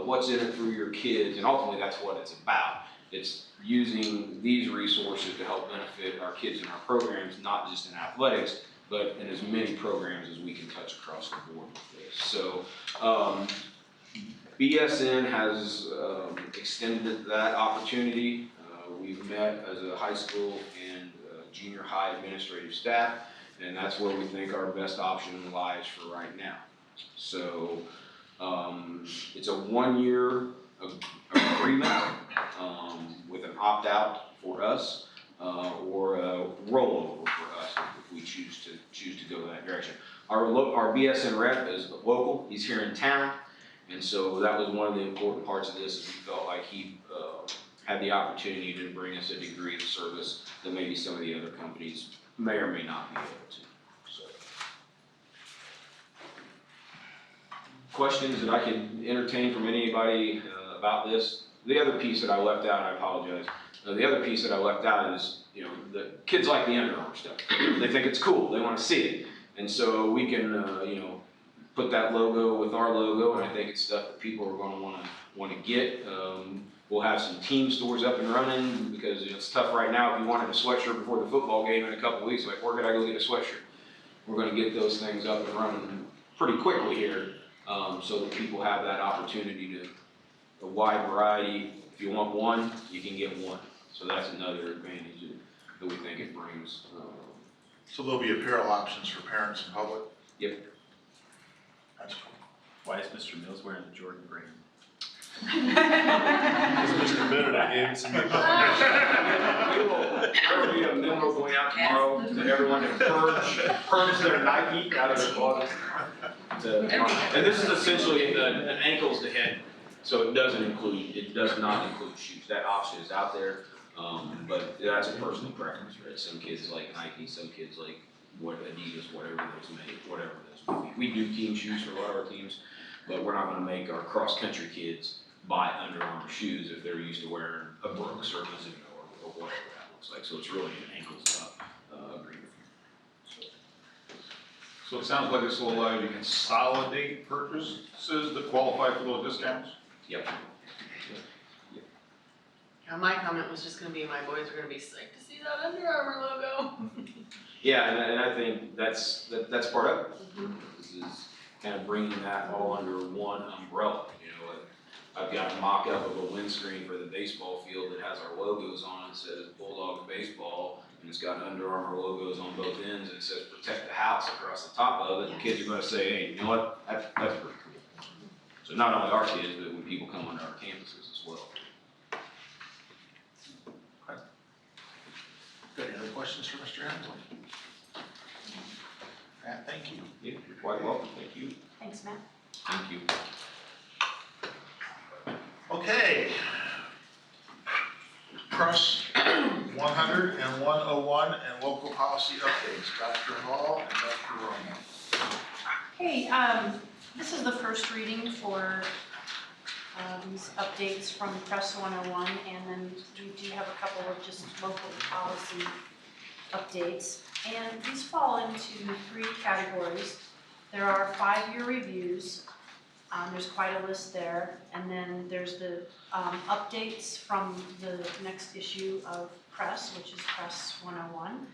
What's in it for your kids? And ultimately that's what it's about. It's using these resources to help benefit our kids in our programs, not just in athletics, but in as many programs as we can touch across the board with this. So BSN has extended that opportunity. We've met as a high school and junior high administrative staff, and that's where we think our best option lies for right now. So it's a 1-year agreement with an opt-out for us or a rollover for us if we choose to go that direction. Our BSN rep is local. He's here in town, and so that was one of the important parts of this. Is we felt like he had the opportunity to bring us a degree of service that maybe some of the other companies may or may not be able to. So, questions that I can entertain from anybody about this? The other piece that I left out, I apologize. The other piece that I left out is, you know, the kids like the Under Armour stuff. They think it's cool. They want to see it, and so we can, you know, put that logo with our logo, and I think it's stuff that people are going to want to get. We'll have some team stores up and running because it's tough right now. If you wanted a sweatshirt before the football game in a couple of weeks, like, where could I go get a sweatshirt? We're going to get those things up and running pretty quickly here, so that people have that opportunity to a wide variety. If you want one, you can get one. So that's another advantage that we think it brings So there'll be apparel options for parents and public? Yep. That's cool. Why is Mr. Mills wearing the Jordan brand? Because Mr. Benedict gave it to me. There will be a memo going out tomorrow to everyone to purge their Nike out of their closets. And this is essentially an ankles to head, so it does not include shoes. That option is out there, but that's a personal preference, right? Some kids like Nike, some kids like Adidas, whatever those may be. We do team shoes for a lot of our teams, but we're not gonna make our cross-country kids buy Under Armour shoes if they're used to wearing a Brooks or a Mizuno or whatever that looks like. So it's really an ankles up agreement. So it sounds like this will allow you to consolidate purchases that qualify for those discounts? Yep. Yeah, my comment was just gonna be, my boys are gonna be psyched to see that Under Armour logo. Yeah, and I think that's part of it. This is kind of bringing that all under one umbrella. You know, I've got a mock-up of a windscreen for the baseball field that has our logos on it. It says Bulldogs Baseball, and it's got Under Armour logos on both ends. It says Protect the House across the top of it. And kids are going to say, hey, you know what? That's pretty cool. So not only our kids, but when people come onto our campuses as well. Got any other questions for Mr. Hensley? Matt, thank you. Yeah, you're quite welcome. Thank you. Thanks, Matt. Thank you. Okay. Press 100 and 101 and local policy updates. Dr. Hall and Dr. Roman. Hey, this is the first reading for these updates from Press 101, and then we do have a couple of just local policy updates. And these fall into 3 categories. There are 5-year reviews. There's quite a list there. And then there's the updates from the next issue of Press, which is Press 101.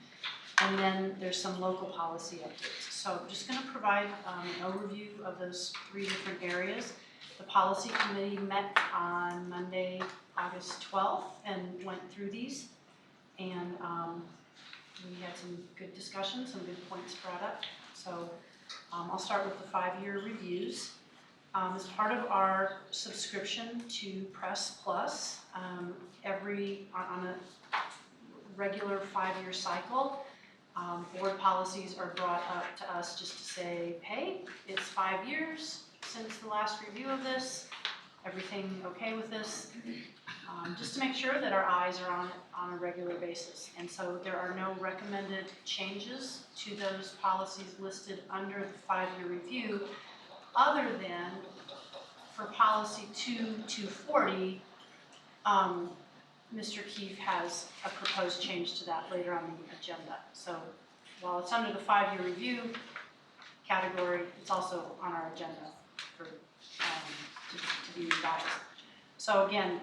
And then there's some local policy updates. So I'm just gonna provide an overview of those 3 different areas. The policy committee met on Monday, August 12th, and went through these. And we had some good discussions, some good points brought up. So I'll start with the 5-year reviews. As part of our subscription to Press Plus, on a regular 5-year cycle, board policies are brought up to us just to say, hey, it's 5 years since the last review of this, everything okay with this? Just to make sure that our eyes are on it on a regular basis. And so there are no recommended changes to those policies listed under the 5-year review, other than for policy 2-240, Mr. Keefe has a proposed change to that later on the agenda. So while it's under the 5-year review category, it's also on our agenda for to be revised. So again,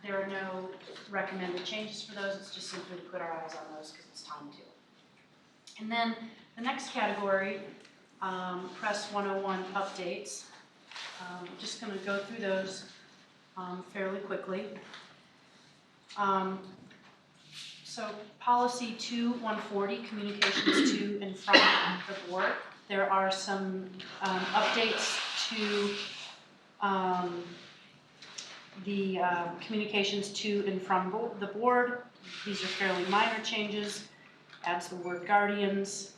there are no recommended changes for those. It's just simply to put our eyes on those because it's time to. And then the next category, Press 101 updates. I'm just going to go through those fairly quickly. So policy 2-140, communications to and from the board. There are some updates to the communications to and from the board. These are fairly minor changes. Adds the word guardians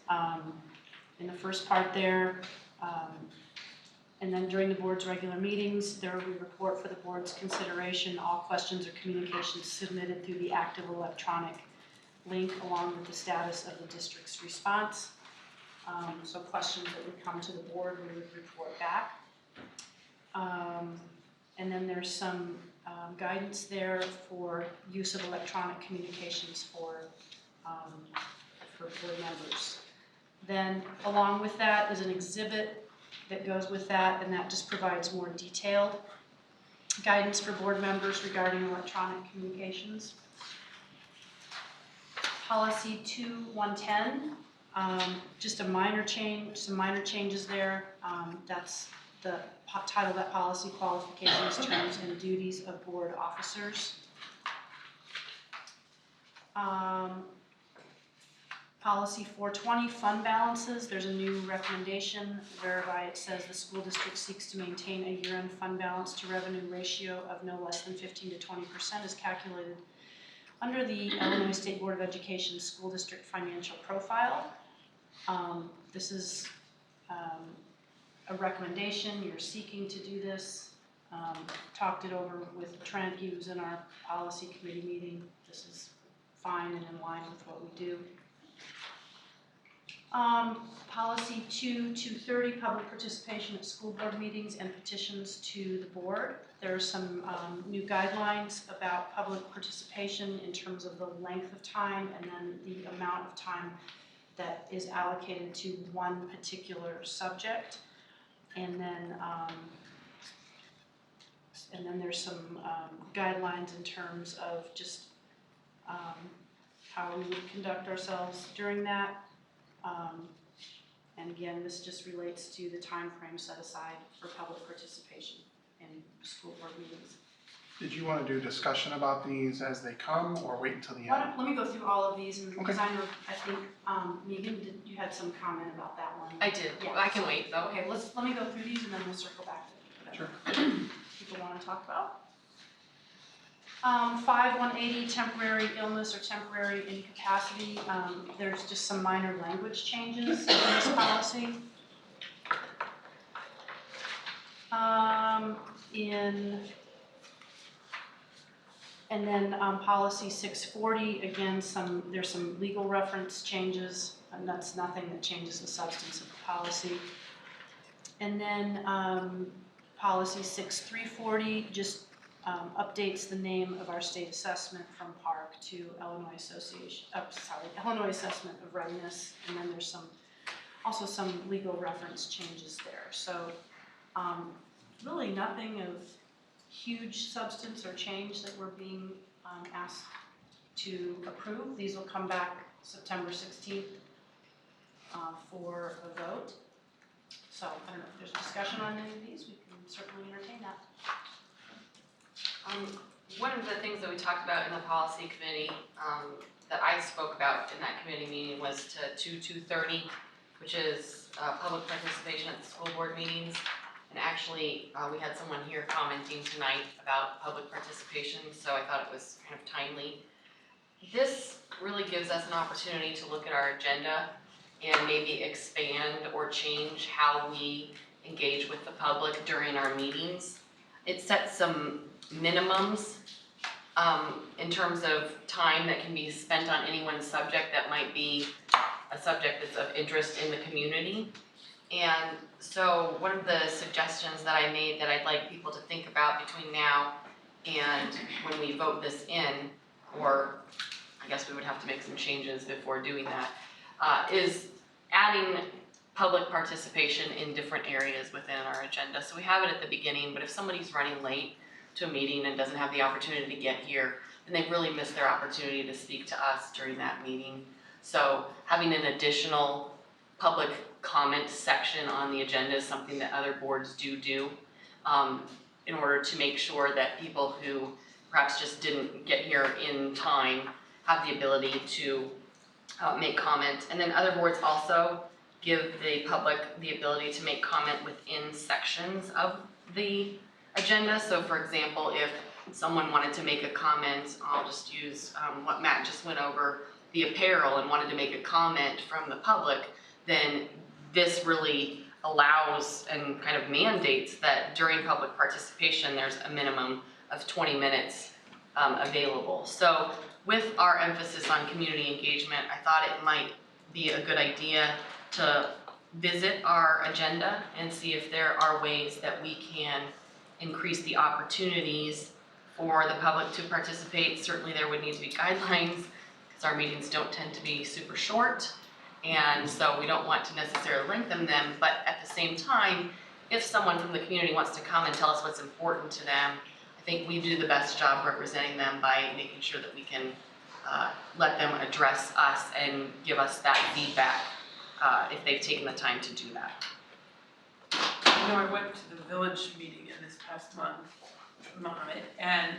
in the first part there. And then during the board's regular meetings, there will be a report for the board's consideration. All questions or communications submitted through the active electronic link along with the status of the district's response. So questions that would come to the board, we would report back. And then there's some guidance there for use of electronic communications for board members. Then along with that is an exhibit that goes with that, and that just provides more detailed guidance for board members regarding electronic communications. Policy 2-110, just a minor change, some minor changes there. That's the title of that policy, qualifications, terms, and duties of board officers. Policy 420, fund balances, there's a new recommendation whereby it says the school district seeks to maintain a year-end fund balance to revenue ratio of no less than 15 to 20% as calculated under the Illinois State Board of Education School District Financial Profile. This is a recommendation, you're seeking to do this. Talked it over with Trent, he was in our policy committee meeting. This is fine and in line with what we do. Policy 230, public participation at school board meetings and petitions to the board. There are some new guidelines about public participation in terms of the length of time and then the amount of time that is allocated to one particular subject. And then there's some guidelines in terms of just how we would conduct ourselves during that. And again, this just relates to the time frame set aside for public participation in school board meetings. Did you want to do discussion about these as they come, or wait until the end? Let me go through all of these, and because I think, Megan, you had some comment about that one. I did, Yeah, I can wait though. Okay, let me go through these and then we'll circle back to whatever people want to talk about. 5180, temporary illness or temporary incapacity. There's just some minor language changes in this policy. And then policy 640, again, there's some legal reference changes, and that's nothing that changes the substance of the policy. And then policy 6340 just updates the name of our state assessment from PARC to Illinois Illinois Assessment of Readiness, and then there's also some legal reference changes there. So really nothing of huge substance or change that we're being asked to approve. These will come back September 16th for a vote. So I don't know if there's discussion on any of these, we can certainly entertain that. One of the things that we talked about in the policy committee that I spoke about in that committee meeting was to 230, which is public participation at the school board meetings. And actually, we had someone here commenting tonight about public participation, so I thought it was kind of timely. This really gives us an opportunity to look at our agenda and maybe expand or change how we engage with the public during our meetings. It sets some minimums in terms of time that can be spent on any one subject that might be a subject that's of interest in the community. And so one of the suggestions that I made that I'd like people to think about between now and when we vote this in, or I guess we would have to make some changes before doing that, is adding public participation in different areas within our agenda. So we have it at the beginning, but if somebody's running late to a meeting and doesn't have the opportunity to get here, then they've really missed their opportunity to speak to us during that meeting. So having an additional public comment section on the agenda is something that other boards do in order to make sure that people who perhaps just didn't get here in time have the ability to make comment. And then other boards also give the public the ability to make comment within sections of the agenda. So for example, if someone wanted to make a comment, I'll just use what Matt just went over, the apparel, and wanted to make a comment from the public, then this really allows and kind of mandates that during public participation there's a minimum of 20 minutes available. So with our emphasis on community engagement, I thought it might be a good idea to visit our agenda and see if there are ways that we can increase the opportunities for the public to participate. Certainly there would need to be guidelines because our meetings don't tend to be super short, and so we don't want to necessarily lengthen them, but at the same time, if someone from the community wants to come and tell us what's important to them, I think we do the best job representing them by making sure that we can let them address us and give us that feedback if they've taken the time to do that. You know, I went to the village meeting in this past month, Mohammed, and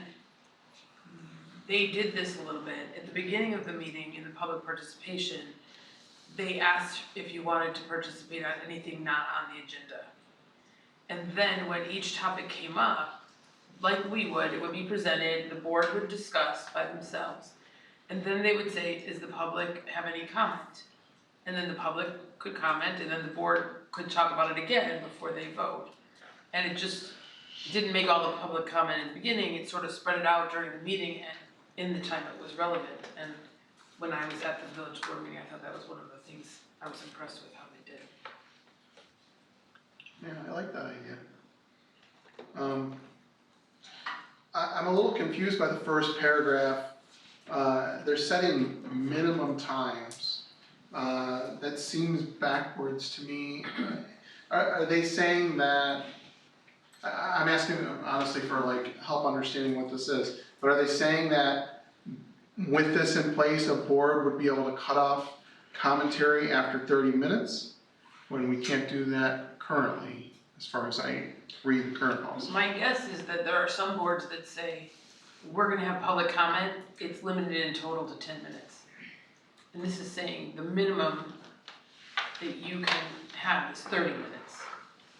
they did this a little bit. At the beginning of the meeting, in the public participation, they asked if you wanted to participate on anything not on the agenda. And then when each topic came up, like we would, it would be presented, the board would discuss by themselves. And then they would say, does the public have any comment? And then the public could comment, and then the board could talk about it again before they vote. And it just didn't make all the public comment in the beginning, it sort of spread it out during the meeting and in the time it was relevant. And when I was at the village board meeting, I thought that was one of the things I was impressed with how they did. Yeah, I like that idea. I'm a little confused by the first paragraph. They're setting minimum times. That seems backwards to me. Are they saying that, I'm asking honestly for like help understanding what this is, but are they saying that with this in place, a board would be able to cut off commentary after 30 minutes when we can't do that currently, as far as I read the current policy? My guess is that there are some boards that say, we're gonna have public comment, it's limited in total to 10 minutes. And this is saying the minimum that you can have is 30 minutes.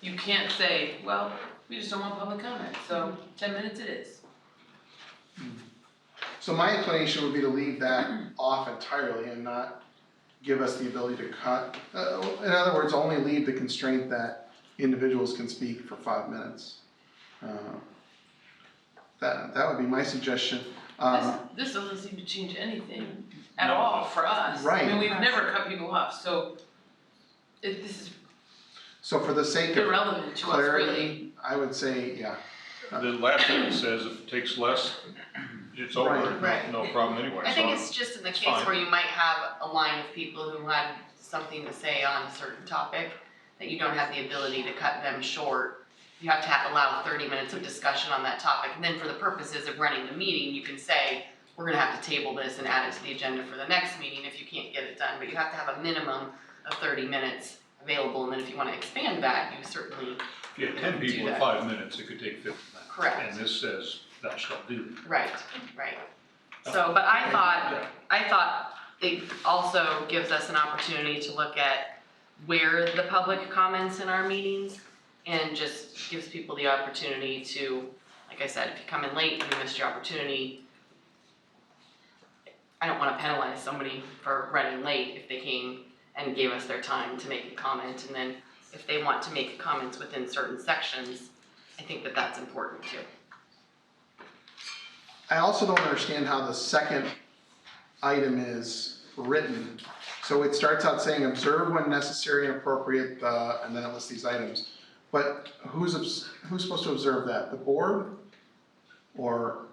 You can't say, well, we just don't want public comment, so 10 minutes it is. So my inclination would be to leave that off entirely and not give us the ability to cut. In other words, only leave the constraint that individuals can speak for 5 minutes. That would be my suggestion. This doesn't seem to change anything at all for us. Right. I mean, we've never cut people off, so this is So for the sake of irrelevant to us, really. clarity, I would say, yeah. The last thing says if it takes less, it's over, Right. no problem anyway. I think So it's just in the it's case fine. where you might have a line of people who had something to say on a certain topic, that you don't have the ability to cut them short. You have to allow 30 minutes of discussion on that topic, and then for the purposes of running the meeting, you can say, we're gonna have to table this and add it to the agenda for the next meeting if you can't get it done, but you have to have a minimum of 30 minutes available, and then if you wanna expand that, you certainly If you had 10 people in 5 minutes, it could take 50 minutes. Correct. And this says thou shalt do. Right, right. So, but I thought it also gives us an opportunity to look at where the public comments in our meetings, and just gives people the opportunity to, like I said, if you come in late and you missed your opportunity, I don't wanna penalize somebody for running late if they came and gave us their time to make a comment, and then if they want to make comments within certain sections, I think that that's important too. I also don't understand how the second item is written. So it starts out saying observe when necessary and appropriate, and then it lists these items. But who's supposed to observe that? The board? Or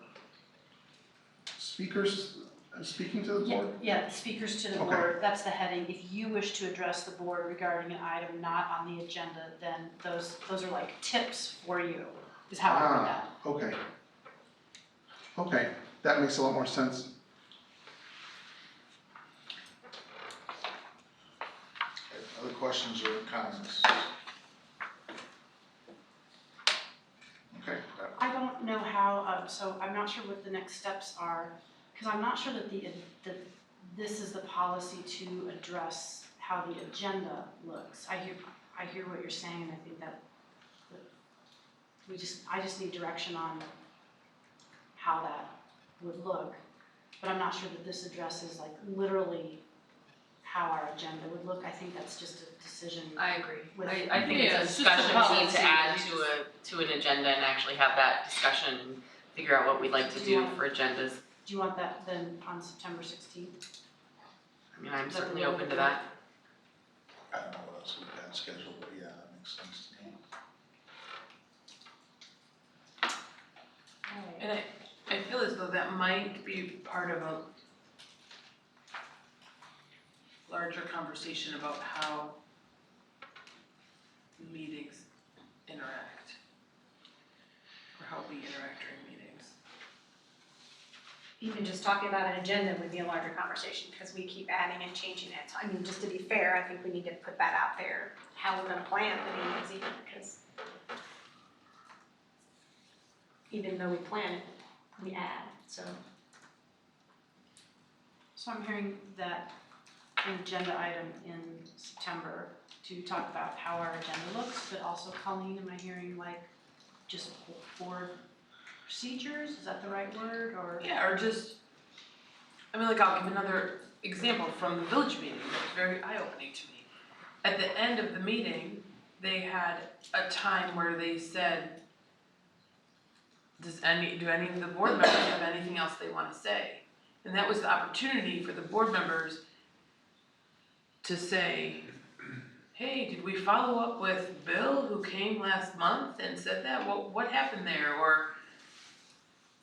speakers speaking to the board? Yeah, speakers to the Okay. board, that's the heading. If you wish to address the board regarding an item not on the agenda, then those are like tips for you, is how I read that. Okay. Okay, that makes a lot more sense. Other questions or comments? Okay. I don't know how, so I'm not sure what the next steps are, because I'm not sure that this is the policy to address how the agenda looks. I hear what you're saying, and I think that I just need direction on how that would look, but I'm not sure that this addresses like literally how our agenda would look. I think that's just a decision. I agree. With- I think Yeah, it's it's a just a discussion we need policy. to add to an agenda and actually have that discussion and figure out what we'd like to Do you do want- for agendas. Do you want that then on September 16th? I mean, I'm Is that the certainly way open we to do that. I don't know what else we've got scheduled, but yeah, that makes sense to me. And I feel as though that might be part of a larger conversation about how meetings interact, or how we interact during meetings. Even just talking about an agenda would be a larger conversation, because we keep adding and changing it. I mean, just to be fair, I think we need to put that out there, how we're gonna plan the meetings even, because even though we plan it, we add, so. So I'm hearing that an agenda item in September to talk about how our agenda looks, but also, Colleen, am I hearing like just board procedures, is that the right word, or? Yeah, or just, I mean, like, I'll give another example from the village meeting that was very eye-opening to me. At the end of the meeting, they had a time where they said, do any of the board members have anything else they want to say? And that was the opportunity for the board members to say, hey, did we follow up with Bill who came last month and said that? What happened there? Or,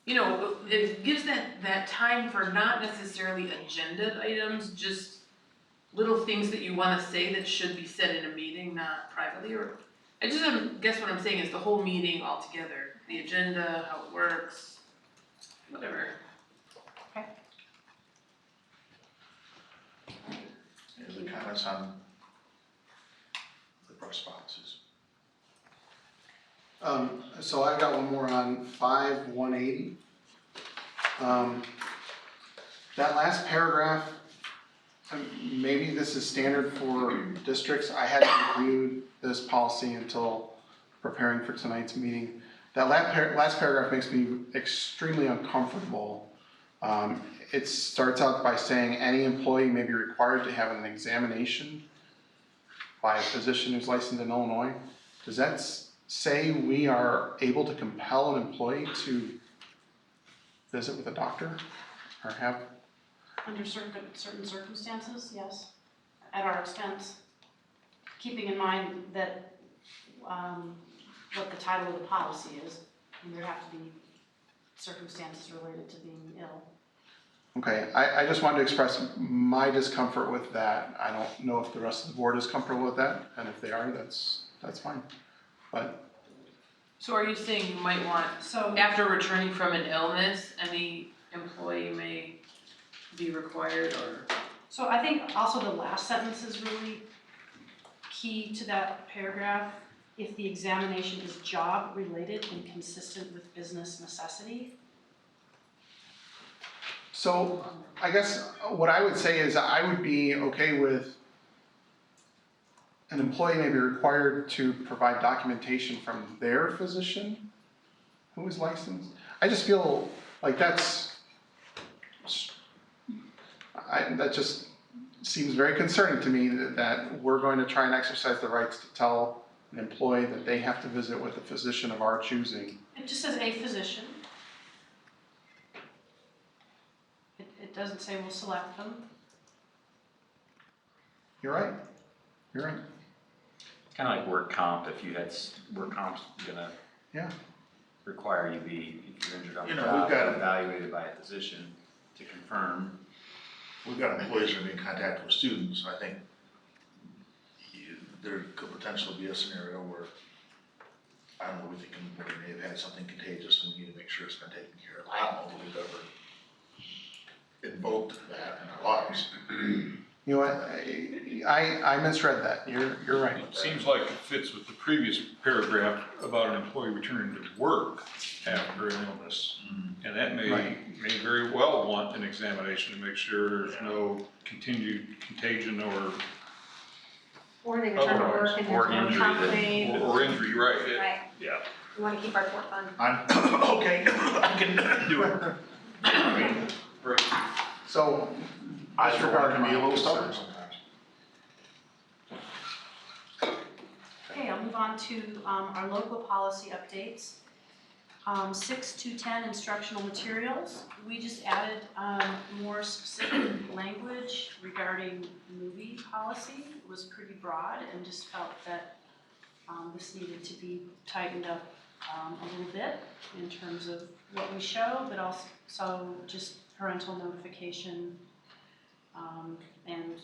you know, it gives that time for not necessarily agenda items, just little things that you want to say that should be said in a meeting, not privately. Or I just guess what I'm saying is the whole meeting altogether, the agenda, how it works, whatever. Any other comments on the responses? So I've got one more on 5-180. That last paragraph, maybe this is standard for districts. I hadn't reviewed this policy until preparing for tonight's meeting. That last paragraph makes me extremely uncomfortable. It starts out by saying any employee may be required to have an examination by a physician who's licensed in Illinois. Does that say we are able to compel an employee to visit with a doctor or have? Under certain circumstances, yes, at our expense. Keeping in mind that, what the title of the policy is, and there have to be circumstances related to being ill. Okay, I just wanted to express my discomfort with that. I don't know if the rest of the board is comfortable with that, and if they are, that's fine. But So are you saying you might want, so after returning from an illness, any employee may be required, or? So I think also the last sentence is really key to that paragraph. If the examination is job related and consistent with business necessity. so I guess what I would say is I would be okay with an employee may be required to provide documentation from their physician who is licensed. I just feel like that just seems very concerning to me that we're going to try and exercise the rights to tell an employee that they have to visit with a physician of our choosing. It just says a physician. It doesn't say we'll select them. You're right. You're right. It's kind of like work comp. If you had work comp's gonna require you be, if you're injured on the job, evaluated by a physician to confirm. We've got employees that are in contact with students. I think there could potentially be a scenario where, I don't know, we think they may have had something contagious and we need to make sure it's been taken care of. I don't know if we've ever invoked that in our lives. You know what, I misread that, you're right. It seems like it fits with the previous paragraph about an employee returning to work after an illness. And that may very well want an examination to make sure there's no continued contagion Or they return to work and there's no complaint. or injury, right? Right. Yeah. We want to keep our court fun. I'm, okay, I can do it. I mean, So, I for one can be a little stubborn sometimes. Okay, I'll move on to our local policy updates. 6 to 10 instructional materials. We just added more specific language regarding movie policy. It was pretty broad and just felt that this needed to be tightened up a little bit in terms of what we show, but also just parental notification and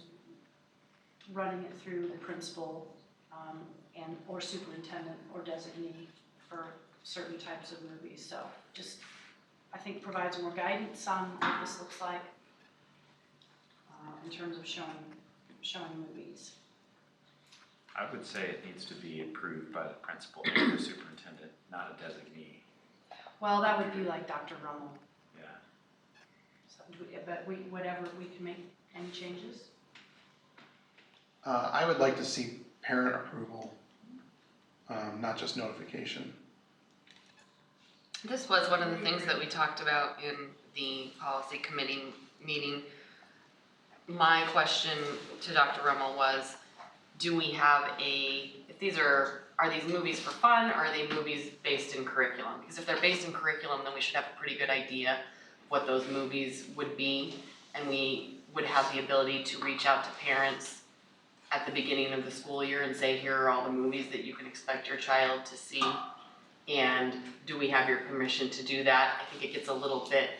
running it through the principal and or superintendent or designee for certain types of movies. So just, I think, provides more guidance on what this looks like in terms of showing movies. I would say it needs to be approved by the principal and the superintendent, not a designee. Well, that would be like Dr. Rummel. Yeah. So, but whatever, we can make any changes. I would like to see parent approval, not just notification. This was one of the things that we talked about in the policy committee meeting. My question to Dr. Rummel was, do we have if these are these movies for fun, or are they movies based in curriculum? Because if they're based in curriculum, then we should have a pretty good idea what those movies would be, and we would have the ability to reach out to parents at the beginning of the school year and say, here are all the movies that you can expect your child to see, and do we have your permission to do that? I think it gets a little bit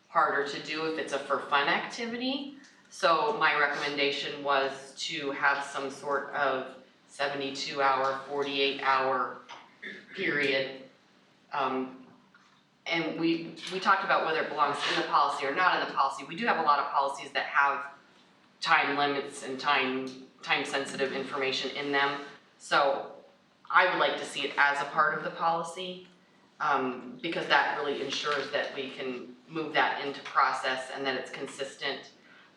harder to do if it's a for fun activity. So my recommendation was to have some sort of 72-hour, 48-hour period. And we talked about whether it belongs in the policy or not in the policy. We do have a lot of policies that have time limits and time-sensitive information in them. So I would like to see it as a part of the policy, because that really ensures that we can move that into process and that it's consistent.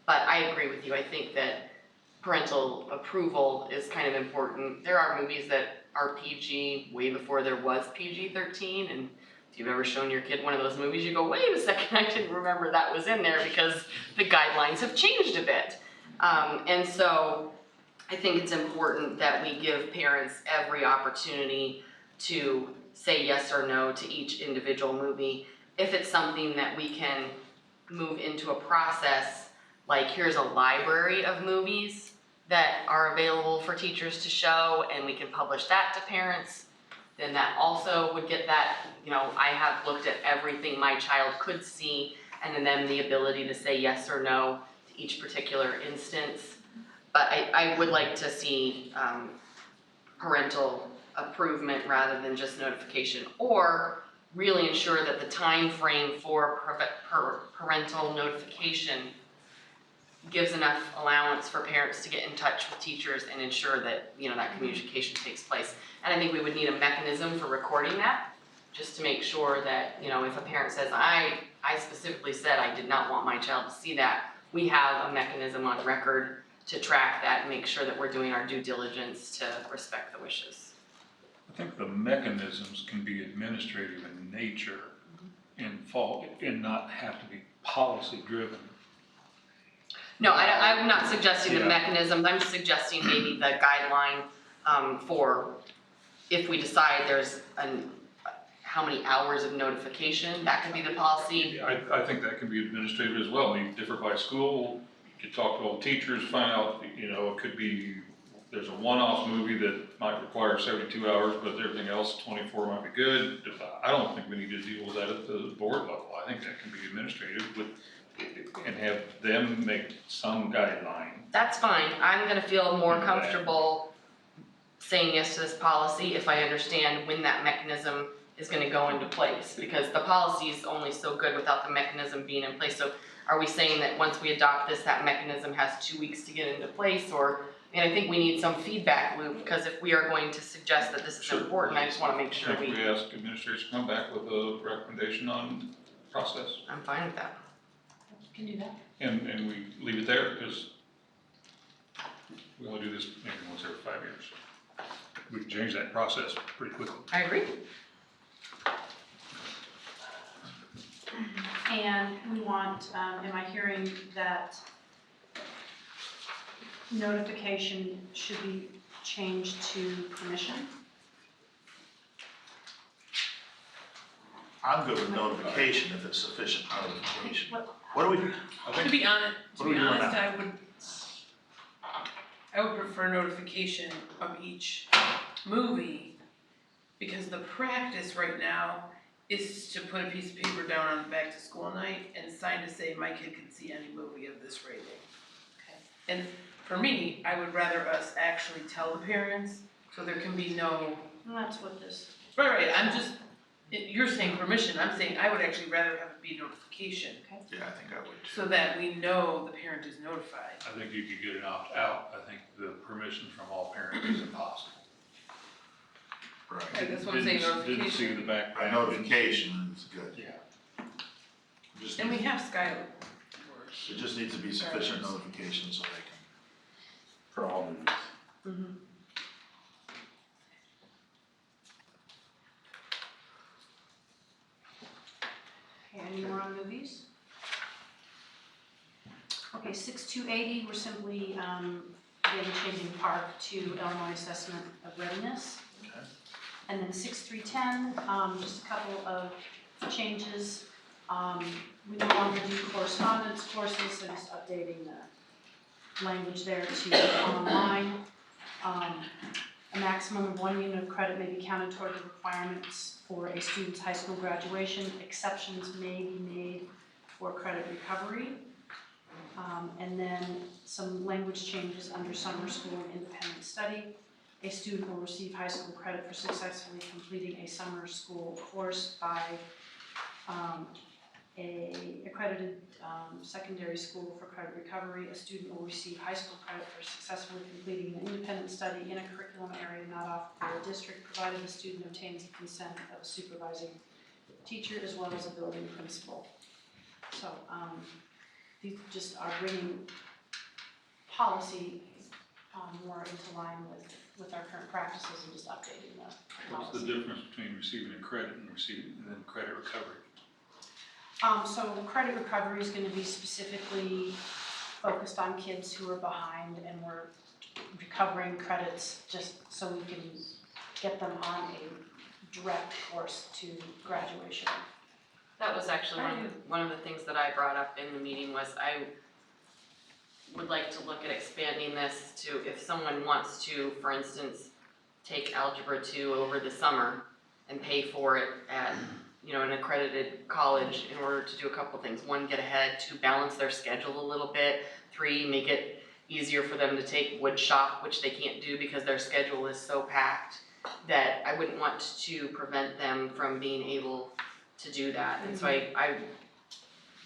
But I agree with you. I think that parental approval is kind of important. There are movies that are PG way before there was PG-13, and if you've ever shown your kid one of those movies, you go, wait a second, I didn't remember that was in there, because the guidelines have changed a bit. And so I think it's important that we give parents every opportunity to say yes or no to each individual movie. If it's something that we can move into a process, like here's a library of movies that are available for teachers to show, and we can publish that to parents, then that also would get that, I have looked at everything my child could see, and then the ability to say yes or no to each particular instance. But I would like to see parental approval rather than just notification, or really ensure that the time frame for parental notification gives enough allowance for parents to get in touch with teachers and ensure that, that communication takes place. And I think we would need a mechanism for recording that, just to make sure that, if a parent says, I specifically said I did not want my child to see that, we have a mechanism on record to track that and make sure that we're doing our due diligence to respect the wishes. I think the mechanisms can be administrative in nature and not have to be policy driven. No, I'm not suggesting the Yeah. mechanisms, I'm suggesting maybe the guideline for if we decide there's how many hours of notification, that could be the policy. I think that can be administrative as well. They differ by school. You could talk to all teachers, find out, it could be, there's a one-off movie that might require 72 hours, but everything else, 24 might be good. I don't think we need to deal with that at the board level. I think that can be administrative and have them make some guideline. That's fine, I'm gonna feel more comfortable saying yes to this policy if I understand when that mechanism is gonna go into place, because the policy is only so good without the mechanism being in place. So are we saying that once we adopt this, that mechanism has 2 weeks to get into place? And I think we need some feedback loop, because if we are going to suggest that this is important, I just wanna make sure I think we ask administration to come back with a recommendation on process. I'm fine with that. Can do that. And we leave it there, because we only do this maybe once every 5 years. We can change that process pretty quickly. I agree. And we want, am I hearing that notification should be changed to permission? I'm good with notification if it's sufficient notification. What do we, To be honest, What are we doing now? I would prefer notification of each movie, because the practice right now is to put a piece of paper down on back to school night and sign to say my kid can see any movie of this rating. And for me, I would rather us actually tell the parents, so there can be no. And that's what this. Right, you're saying permission, I'm saying I would actually rather have it be notification. yeah, I think I would too. So that we know the parent is notified. I think you could get an opt-out. I think the permission from all parents is impossible. Right. That's what I'm saying, Didn't see notification. the background. Notification is good. Yeah. Just And we needs- have Skylar. It just needs to be sufficient notification so they can for all movies. Okay, any more on movies? Okay, 6280, we're simply, again, changing park to Illinois Assessment of Readiness. Okay. And then 6310, just a couple of changes. We no longer do correspondence courses, so just updating the language there to online. A maximum of 1 unit of credit may be counted toward the requirements for a student's high school graduation. Exceptions may be made for credit recovery. And then some language changes under summer school and independent study. A student will receive high school credit for successfully completing a summer school course by a accredited secondary school for credit recovery. A student will receive high school credit for successfully completing an independent study in a curriculum area not offered by the district, provided the student obtains the consent of a supervising teacher as well as a building principal. So these just are bringing policy more into line with our current practices and just updating the policy. What's the difference between receiving a credit and then credit recovery? So credit recovery is going to be specifically focused on kids who are behind, and we're recovering credits just so we can get them on a direct course to graduation. That was actually one of the things that I brought up in the meeting was I would like to look at expanding this to if someone wants to, for instance, take Algebra 2 over the summer and pay for it at an accredited college in order to do a couple things. 1, get ahead. 2, balance their schedule a little bit. 3, make it easier for them to take wood shop, which they can't do because their schedule is so packed that I wouldn't want to prevent them from being able to do that. And so I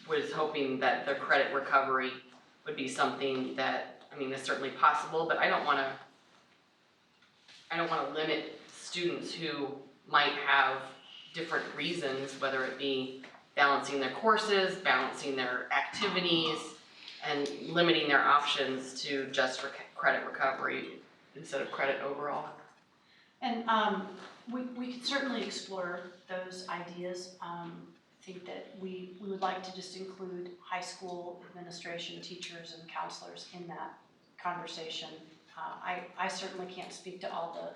was hoping that their credit recovery would be something that, is certainly possible, but I don't want to limit students who might have different reasons, whether it be balancing their courses, balancing their activities, and limiting their options to just credit recovery instead of credit overall. And we could certainly explore those ideas. I think that we would like to just include high school administration, teachers, and counselors in that conversation. I certainly can't speak to all the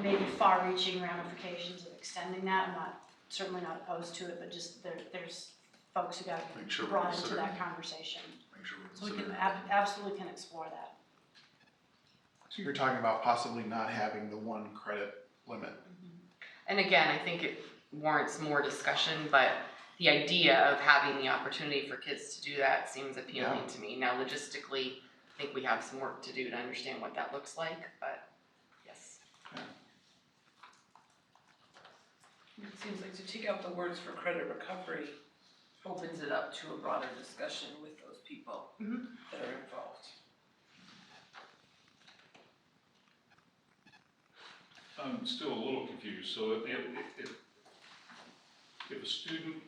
maybe far-reaching ramifications of extending that. I'm certainly not opposed to it, but just there's folks who got brought into that conversation. So we can absolutely can explore that. So you're talking about possibly not having the 1 credit limit. And again, I think it warrants more discussion, but the idea of having the opportunity for kids to do that seems appealing to me. Now, logistically, I think we have some work to do to understand what that looks like, but yes. It seems like to take out the words for credit recovery opens it up to a broader discussion with those people that are involved. I'm still a little confused. So if a student,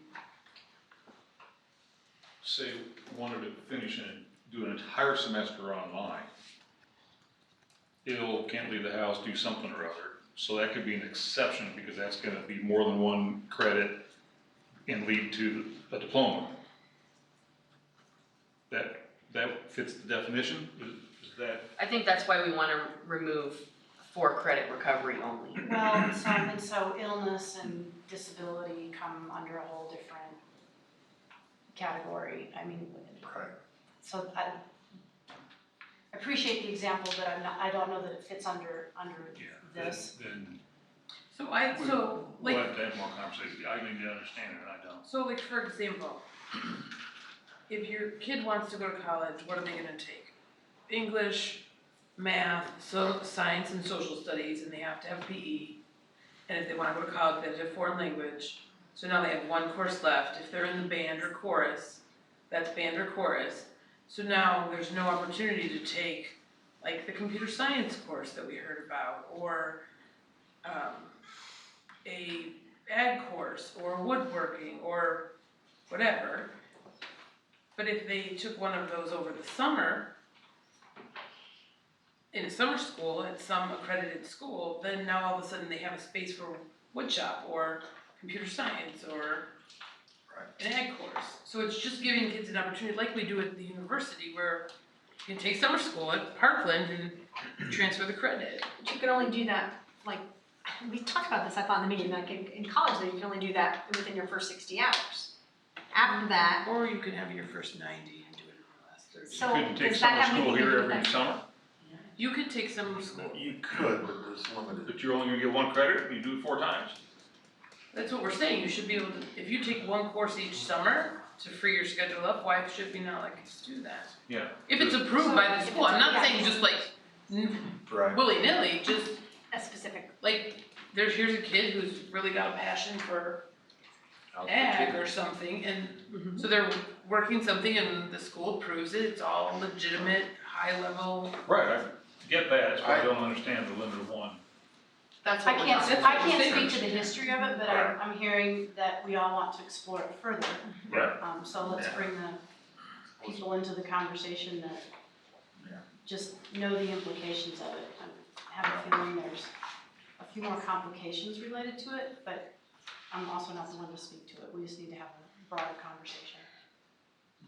say, wanted to finish and do an entire semester online, can't leave the house, do something or other, so that could be an exception because that's going to be more than 1 credit and lead to a diploma. That fits the definition? Is that? I think that's why we want to remove for credit recovery only. Well, and so illness and disability come under a whole different category. Right. So I appreciate the example, but I don't know that it fits under this. Then So we'll have to have more conversation. I need to understand it, I don't. So like for example, if your kid wants to go to college, what are they gonna take? English, math, science and social studies, and they have to have PE. And if they wanna go to college, they have to have foreign language. So now they have 1 course left. If they're in the band or chorus, that's band or chorus. So now there's no opportunity to take like the computer science course that we heard about, or a ag course, or woodworking, or whatever. But if they took one of those over the summer, in a summer school at some accredited school, then now all of a sudden they have a space for woodshop or computer science or an ag course. So it's just giving kids an opportunity, like we do at the university, where you can take summer school at Parkland and transfer the credit. But you can only do that, like, we talked about this, I thought in the meeting, like in college, though, you can only do that within your first 60 hours. After that, Or you can have your first 90 and do it in the last 30. so You couldn't take does that summer have school anything to do here with every that? summer, You could take summer school. You could, but there's limited. but you're only gonna get 1 credit, and you do it 4 times? That's what we're saying, you should be able to, if you take one course each summer to free your schedule up, why should we not let kids do that? Yeah. If it's approved by the school, I'm not saying just like Right. willy-nilly, just A specific, like, here's a kid who's really got a passion for ag or something, and so they're working something and the school approves it, it's all legitimate, high level. Right, I get that, so I don't understand the limit of 1. That's I what we're can't, talking I about. can't speak to the history of it, but I'm hearing that we all want to explore it further. Right. So let's bring the people into the conversation that just know the implications of it. I have a feeling there's a few more complications related to it, but I'm also not the one to speak to it. We just need to have a broader conversation.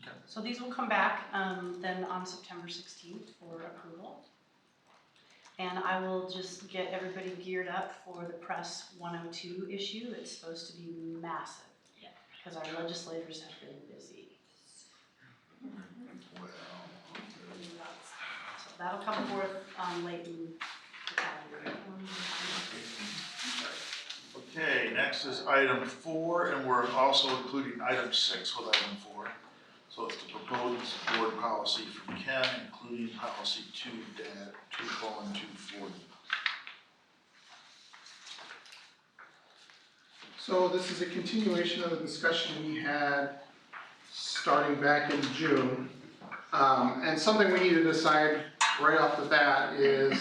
Okay. So these will come back then on September 16th for approval. And I will just get everybody geared up for the Press 102 issue. It's supposed to be massive, because our legislators have been busy. So that'll come forth late in the calendar. Okay, next is item 4, and we're also including item 6 with item 4. So it's the proposed board policy from Ken, including policy 2-2:240. So this is a continuation of the discussion we had starting back in June. And something we need to decide right off the bat is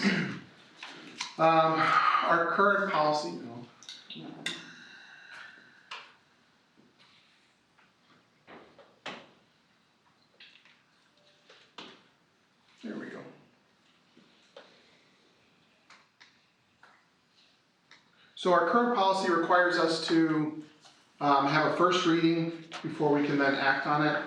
our current policy. There we go. So our current policy requires us to have a first reading before we can then act on it.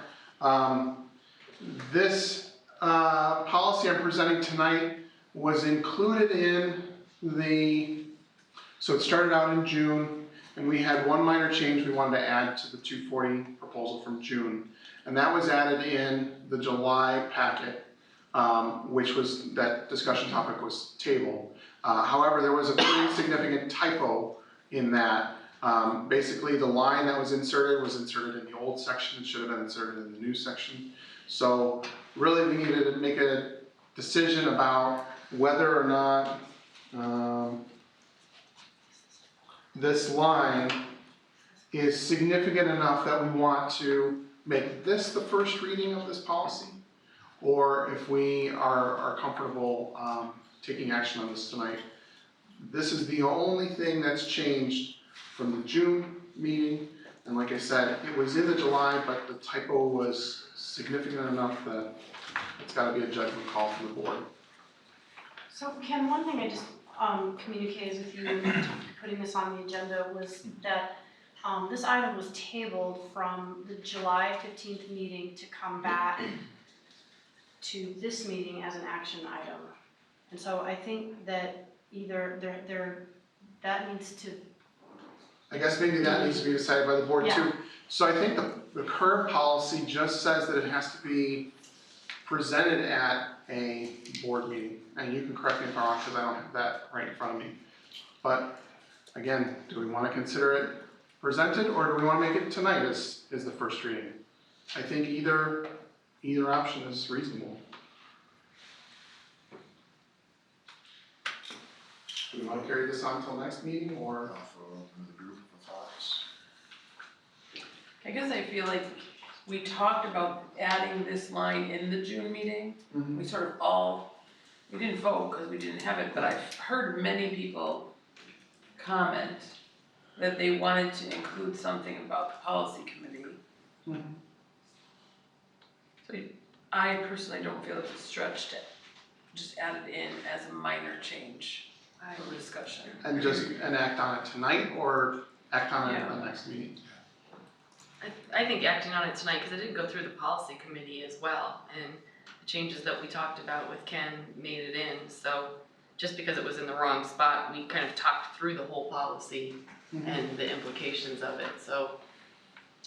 This policy I'm presenting tonight was included in so it started out in June, and we had one minor change we wanted to add to the 240 proposal from June. And that was added in the July packet, which was, that discussion topic was tabled. However, there was a pretty significant typo in that. Basically, the line that was inserted in the old section, it should have been inserted in the new section. So really, we needed to make a decision about whether or not this line is significant enough that we want to make this the first reading of this policy, or if we are comfortable taking action on this tonight. This is the only thing that's changed from the June meeting, and like I said, it was in the July, but the typo was significant enough that it's gotta be a judgment call from the board. So Ken, one thing I just communicated with you, putting this on the agenda, was that this item was tabled from the July 15th meeting to come back to this meeting as an action item. And so I think that either that needs to. I guess maybe that needs to be decided by the board too. So I think the current policy just says that it has to be presented at a board meeting. And you can correct me if I'm wrong, because I don't have that right in front of me. But again, do we want to consider it presented, or do we want to make it tonight as the first reading? I think either option is reasonable. Do we want to carry this on until next meeting, or? I guess I feel like we talked about adding this line in the June meeting. We sort of we didn't vote because we didn't have it, but I've heard many people comment that they wanted to include something about the policy committee. So I personally don't feel it's a stretch to just add it in as a minor change for discussion. And just, and act on it tonight or act on it Yeah. at the next meeting? I think acting on it tonight, because it did go through the policy committee as well, and the changes that we talked about with Ken made it in, so just because it was in the wrong spot, we kind of talked through the whole policy and the implications of it, so.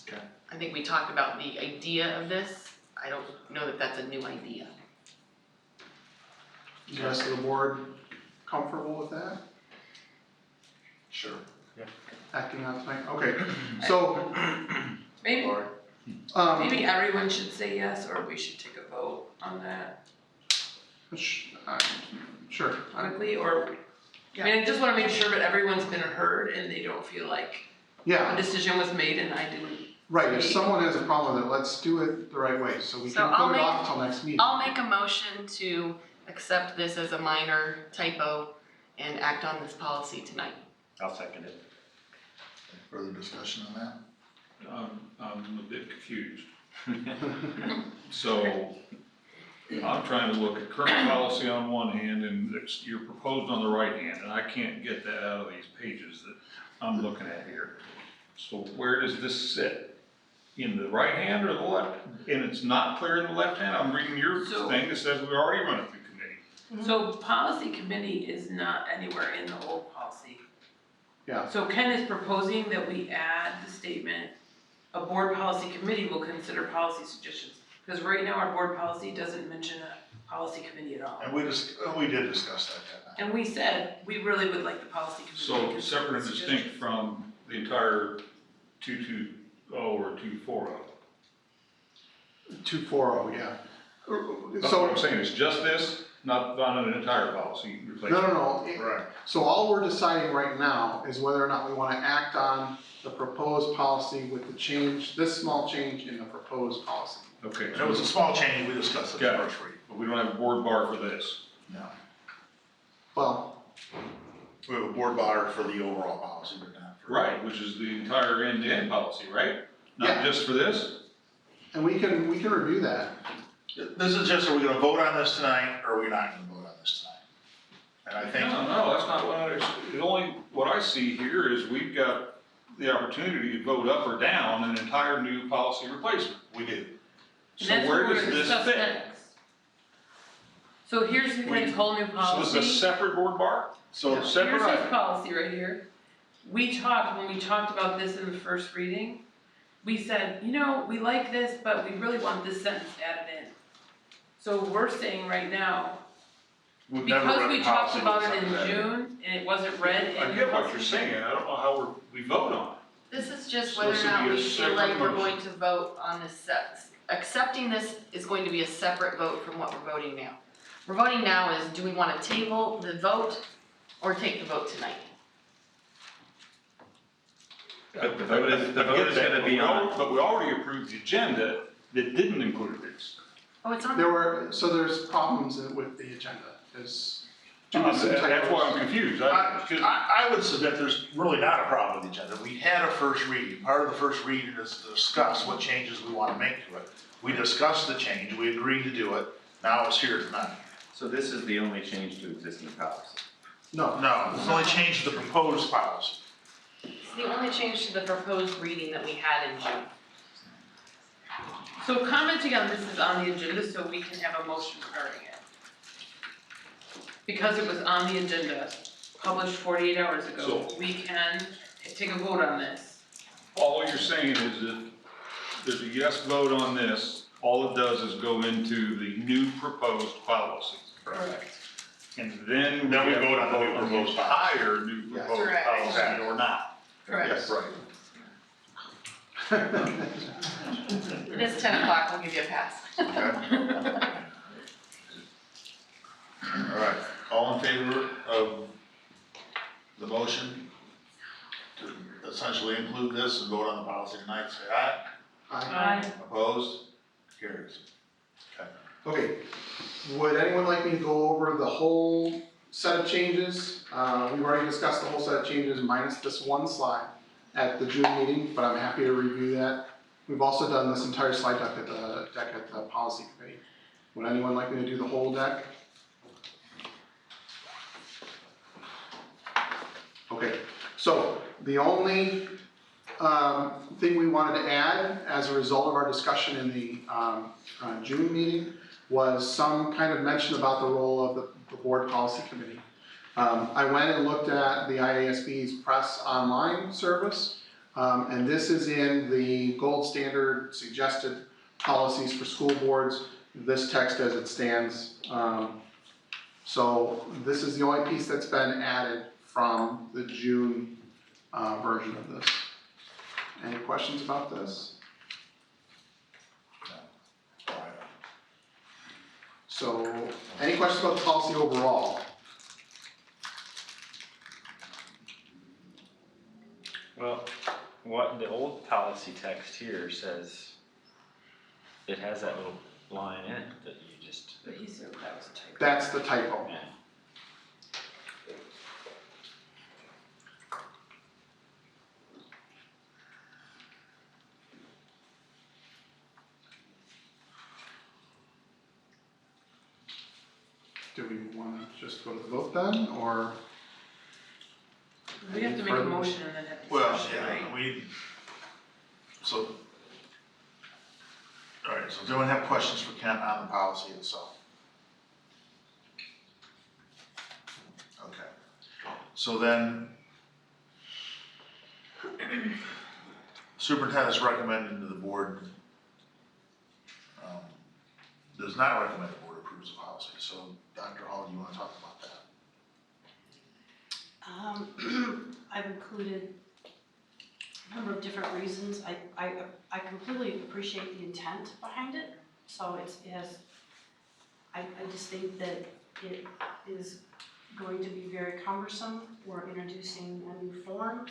Okay. I think we talked about the idea of this, I don't know that that's a new idea. Is the rest of the board comfortable with that? Sure. Acting on it tonight? Okay, so, Maybe, um. maybe everyone should say yes, or we should take a vote on that Sure. quickly, or, I mean, I just wanna make sure that everyone's been heard and they don't feel like Yeah, a decision was made and I didn't. right, if someone has a problem with it, let's do it the right way, so we So can put it off until next meeting. I'll make a motion to accept this as a minor typo and act on this policy tonight. I'll second it. Further discussion on that? I'm a bit confused. So, I'm trying to look at current policy on one hand and you're proposed on the right hand, and I can't get that out of these pages that I'm looking at here. So where does this sit? In the right hand or the left? And it's not clear in the left hand? I'm reading your thing that says we already run it through committee. So policy committee is not anywhere in the old policy. Yeah. So Ken is proposing that we add the statement, a board policy committee will consider policy suggestions. Because right now our board policy doesn't mention a policy committee at all. And we did discuss that night. And we said, we really would like the policy committee. to So consider separate and distinct suggestions. from the entire 220 or 240. 240, yeah. That's what I'm saying, it's just this, not an entire policy replacement. No. Right. So all we're deciding right now is whether or not we wanna act on the proposed policy with the change, this small change in the proposed policy. Okay. And it was a small change we discussed at the Got it. first read. But we don't have a board bar for this. No. Well, We have a board bar for the overall policy, but not for. Right, which is the entire end-to-end policy, right? Yeah. Not just for this? and we can review that. This is just, are we gonna vote on this tonight, or are we not gonna vote on this tonight? And I think. No, that's not what what I see here is we've got the opportunity to vote up or down an entire new policy replacement. We do. And So that's where what does we're this gonna fit? discuss next. So here's Ken's whole new So policy. this is a separate board bar? So separate Here's his item. policy right here. When we talked about this in the first reading, we said, you know, we like this, but we really want this sentence added in. So we're saying right now, We've never because read we the talked policy about it except in that. June, and it wasn't read in the I get what policy. you're saying, I don't know how we vote on it. This is just So whether this or would not be a we feel like separate we're motion. going to vote on this accepting this is going to be a separate vote from what we're voting now. We're voting now is, do we wanna table the vote or take the vote tonight? The vote is gonna be on. But we already approved the agenda that didn't include this. Oh, it's on. There's problems with the agenda, there's. That's why I'm confused. I would submit there's really not a problem with the agenda. We had a first reading. Part of the first reading is to discuss what changes we want to make to it. We discussed the change, we agreed to do it, now it's here tonight. So this is the only change to existing policy. No, It's only changed the proposed policy. It's the only change to the proposed reading that we had in June. So commenting on this is on the agenda, so we can have a motion regarding it. Because it was on the agenda, published 48 hours ago, So- we can take a vote on this. All you're saying is that there's a yes vote on this, all it does is go into the new proposed policy. Correct. And then we Then we have vote to on the new vote on the proposed policy. entire new Yes. proposed Correct. policy or not. Correct. Yes, right. It is 10 o'clock, we'll give you a pass. Okay. All right, all in favor of the motion to essentially include this and vote on the policy tonight, say aye. Aye. Opposed? Carries. Okay, would anyone like me to go over the whole set of changes? We've already discussed the whole set of changes minus this one slide at the June meeting, but I'm happy to review that. We've also done this entire slide deck at the policy committee. Would anyone like me to do the whole deck? Okay, so the only thing we wanted to add as a result of our discussion in the June meeting was some kind of mention about the role of the board policy committee. I went and looked at the IASB's press online service, and this is in the gold standard suggested policies for school boards, this text as it stands. So this is the only piece that's been added from the June version of this. Any questions about this? So, any questions about the policy overall? Well, what the old policy text here says, it has that little line in it that you just. But he said that was a typo. That's the typo. Yeah. Do we want to just go to the vote then, or? We have to make a motion and then have Well, discussion, right? yeah, so, all right, so does anyone have questions for Ken on the policy itself? Okay, so then, superintendent's recommending to the board, does not recommend the board approves the policy, so Dr. Hall, do you want to talk about that? I've included a number of different reasons. I completely appreciate the intent behind it. So I just think that it is going to be very cumbersome. We're introducing a new form.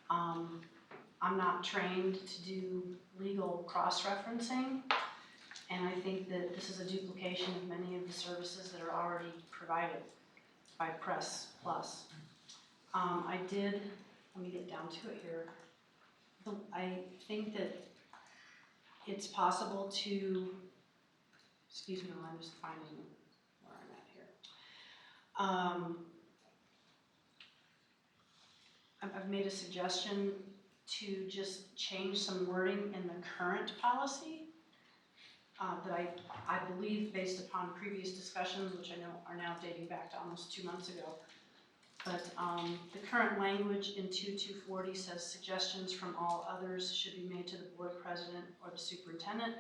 I'm not trained to do legal cross-referencing. And I think that this is a duplication of many of the services that are already provided by Press Plus. Let me get down to it here. I think that it's possible to, excuse me while I'm just finding where I'm at here. I've made a suggestion to just change some wording in the current policy that I believe, based upon previous discussions, which I know are now dating back to almost 2 months ago. But the current language in 2240 says suggestions from all others should be made to the board president or the superintendent.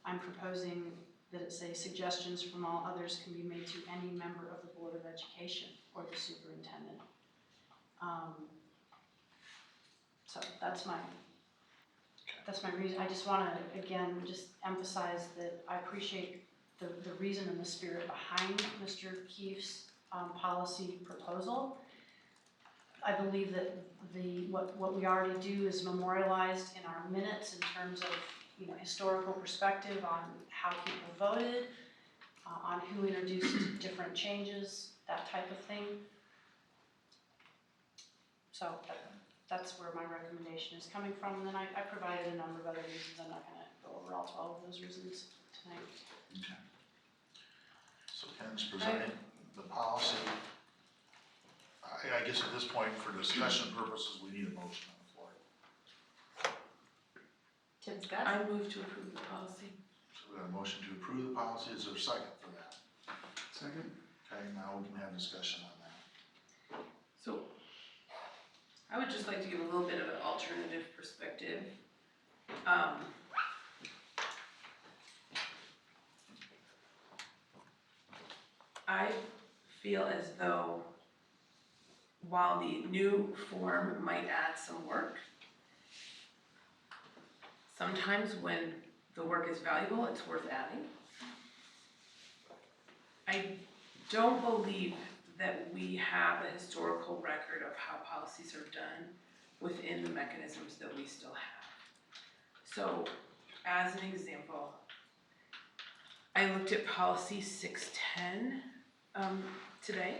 I'm proposing that it say suggestions from all others can be made to any member of the Board of Education or the superintendent. So that's my reason. I just want to, again, just emphasize that I appreciate the reason and the spirit behind Mr. Keefe's policy proposal. I believe that what we already do is memorialized in our minutes in terms of historical perspective on how people voted, on who introduced different changes, that type of thing. So that's where my recommendation is coming from. And then I provided a number of other reasons. I'm not going to go over all 12 of those reasons tonight. Okay. So Ken's presenting the policy. I guess at this point, for discussion purposes, we need a motion on the floor. To discuss? I move to approve the policy. So we have a motion to approve the policy. Is there a second for that? Second. Okay, now we can have discussion on that. So I would just like to give a little bit of an alternative perspective. I feel as though while the new form might add some work, sometimes when the work is valuable, it's worth adding. I don't believe that we have a historical record of how policies are done within the mechanisms that we still have. So, as an example, I looked at policy 610 today.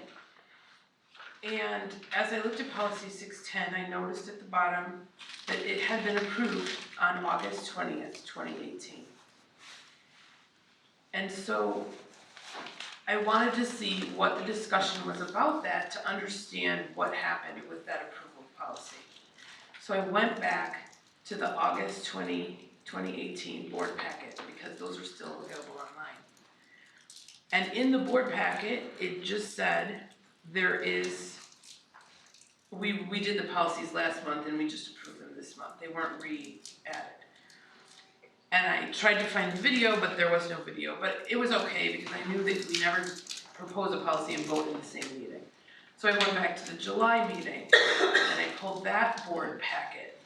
And as I looked at policy 610, I noticed at the bottom that it had been approved on August 20th, 2018. And so I wanted to see what the discussion was about that to understand what happened with that approval policy. So I went back to the August 2018 board packet because those are still available online. And in the board packet, it just said there is, we did the policies last month and we just approved them this month. They weren't re-added. And I tried to find the video, but there was no video. But it was okay because I knew that we never proposed a policy and voted in the same meeting. So I went back to the July meeting and I pulled that board packet.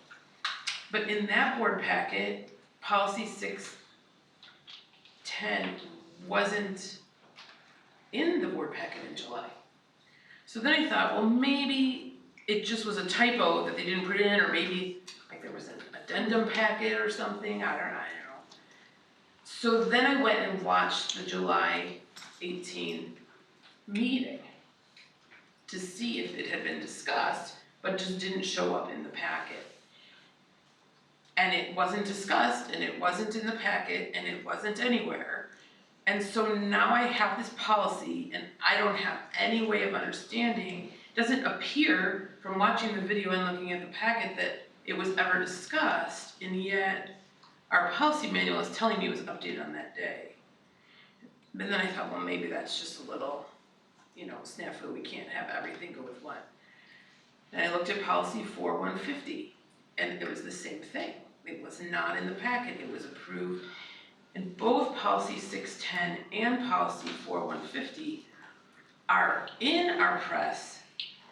But in that board packet, policy 610 wasn't in the board packet in July. So then I thought, well, maybe it just was a typo that they didn't put in, or maybe like there was an addendum packet or something, I don't know. So then I went and watched the July 18 meeting to see if it had been discussed, but just didn't show up in the packet. And it wasn't discussed, and it wasn't in the packet, and it wasn't anywhere. And so now I have this policy, and I don't have any way of understanding, it doesn't appear from watching the video and looking at the packet that it was ever discussed, and yet our policy manual is telling me it was updated on that day. And then I thought, well, maybe that's just a little, snafu, we can't have everything go with one. And I looked at policy 4150, and it was the same thing. It was not in the packet, it was approved. And both policy 610 and policy 4150 are in our press,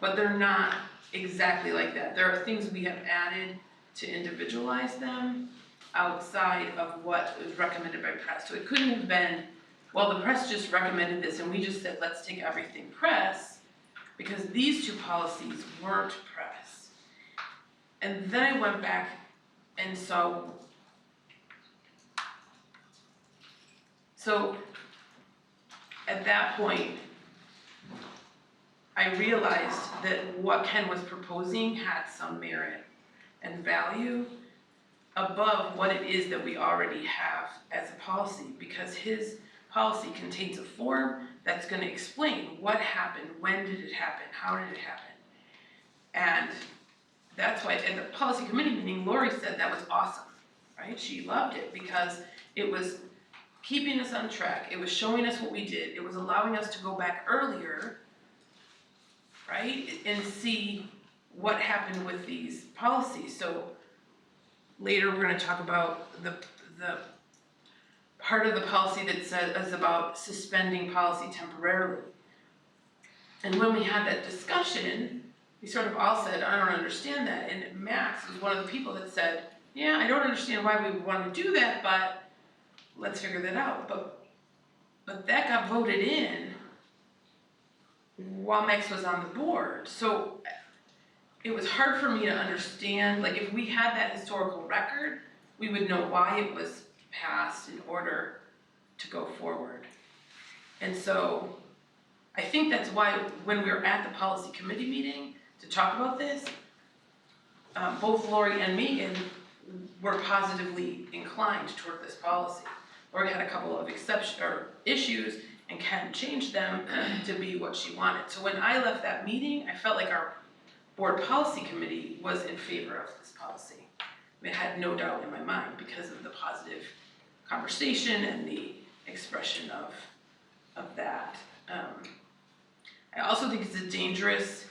but they're not exactly like that. There are things we have added to individualize them outside of what was recommended by press. So it couldn't have been, well, the press just recommended this and we just said, let's take everything press, because these two policies weren't press. And then I went back and saw, so at that point, I realized that what Ken was proposing had some merit and value above what it is that we already have as a policy, because his policy contains a form that's going to explain what happened, when did it happen, how did it happen. And that's why at the policy committee meeting, Lori said that was awesome, right? She loved it because it was keeping us on track. It was showing us what we did. It was allowing us to go back earlier, right? And see what happened with these policies. So later we're going to talk about the part of the policy that is about suspending policy temporarily. And when we had that discussion, we sort of all said, I don't understand that. And Max was one of the people that said, yeah, I don't understand why we would want to do that, but let's figure that out. But that got voted in while Max was on the board. So it was hard for me to understand, like if we had that historical record, we would know why it was passed in order to go forward. And so I think that's why when we were at the policy committee meeting to talk about this, both Lori and Megan were positively inclined toward this policy. Lori had a couple of issues and Ken changed them to be what she wanted. So when I left that meeting, I felt like our board policy committee was in favor of this policy. I had no doubt in my mind because of the positive conversation and the expression of that. I also think it's a dangerous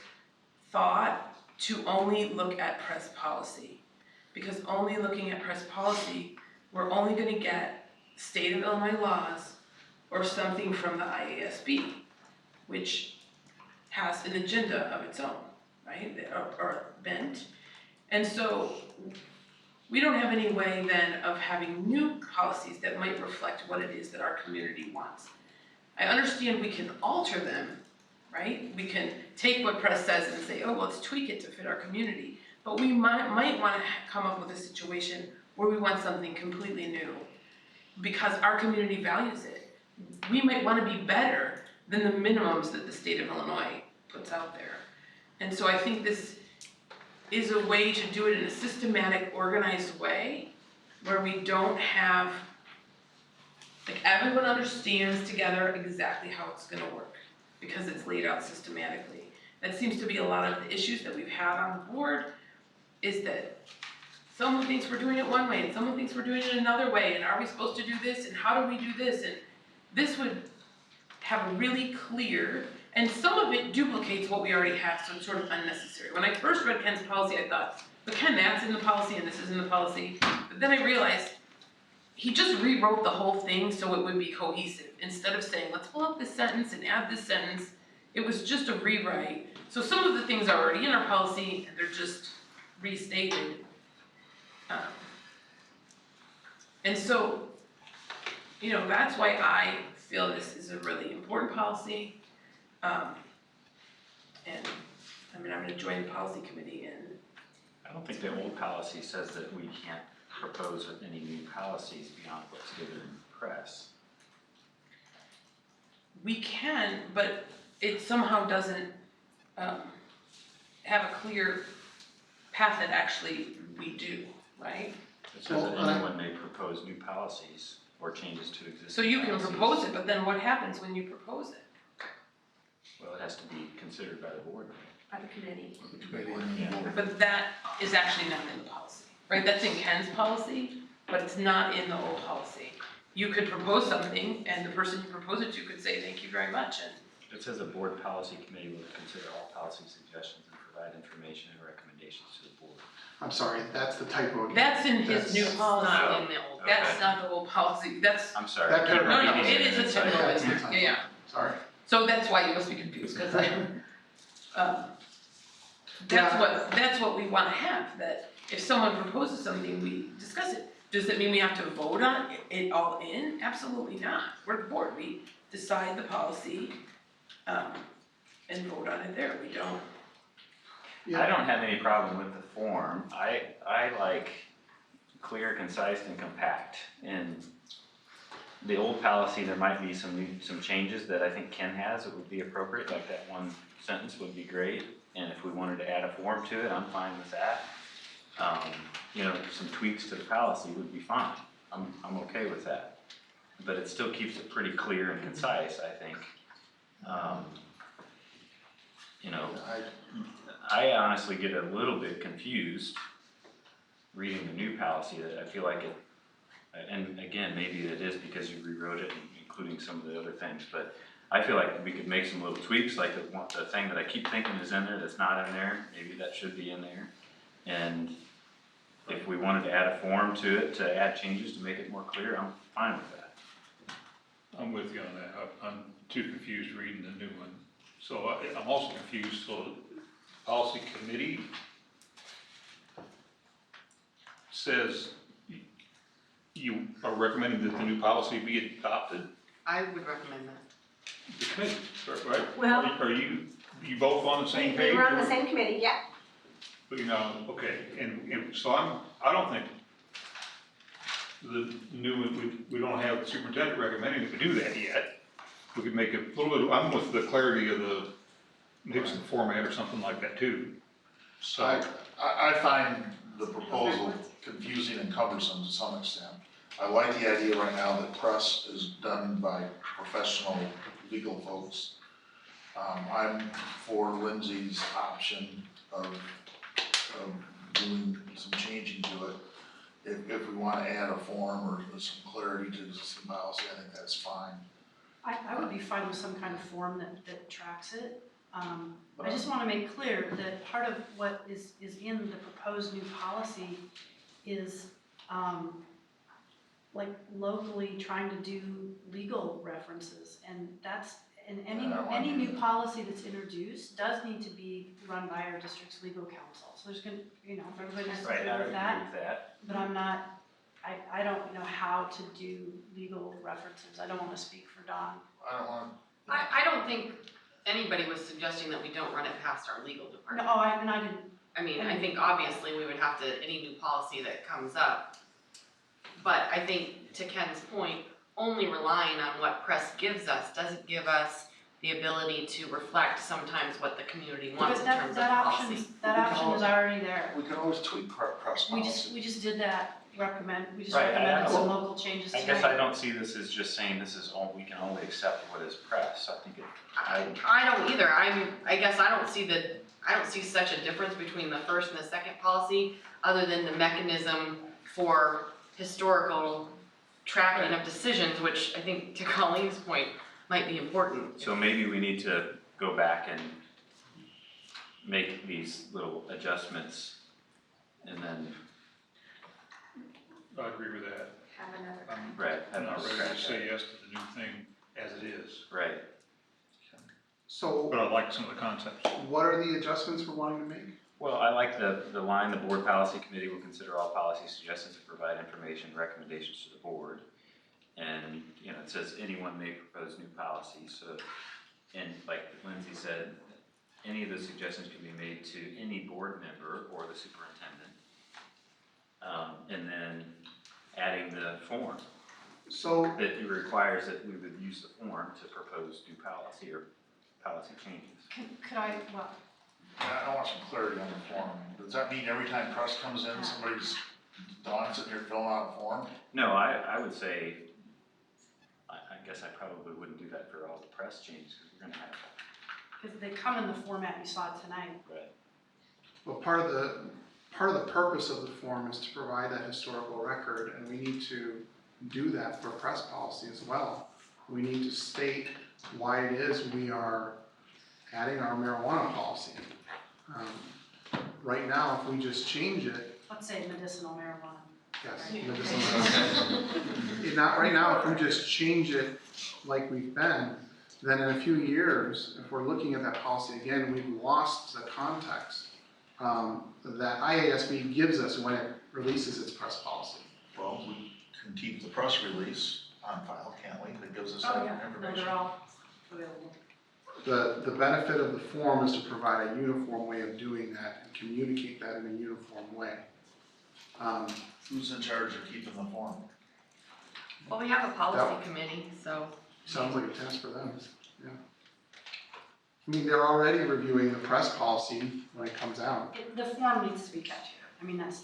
thought to only look at press policy, because only looking at press policy, we're only going to get state of Illinois laws or something from the IASB, which has an agenda of its own, right, or bent. And so we don't have any way then of having new policies that might reflect what it is that our community wants. I understand we can alter them, right? We can take what press says and say, oh, well, let's tweak it to fit our community. But we might want to come up with a situation where we want something completely new because our community values it. We might want to be better than the minimums that the state of Illinois puts out there. And so I think this is a way to do it in a systematic, organized way where we don't have Like everyone understands together exactly how it's gonna work, because it's laid out systematically. That seems to be a lot of the issues that we've had on the board, is that someone thinks we're doing it one way, and someone thinks we're doing it another way, and are we supposed to do this, and how do we do this, and this would have a really clear, and some of it duplicates what we already have, so it's sort of unnecessary. When I first read Ken's policy, I thought, but Ken, that's in the policy and this is in the policy. But then I realized he just rewrote the whole thing so it would be cohesive. Instead of saying, let's pull up this sentence and add this sentence, it was just a rewrite. So some of the things are already in our policy and they're just restated. And so, you know, that's why I feel this is a really important policy. And I mean, I'm gonna join the policy committee and I don't think the old policy says that we can't propose any new policies beyond what's given in the press. we can, but it somehow doesn't have a clear path that actually we do, right? It says that anyone may propose new policies or changes to existing So you can policies. propose it, but then what happens when you propose it? Well, it has to be considered by the board. By the committee. But that is actually not in the policy, right? That's in Ken's policy, but it's not in the old policy. You could propose something and the person you propose it to could say, thank you very much, and It says a board policy committee will consider all policy suggestions and provide information and recommendations to the board. I'm sorry, that's the typo again. that's in his new policy. Not in the old. That's not the old policy, that's, I'm sorry. That I keep could- no, no, reading it is a and it's like- typo, That's the typo. yeah. Sorry. So that's why you must be confused, because that's what we wanna have, that if someone proposes something, we discuss it. Does that mean we have to vote on it all in? Absolutely not. We're the board, we decide the policy, and vote on it there, we don't. I don't have any problem with the form. I like clear, concise, and compact. In the old policy, there might be some changes that I think Ken has that would be appropriate, like that one sentence would be great. And if we wanted to add a form to it, I'm fine with that. Some tweaks to the policy would be fine. I'm okay with that. But it still keeps it pretty clear and concise, I think. I honestly get a little bit confused reading the new policy. That I feel like it, and again, maybe it is because you rewrote it, including some of the other things, but I feel like we could make some little tweaks, like the thing that I keep thinking is in there that's not in there, maybe that should be in there. And if we wanted to add a form to it, to add changes to make it more clear, I'm fine with that. I'm with you on that. I'm too confused reading the new one. So I'm also confused, so policy committee says you are recommending that the new policy be adopted? I would recommend that. The committee, right? Well- Are you both on the same We page? were on the or- same committee, yeah. But okay, and so I don't think the new, we don't have the superintendent recommending that we do that yet. We could make it a little bit, I'm with the clarity of maybe some format or something like that too. So, I find the proposal confusing and cumbersome to some extent. I like the idea right now that press is done by professional legal folks. I'm for Lindsay's option of doing some changing to it. If we wanna add a form or some clarity to the existing policy, I think that's fine. I would be fine with some kind of form that tracks it. I just want to make clear that part of what is in the proposed new policy is like locally trying to do legal references, and that's, and any new policy that's introduced does need to be run by our district's legal counsel. So there's gonna, if everybody's Right, okay I would with agree that, with that. but I'm not, I don't know how to do legal references. I don't want to speak for Don. I don't want, I don't think anybody was suggesting that we don't run it past our legal No, department. I didn't. I mean, I think obviously we would have to, any new policy that comes up. But I think, to Ken's point, only relying on what press gives us doesn't give us the ability to reflect sometimes what the community wants in terms of policy. That option is already there. we can always tweak press We policy. just did that we just Right, recommended some local changes I tonight. guess I don't see this as just saying this is all, we can only accept what is press. I think I don't either. I guess I don't see such a difference between the first and the second policy, other than the mechanism for historical tracking of decisions, which I think, to Colleen's point, might be important. So maybe we need to go back and make these little adjustments and then, I agree with that. Have another. right, I'm have not those ready to scratch say that. yes to the new thing as it is, Right. So but I like some of the concepts. what are the adjustments we're wanting to make? Well, I like the line, the board policy committee will consider all policy suggestions and provide information, recommendations to the board. And, you know, it says anyone may propose new policies, so, and like Lindsay said, any of those suggestions can be made to any board member or the superintendent. And then adding the form. So That it requires that we would use the form to propose new policy or policy changes. Could I, well, I want some clarity on the form. Does that mean every time press comes in, somebody's sitting here filling out a form? No, I would say, I guess I probably wouldn't do that for all the press changes, because we're gonna have. because they come in the format you saw tonight. Right. Well, part of the purpose of the form is to provide that historical record, and we need to do that for press policy as well. We need to state why it is we are adding our marijuana policy. Right now, if we just change it, Let's say medicinal marijuana. yes, medicinal. Not right now, if we just change it like we've been, then in a few years, if we're looking at that policy again, we've lost the context that IASB gives us when it releases its press policy. Well, we can keep the press release on file, can't we? That gives us Oh, that yeah, no, information. they're all available. The benefit of the form is to provide a uniform way of doing that and communicate that in a uniform way. Who's in charge of keeping the form? Well, we have a policy committee, so. Sounds like a task for them, yeah. I mean, they're already reviewing the press policy when it comes out. The form needs to be kept here. I mean, that's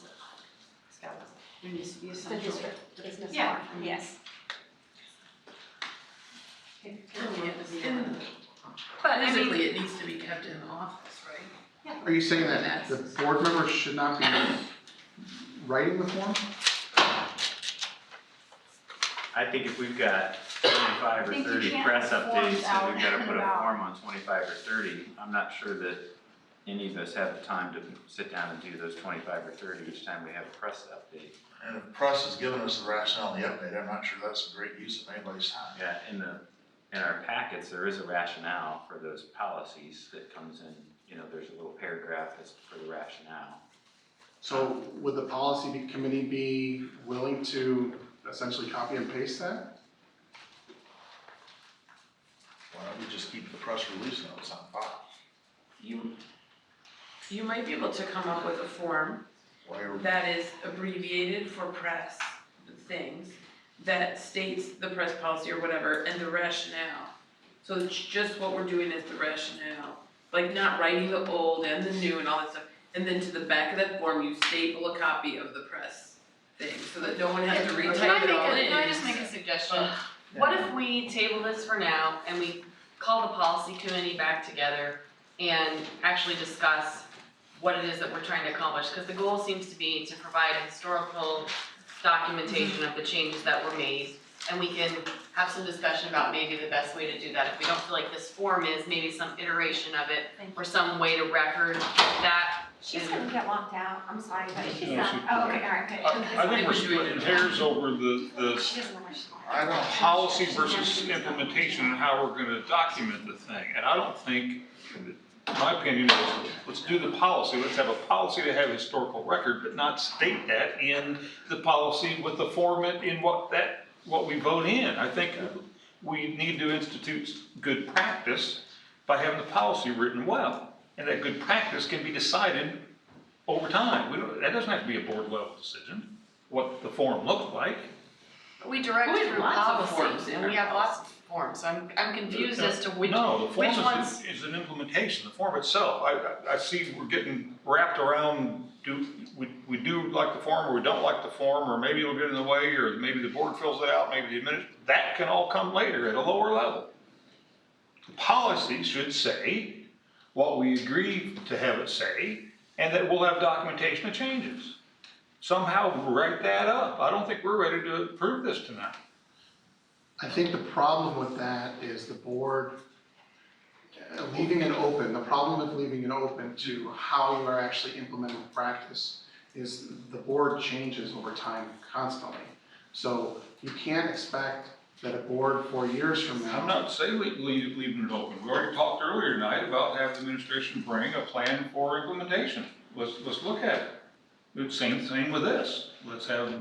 there needs to be a The central. district business Yeah. form, yes. But I mean, Physically, it needs to be kept in the office, right? Are you saying that the board members should not be writing the form? I think if we've got 25 or think you 30 can't press have forms updates out and we've gotta and put a about. form on 25 or 30, I'm not sure that any of us have the time to sit down and do those 25 or 30 each time we have a press update. And if press has given us the rationale and the update, I'm not sure that's a great use of anybody's time. Yeah, in our packets, there is a rationale for those policies that comes in, you know, there's a little paragraph as for the rationale. So would the policy committee be willing to essentially copy and paste that? Why don't we just keep the press release notes on file? You might be able to come up with a form that is abbreviated for press things, that states the press policy or whatever, and the rationale. So it's just what we're doing is the rationale, like not writing the old and the new and all that stuff. And then to the back of that form, you staple a copy of the press thing, so that no one has to retype it all in. Can I just make a suggestion? What if we table this for now and we call the policy committee back together and actually discuss what it is that we're trying to accomplish? Because the goal seems to be to provide a historical documentation of the changes that were made. And we can have some discussion about maybe the best way to do that. If we don't feel like this form is, maybe some iteration of it or some way to record that. She's gonna get locked out, I'm sorry, but she's No, not, she- oh, okay, all right, good. I think we're splitting hairs over She doesn't know where she's going. I don't. policy versus implementation and how we're gonna document the thing. And I don't think, my opinion is, let's do the policy, let's have a policy to have a historical record, but not state that in the policy with the format in what we vote in. I think we need to institute good practice by having the policy written well. And that good practice can be decided over time. That doesn't have to be a board level decision, what the form looks like. We direct We have through lots of policy, forms in and our we have lots of form, so I'm confused as to which No, the which form ones. is an implementation, the form itself. I see we're getting wrapped around, we do like the form or we don't like the form, or maybe it'll get in the way, or maybe the board fills it out, maybe the administration, that can all come later at a lower level. The policy should say what we agree to have it say, and that we'll have documentation of changes. Somehow write that up. I don't think we're ready to approve this tonight. I think the problem with that is the board leaving it open. The problem with leaving it open to how you are actually implementing practice is the board changes over time constantly. So you can't expect that a board 4 years from now. I'm not saying leaving it open. We already talked earlier tonight about having the administration bring a plan for implementation. Let's look at it. The same thing with this. Let's have,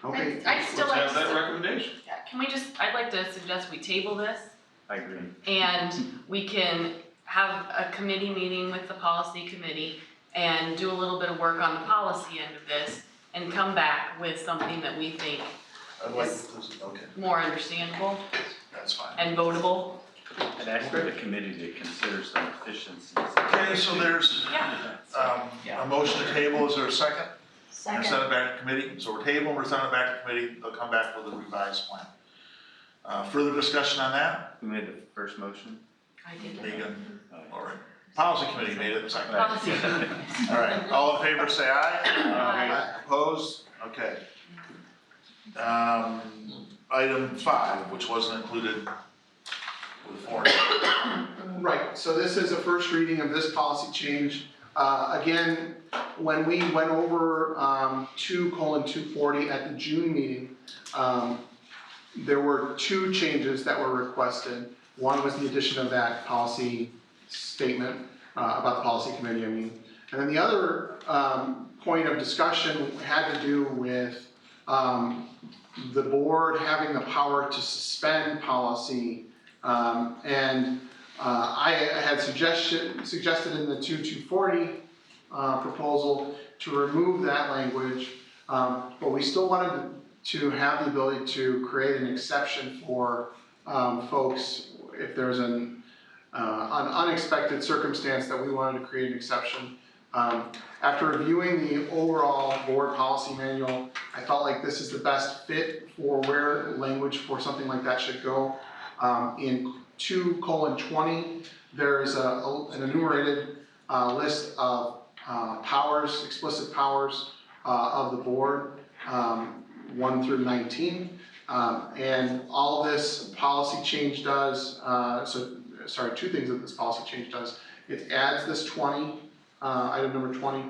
Okay. I'd still let's like have that to, recommendation. can we just, I'd like to suggest we table this I agree. and we can have a committee meeting with the policy committee and do a little bit of work on the policy end of this and come back with something that we think I'd like is this, okay, more understandable that's fine. and votable. I'd ask for the committee to consider some efficiencies. Okay, so there's, Yeah. a motion to table, is there a second? And Second. send it back to committee, so we're tabling, we're sending it back to committee, they'll come back with a revised plan. Further discussion on that? Who made the first motion? I did. Megan, all right. Policy committee made it, second. All Policy. right, all in favor, say aye. Aye. Opposed? Okay. Item 5, which wasn't included with form. Right, so this is a first reading of this policy change. Again, when we went over 2:240 at the June meeting, there were 2 changes that were requested. One was the addition of that policy statement about the policy committee, I mean. And then the other point of discussion had to do with the board having the power to suspend policy. I had suggested in the 2:240 proposal to remove that language, but we still wanted to have the ability to create an exception for folks if there's an unexpected circumstance that we wanted to create an exception. After reviewing the overall board policy manual, I felt like this is the best fit for where language for something like that should go. In 2:20, there's an enumerated list of powers, explicit powers of the board, 1 through 19. And all this policy change does, 2 things that this policy change does. It adds this 20, item number 20,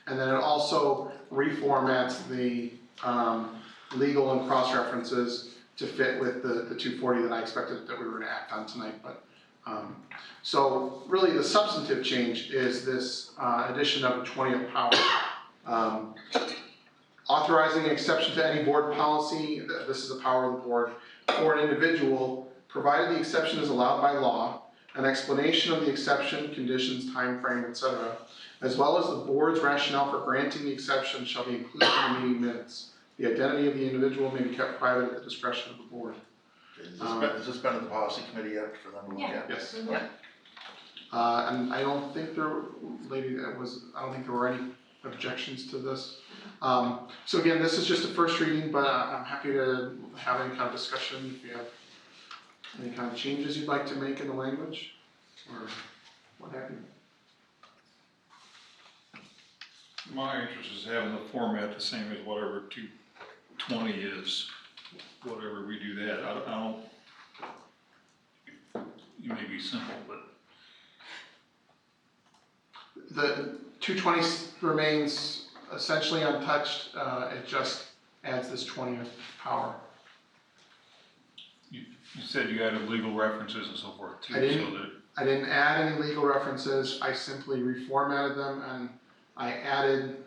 and then it also reformats the legal and cross-references to fit with the 240 that I expected that we were gonna act on tonight. But so really the substantive change is this addition of a 20th power. Authorizing an exception to any board policy, this is a power of the board, for an individual, provided the exception is allowed by law, an explanation of the exception, conditions, time frame, etc., as well as the board's rationale for granting the exception shall be included in the meeting minutes. The identity of the individual may be kept private at the discretion of the board. Has this been at the policy committee yet for them to look at? Yes. Yeah. And I don't think there were any objections to this. So again, this is just a first reading, but I'm happy to have any kind of discussion if you have any kind of changes you'd like to make in the language, or what have you. My interest is having the format the same as whatever 220 is, whatever we do that. I don't, it may be simple, but. The 220 remains essentially untouched, it just adds this 20th power. You said you added legal references and so forth too, I didn't. so that. I didn't add any legal references, I simply reformatted them, and I added,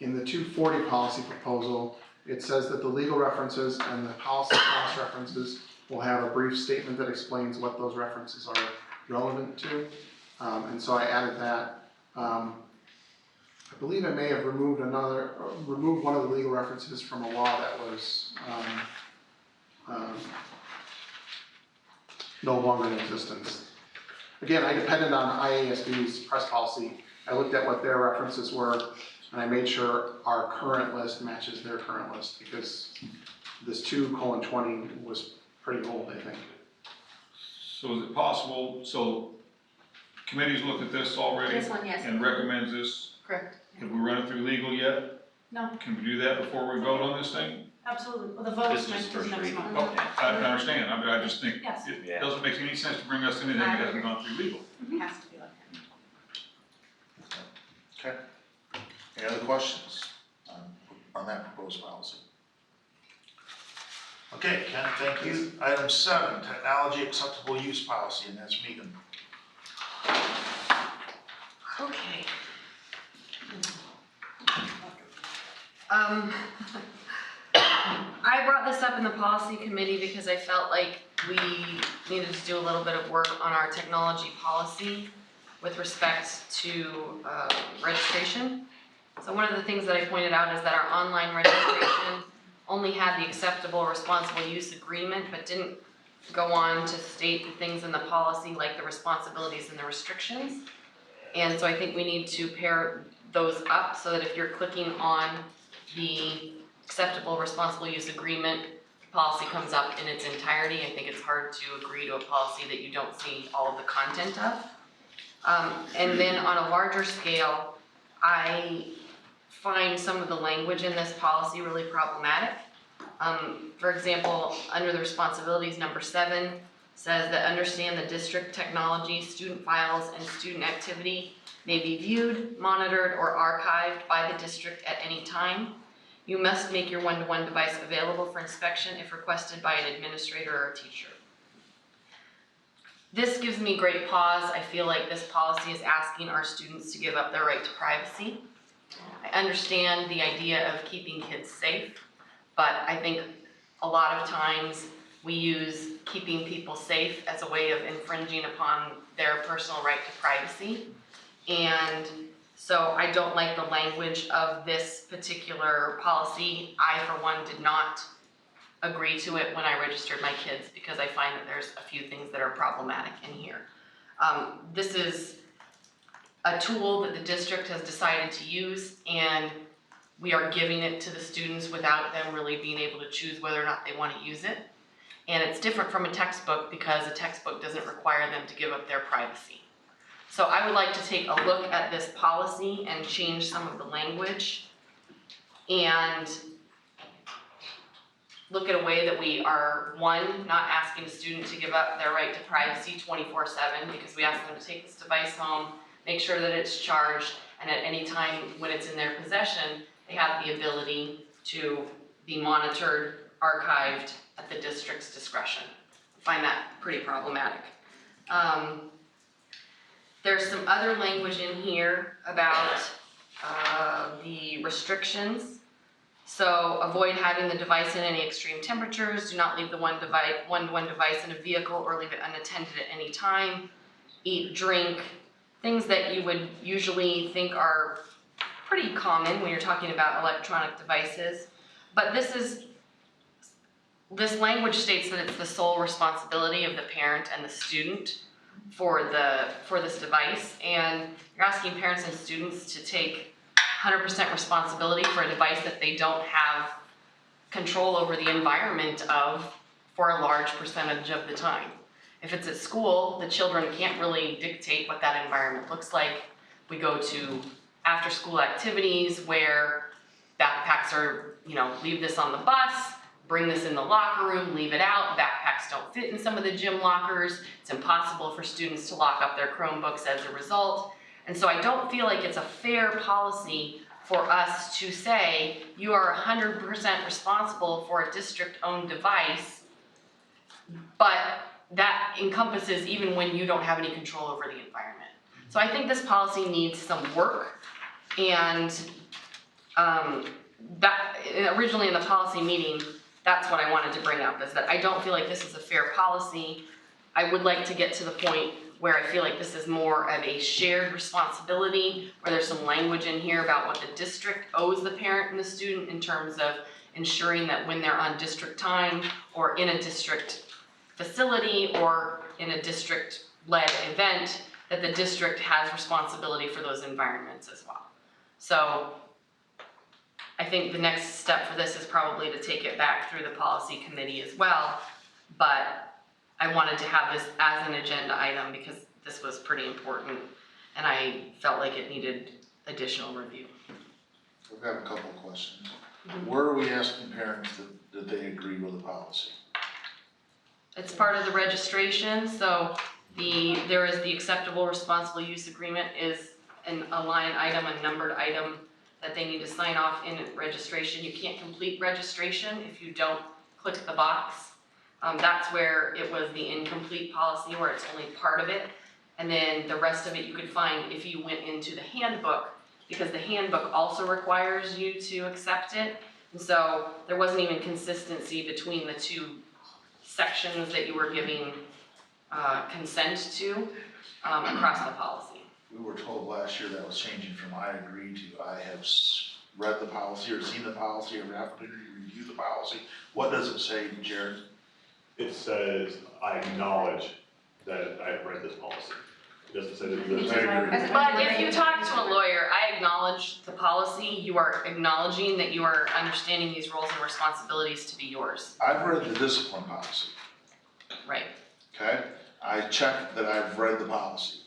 in the 240 policy proposal, it says that the legal references and the policy cross references will have a brief statement that explains what those references are relevant to, and so I added that. I believe I may have removed one of the legal references from a law that was no longer in existence. Again, I depended on IASB's press policy. I looked at what their references were, and I made sure our current list matches their current list, because this 2:20 was pretty old, I think. So is it possible, so committee's looked at this already? This one, yes. And recommends this? Correct. Have we run it through legal yet? No, Can we do that before we vote on this thing? absolutely. Well, the vote This is is next, first next reading. month. Okay, I understand, I just think Yes. it Yeah. doesn't make any sense to bring us anything that hasn't gone through legal. Has to be like that. Okay. Any other questions on that proposed policy? Okay, Ken, thank you. Item 7, technology acceptable use policy, and that's Megan. Okay. I brought this up in the policy committee because I felt like we needed to do a little bit of work on our technology policy with respect to registration. So one of the things that I pointed out is that our online registration only had the acceptable responsible use agreement, but didn't go on to state the things in the policy like the responsibilities and the restrictions. And so I think we need to pair those up so that if you're clicking on the acceptable responsible use agreement, policy comes up in its entirety. I think it's hard to agree to a policy that you don't see all of the content of. And then on a larger scale, I find some of the language in this policy really problematic. For example, under the responsibilities, number 7 says that understand the district technology, student files, and student activity may be viewed, monitored, or archived by the district at any time. You must make your one-to-one device available for inspection if requested by an administrator or a teacher. This gives me great pause. I feel like this policy is asking our students to give up their right to privacy. I understand the idea of keeping kids safe, but I think a lot of times we use keeping people safe as a way of infringing upon their personal right to privacy. And so I don't like the language of this particular policy. I, for one, did not agree to it when I registered my kids because I find that there's a few things that are problematic in here. This is a tool that the district has decided to use, and we are giving it to the students without them really being able to choose whether or not they want to use it. And it's different from a textbook because a textbook doesn't require them to give up their privacy. So I would like to take a look at this policy and change some of the language and look at a way that we are, one, not asking a student to give up their right to privacy 24/7 because we ask them to take this device home, make sure that it's charged, and at any time when it's in their possession, they have the ability to be monitored, archived at the district's discretion. I find that pretty problematic. There's some other language in here about the restrictions. So avoid having the device in any extreme temperatures, do not leave the one-to-one device in a vehicle or leave it unattended at any time, eat, drink, things that you would usually think are pretty common when you're talking about electronic devices. But this language states that it's the sole responsibility of the parent and the student for this device, and you're asking parents and students to take 100% responsibility for a device that they don't have control over the environment of for a large percentage of the time. If it's at school, the children can't really dictate what that environment looks like. We go to after-school activities where backpacks are, leave this on the bus, bring this in the locker room, leave it out. Backpacks don't fit in some of the gym lockers. It's impossible for students to lock up their Chromebooks as a result. And so I don't feel like it's a fair policy for us to say you are 100% responsible for a district-owned device, but that encompasses even when you don't have any control over the environment. So I think this policy needs some work, and that originally in the policy meeting, that's what I wanted to bring up, is that I don't feel like this is a fair policy. I would like to get to the point where I feel like this is more of a shared responsibility, where there's some language in here about what the district owes the parent and the student in terms of ensuring that when they're on district time or in a district facility or in a district-led event, that the district has responsibility for those environments as well. So I think the next step for this is probably to take it back through the policy committee as well, but I wanted to have this as an agenda item because this was pretty important and I felt like it needed additional review. I've got a couple of questions. Where are we asking parents that they agree with the policy? It's part of the registration, so there is the acceptable responsible use agreement is a line item, a numbered item that they need to sign off in registration. You can't complete registration if you don't click the box. That's where it was the incomplete policy where it's only part of it. And then the rest of it you could find if you went into the handbook, because the handbook also requires you to accept it. And so there wasn't even consistency between the two sections that you were giving consent to across the policy. We were told last year that was changing from I agree to I have read the policy or seen the policy or the opportunity to review the policy. What does it say, Jared? It says, I acknowledge that I've read this policy. It doesn't say that you agree. But if you talk to a lawyer, I acknowledge the policy, you are acknowledging that you are understanding these roles and responsibilities to be yours. I've read the discipline policy, Right. okay? I checked that I've read the policy,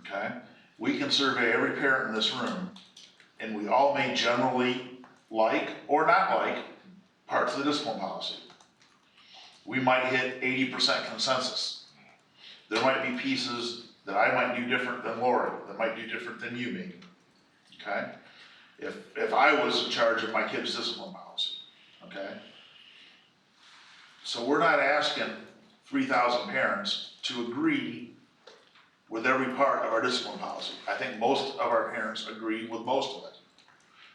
okay? We can survey every parent in this room, and we all may generally like or not like parts of the discipline policy. We might hit 80% consensus. There might be pieces that I might do different than Lori, that might do different than you maybe, okay? If I was in charge of my kid's discipline policy, okay? So we're not asking 3,000 parents to agree with every part of our discipline policy. I think most of our parents agree with most of it.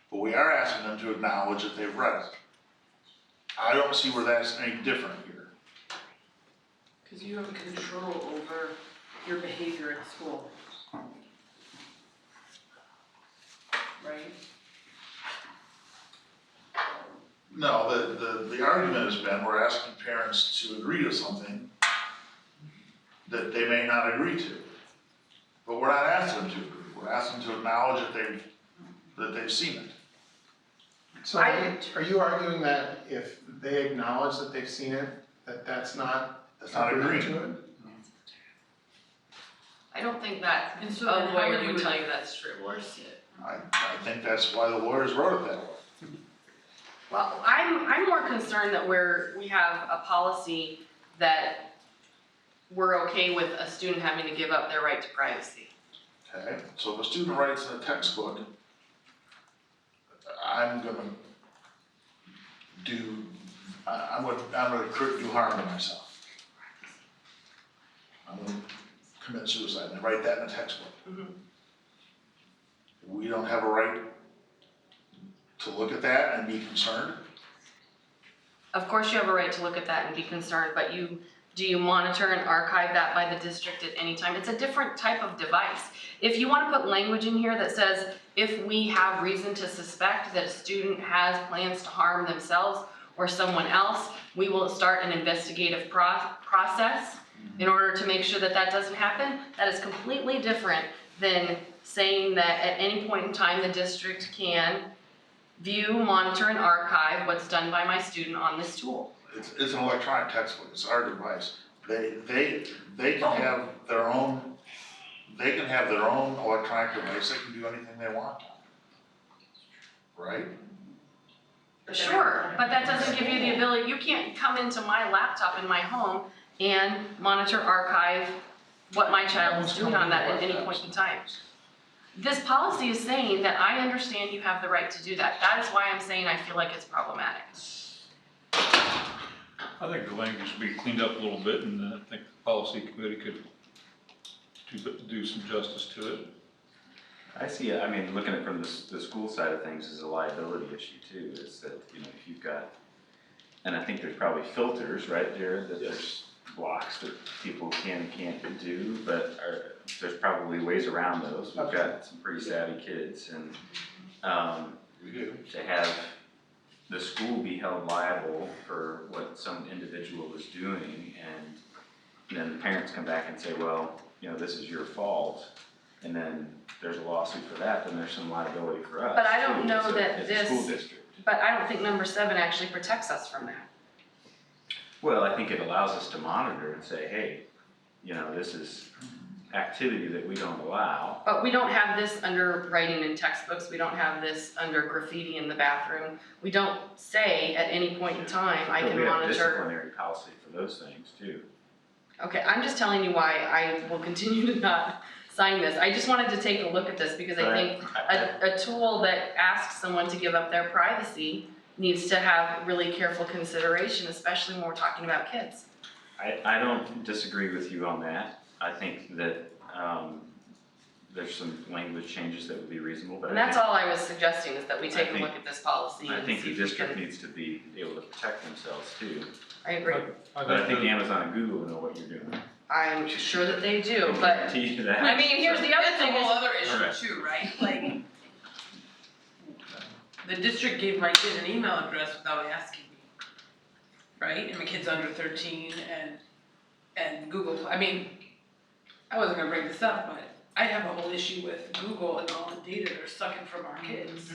But we are asking them to acknowledge that they've read it. I don't see where that's any different here. Because you have control over your behavior at school. Right? No, the argument has been we're asking parents to agree to something that they may not agree to. But we're not asking them to agree. We're asking them to acknowledge that they've seen it. So are you arguing that if they acknowledge that they've seen it, that's not agreeing to it? I don't think that And so a then how lawyer would you would tell you that's true. enforce it? I think that's why the lawyers wrote it that way. Well, I'm more concerned that we have a policy that we're okay with a student having to give up their right to privacy. Okay, so if a student writes in a textbook, I'm gonna do harm to myself. I'm gonna commit suicide, and I write that in a textbook. Mhm. We don't have a right to look at that and be concerned. Of course you have a right to look at that and be concerned, but do you monitor and archive that by the district at any time? It's a different type of device. If you want to put language in here that says, if we have reason to suspect that a student has plans to harm themselves or someone else, we will start an investigative process in order to make sure that that doesn't happen. That is completely different than saying that at any point in time, the district can view, monitor, and archive what's done by my student on this tool. It's an electronic textbook, it's our device. They can have their own, electronic device, they can do anything they want. Right? Sure, but that doesn't give you the ability, you can't come into my laptop in my home and monitor, archive what my child is doing on that at any point in time. This policy is saying that I understand you have the right to do that. That is why I'm saying I feel like it's problematic. I think the language should be cleaned up a little bit, and I think the policy committee could do some justice to it. I see it, I mean, looking at it from the school side of things is a liability issue too, is that, you know, if you've got, and I think there's probably filters, right, Jared, that there's blocks that people can and can't do, but there's probably ways around those. We've got some pretty savvy kids, and We do. to have the school be held liable for what some individual is doing, and then the parents come back and say, well, you know, this is your fault, and then there's a lawsuit for that, then there's some liability for us. But I don't too, know as a- that as a this- school district. But I don't think number 7 actually protects us from that. Well, I think it allows us to monitor and say, hey, you know, this is activity that we don't allow. But we don't have this under writing in textbooks, we don't have this under graffiti in the bathroom. We don't say at any point in time, I But can we have monitor. disciplinary policy for those things too. Okay, I'm just telling you why I will continue to not sign this. I just wanted to take a look at this because I But think a tool that asks someone to give up their privacy needs to have really careful consideration, especially when we're talking about kids. I don't disagree with you on that. I think that there's some language changes that would be reasonable, but And that's all I was suggesting, is that we take a look at this policy I and think see the if we district can. needs to be able to protect themselves too. I agree. But I think Amazon and Google know what you're doing. I'm sure that they do, I but, guarantee you that. I mean, here's the other thing That's a whole other Correct. issue too, right? Like, the district gave my kid an email address without asking me, right? And my kid's under 13 and Google, I mean, I wasn't gonna bring this up, but I have a whole issue with Google and all the data they're sucking from our kids,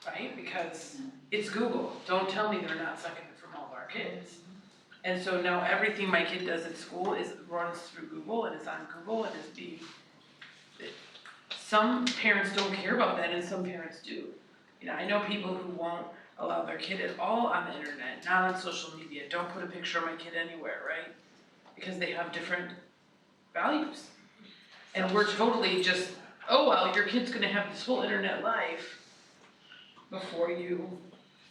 right? Because it's Google, don't tell me they're not sucking it from all of our kids. And so now everything my kid does at school runs through Google and is on Google and is being, some parents don't care about that and some parents do. You know, I know people who won't allow their kid at all on the internet, not on social media, don't put a picture of my kid anywhere, right? Because they have different values. And we're totally just, oh, well, your kid's gonna have this whole internet life before you.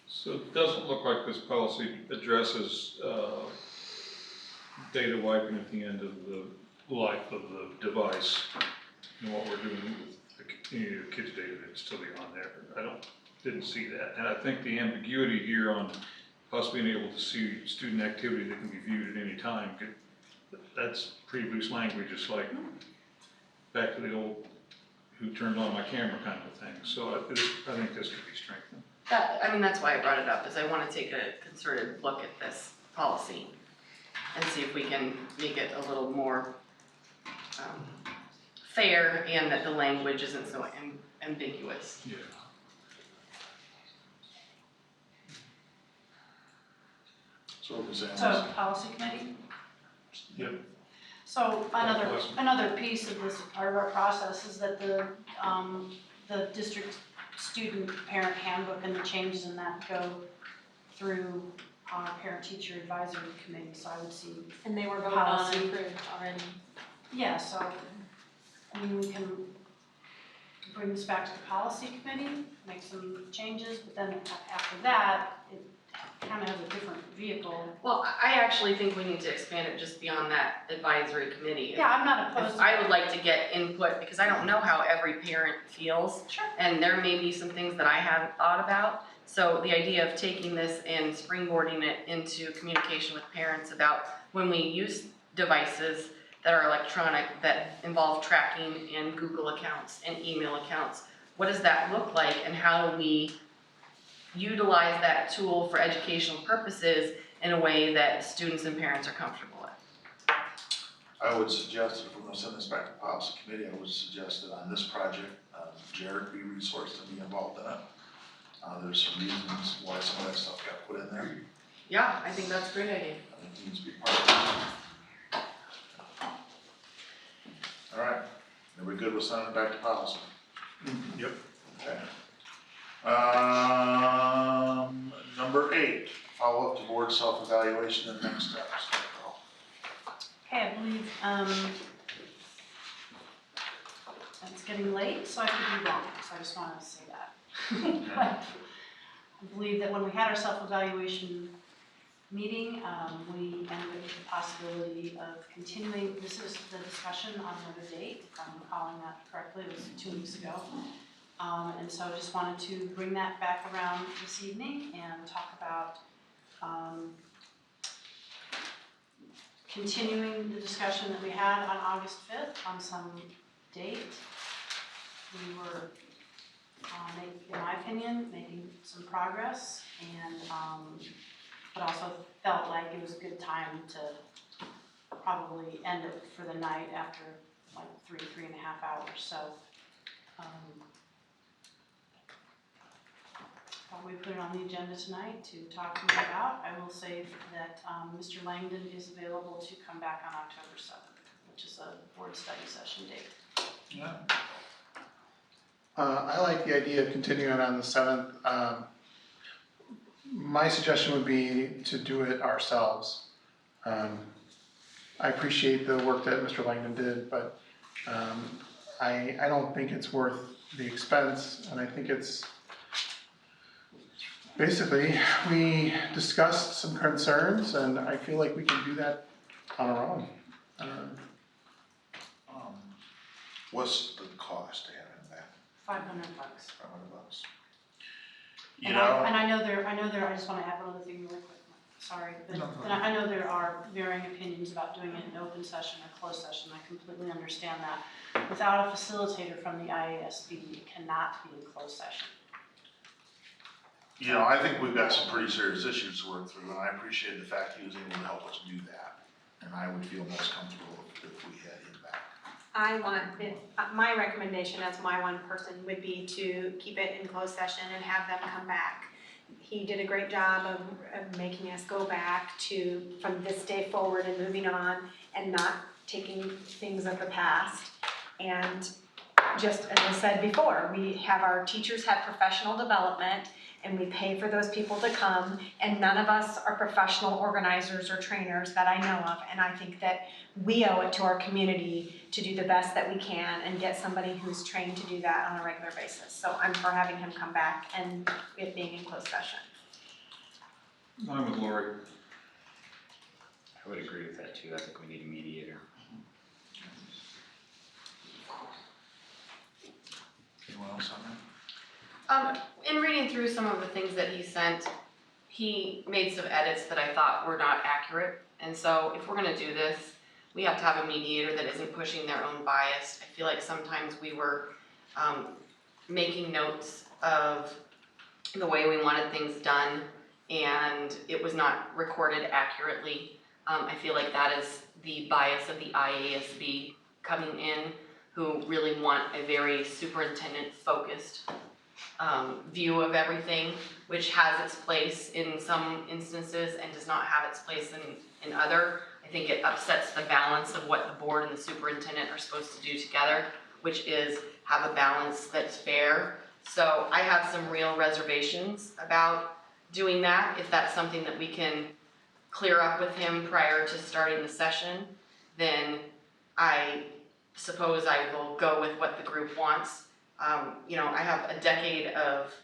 So it doesn't look like this policy addresses data wiping at the end of the life of the device and what we're doing with the kids' data that's still be on there. Didn't see that. And I think the ambiguity here on us being able to see student activity that can be viewed at any time, that's pretty loose language. It's like back to the old who turned on my camera kind of thing. So I think this could be strengthened. That's why I brought it up, is I wanna take a concerted look at this policy and see if we can make it a little more fair and that the language isn't so ambiguous. Yeah. So what we're saying So, is, policy committee? Yep. So another piece of this, part of our process is that the district student parent handbook and the changes in that go through our parent-teacher advisory committee, so I would see. And they were voted on Policy. and approved already. Yeah, so, I mean, we can bring this back to the policy committee, make some changes, but then after that, it kind of has a different vehicle. Well, I actually think we need to expand it just beyond that advisory committee. Yeah, I'm not opposed to I would like to get input, because I don't know how every parent feels. Sure. And there may be some things that I haven't thought about. So the idea of taking this and springboarding it into communication with parents about when we use devices that are electronic, that involve tracking and Google accounts and email accounts, what does that look like and how do we utilize that tool for educational purposes in a way that students and parents are comfortable with? I would suggest, if we're gonna send this back to policy committee, I would suggest that on this project, Jared be resourced to be involved in it. There's some reasons why some of that stuff got put in there. Yeah, I think that's a great idea. I think he needs to be part of it. All right, are we good with sending it back to policy? Yep. Okay. Number 8, follow up to board self-evaluation and next steps. Okay, I believe, it's getting late, so I could be wrong, so I just wanted to say that. I believe that when we had our self-evaluation meeting, we ended with the possibility of continuing, this is the discussion on another date, if I'm recalling that correctly, it was 2 weeks ago. And so I just wanted to bring that back around this evening and talk about continuing the discussion that we had on August 5th on some date. We were in my opinion, making some progress, and, but also felt like it was a good time to probably end it for the night after like 3.5 hours, so, thought we'd put it on the agenda tonight to talk more about. I will say that, Mr. Langdon is available to come back on October 7th, which is a board study session date. Yeah. I like the idea of continuing on the 7th. My suggestion would be to do it ourselves. I appreciate the work that Mr. Langdon did, but I don't think it's worth the expense, and I think it's basically, we discussed some concerns, and I feel like we can do that on our own. What's the cost to have him back? $500. $500. You And know, I know there, I just wanna add one other thing really quick, sorry, but I know there are varying opinions about doing it in open session or closed session, I completely understand that. Without a facilitator from the IASB, it cannot be in closed session. you know, I think we've got some pretty serious issues to work through, and I appreciate the fact he was able to help us do that. And I would feel most comfortable if we had him back. My recommendation as my one person would be to keep it in closed session and have them come back. He did a great job of making us go back to, from this day forward and moving on and not taking things of the past. And just as I said before, our teachers have professional development and we pay for those people to come, and none of us are professional organizers or trainers that I know of, and I think that we owe it to our community to do the best that we can and get somebody who's trained to do that on a regular basis. So I'm for having him come back and it being in closed session. I'm with Lori. I would agree with that too. I think we need a mediator. Anyone else on that? In reading through some of the things that he sent, he made some edits that I thought were not accurate. And so if we're gonna do this, we have to have a mediator that isn't pushing their own bias. I feel like sometimes we were making notes of the way we wanted things done and it was not recorded accurately. I feel like that is the bias of the IASB coming in, who really want a very superintendent-focused view of everything, which has its place in some instances and does not have its place in other. I think it upsets the balance of what the board and the superintendent are supposed to do together, which is have a balance that's fair. So I have some real reservations about doing that. If that's something that we can clear up with him prior to starting the session, then I suppose I will go with what the group wants. You know, I have a decade of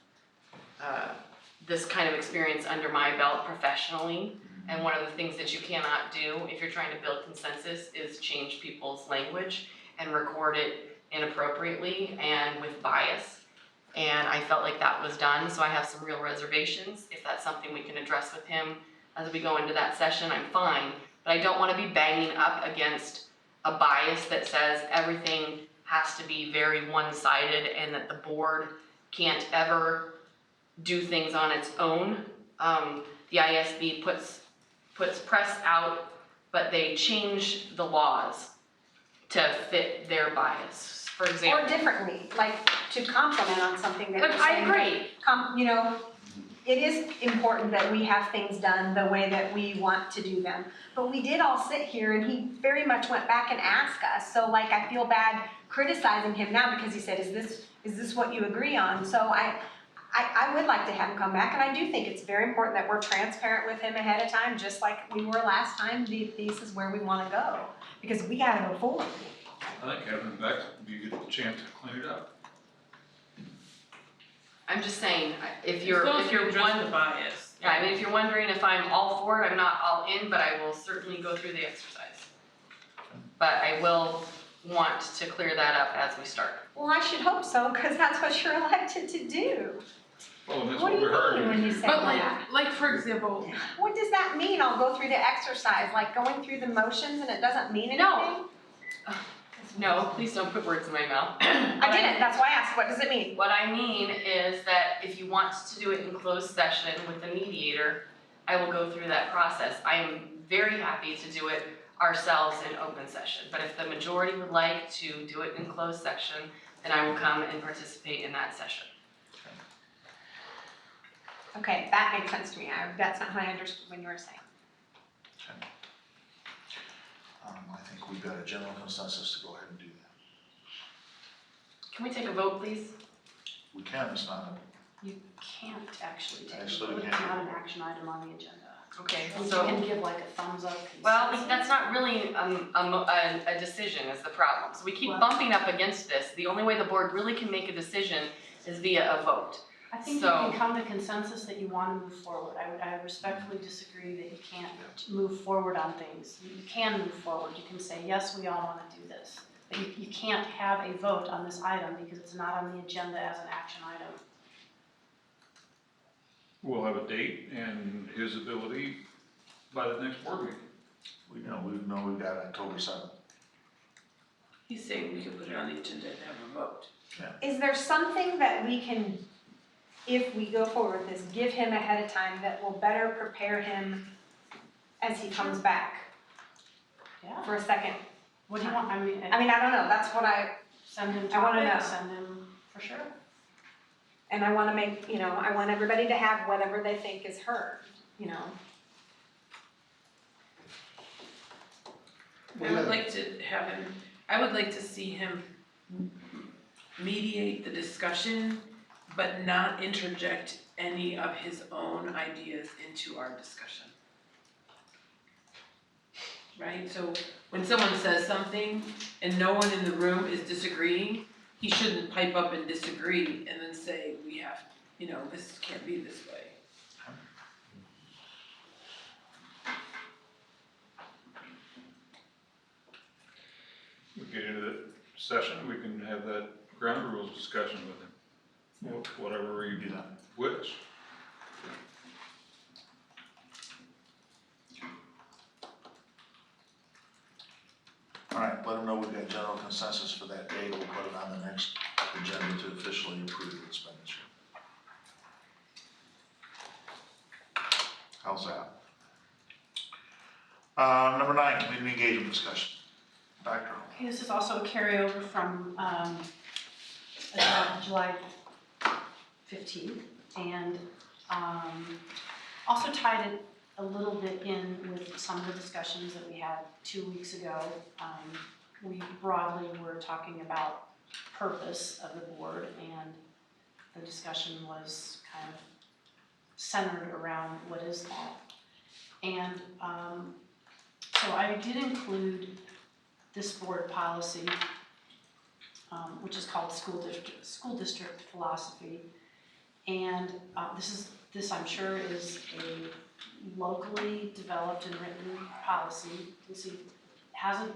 this kind of experience under my belt professionally, and one of the things that you cannot do if you're trying to build consensus is change people's language and record it inappropriately and with bias. And I felt like that was done, so I have some real reservations. If that's something we can address with him as we go into that session, I'm fine. But I don't want to be banging up against a bias that says everything has to be very one-sided and that the board can't ever do things on its own. The ISB puts press out, but they change the laws to fit their bias, for example. Or differently, like to compliment on something that we're I saying. agree. You know, it is important that we have things done the way that we want to do them. But we did all sit here and he very much went back and asked us. So like I feel bad criticizing him now because he said, is this what you agree on? So I would like to have him come back, and I do think it's very important that we're transparent with him ahead of time, just like we were last time. This is where we want to go, because we got to go forward. I think having him back, you get the chance to clean it up. I'm just saying, if you're the bias. Yeah, I mean, if you're wondering if I'm all for it, I'm not all in, but I will certainly go through the exercise. But I will want to clear that up as we start. Well, I should hope so, because that's what you're elected to do. Well, that's What do you we're mean when you say But that? like for example, What does that mean? I'll go through the exercise, like going through the motions, and it doesn't mean anything? No. No, please don't put words in my mouth. I didn't, that's why I asked, what does it mean? What I mean is that if you want to do it in closed session with the mediator, I will go through that process. I am very happy to do it ourselves in open session, but if the majority would like to do it in closed session, then I will come and participate in that session. Okay, that makes sense to me. That's not how I understood when you were saying. I think we've got a general consensus to go ahead and do that. Can we take a vote, please? We can, it's not, You can't actually take a Actually, vote, we it's can't. not an action item on the agenda. Okay, You so, can give like a thumbs up well, consensus. that's not really a decision is the problem. So we keep Well- bumping up against this. The only way the board really can make a decision is via a vote. I think So- you can come to consensus that you want to move forward. I respectfully disagree that you can't move forward on things. You can move forward. You can say, yes, we all want to do this. But you can't have a vote on this item because it's not on the agenda as an action item. We'll have a date and his ability by the next board meeting. we know we've got October 7th. He's saying we could put it on the agenda and have a vote. Is there something that we can, if we go forward with this, give him ahead of time that will better prepare him as he comes back Yeah. for a second? What do you want? I mean, I don't know, that's what Send him I wanna topics, know. send him, for sure. and I wanna make, I want everybody to have whatever they think is heard, I would like to have him, I would like to see him mediate the discussion, but not interject any of his own ideas into our discussion. Right, so when someone says something and no one in the room is disagreeing, he shouldn't pipe up and disagree and then say, we have, this can't be this way. We get into the session, we can have that ground rules discussion with him, whatever we Do that. wish. All right, let them know we've got general consensus for that date. We'll put it on the next agenda to officially approve the expenditure. How's that? Number 9, community engagement discussion. Dr. Okay, this is also a carryover from July 15th, and also tied it a little bit in with some of the discussions that we had 2 weeks ago. We broadly were talking about purpose of the board, and the discussion was kind of centered around what is that. And so I did include this board policy, which is called school district philosophy. And this I'm sure is a locally developed and written policy. You see, it hasn't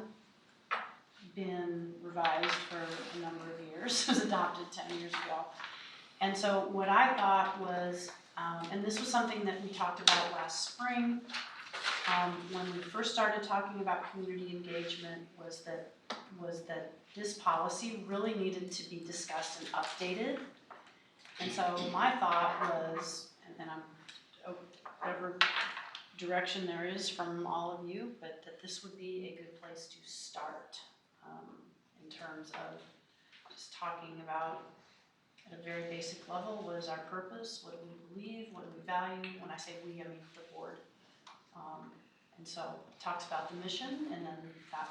been revised for a number of years. It was adopted 10 years ago. And so what I thought was, and this was something that we talked about last spring, when we first started talking about community engagement, was that this policy really needed to be discussed and updated. And so my thought was, and I'm whatever direction there is from all of you, but that this would be a good place to start in terms of just talking about at a very basic level, what is our purpose, what do we believe, what do we value? When I say we, I mean the board. And so it talks about the mission, and then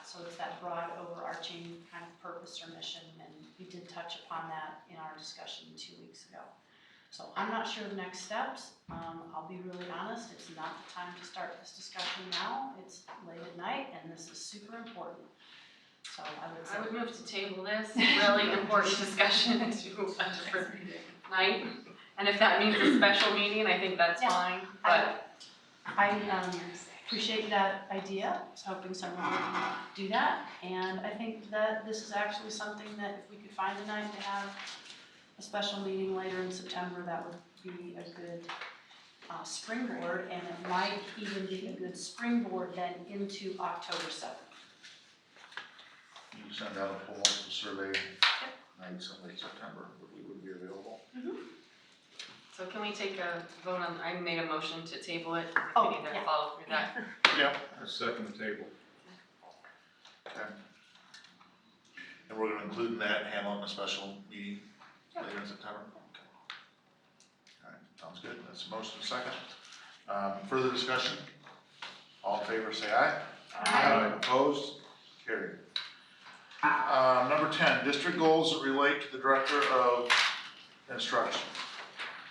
so it's that broad overarching kind of purpose or mission, and we did touch upon that in our discussion 2 weeks ago. So I'm not sure of next steps. I'll be really honest, it's not the time to start this discussion now. It's late at night, and this is super important. So I would move to table this really important discussion to a different night. And if that means a special meeting, I think that's fine, but. I appreciate that idea. I was hoping someone would do that. And I think that this is actually something that if we could find a night to have a special meeting later in September, that would be a good springboard. And it might even be a good springboard then into October 7th. You send out a poll to survey nights in late September, we would be available. So can we take a vote on, I made a motion to table it, Oh, we need to yeah. follow through that. Yeah. I second the table. Okay. And we're gonna include in that, handle it in a special meeting later in September? Okay. All right, sounds good, that's a motion and a second. Further discussion? All in favor, say aye. Aye. Opposed? Carried. Number 10, district goals that relate to the director of instruction.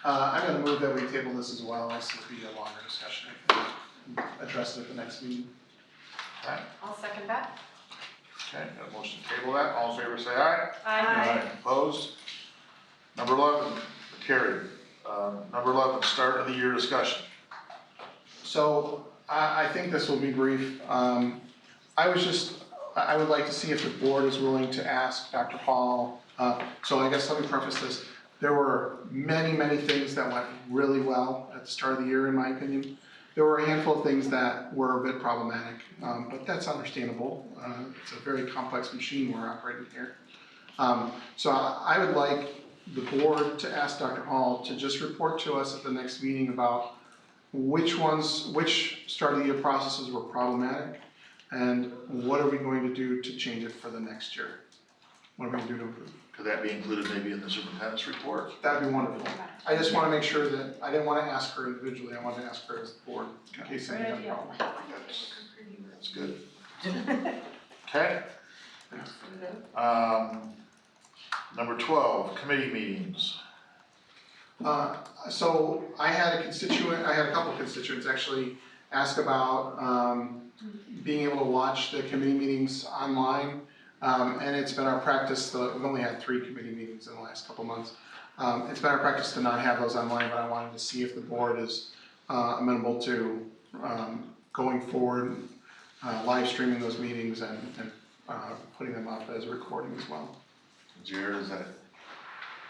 I'm gonna move that we table this as well, this will be a longer discussion, I can address it at the next meeting. All right, I'll second that. okay, got a motion to table that, all in favor, say aye. Aye. Opposed? Number 11, carried. Number 11, start of the year discussion. So, I think this will be brief. I would like to see if the board is willing to ask Dr. Hall, so I guess let me preface this. There were many, many things that went really well at the start of the year, in my opinion. There were a handful of things that were a bit problematic, but that's understandable. It's a very complex machine we're operating here. So I would like the board to ask Dr. Hall to just report to us at the next meeting about which start of the year processes were problematic, and what are we going to do to change it for the next year? What are we going to do to improve? Could that be included maybe in the superintendent's report? That'd be wonderful. I just want to make sure that, I didn't want to ask her individually, I wanted to ask her as the board, in case any had a problem. That's good. Okay. Number 12, committee meetings. So I had a couple constituents actually ask about being able to watch the committee meetings online. And it's been our practice, we've only had 3 committee meetings in the last couple months. It's been our practice to not have those online, but I wanted to see if the board is amenable to going forward, live streaming those meetings and putting them up as a recording as well. Jared, is that?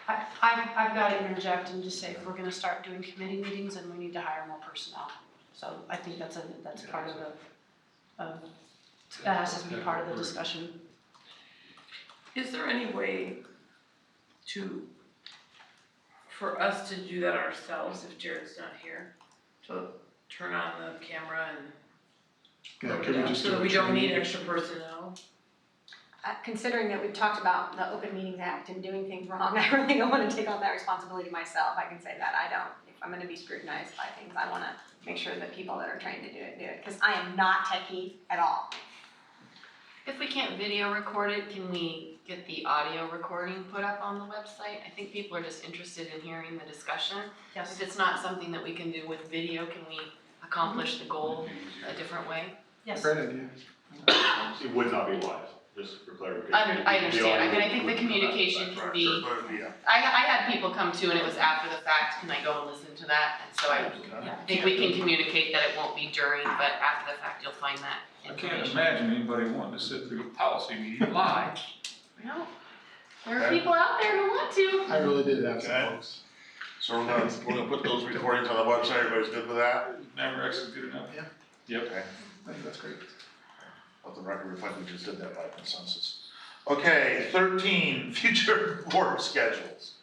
I've got to interject and just say, if we're gonna start doing committee meetings, then we need to hire more personnel. So I think that's part of that has to be part of the discussion. Is there any way for us to do that ourselves if Jared's not here? To turn on the camera and Yeah, could we just so do that a we don't training? need extra personnel? Considering that we've talked about the Open Meetings Act and doing things wrong, I really don't want to take on that responsibility myself. I can say that if I'm gonna be scrutinized by things, I wanna make sure that people that are trained to do it, because I am not techie at all. If we can't video record it, can we get the audio recording put up on the website? I think people are just interested in hearing the discussion. Yes. If it's not something that we can do with video, can we accomplish the goal a different way? Yes. Great idea. It would not be live, just for clarification. I understand. I mean, I think the communication can be, I had people come to and it was after the fact, can I go and listen to that? And so I think we can communicate that it won't be during, but after the fact, you'll find that I information. can't imagine anybody wanting to sit through a policy meeting live. Well, there are people out there who want to. I really did have some Okay. folks. So we're gonna put those recordings on the website, everybody's good with that? Never actually good enough. Yeah. Yep. Okay. I think that's great. Let the record reflect we just did that by consensus. Okay, 13, future board schedules.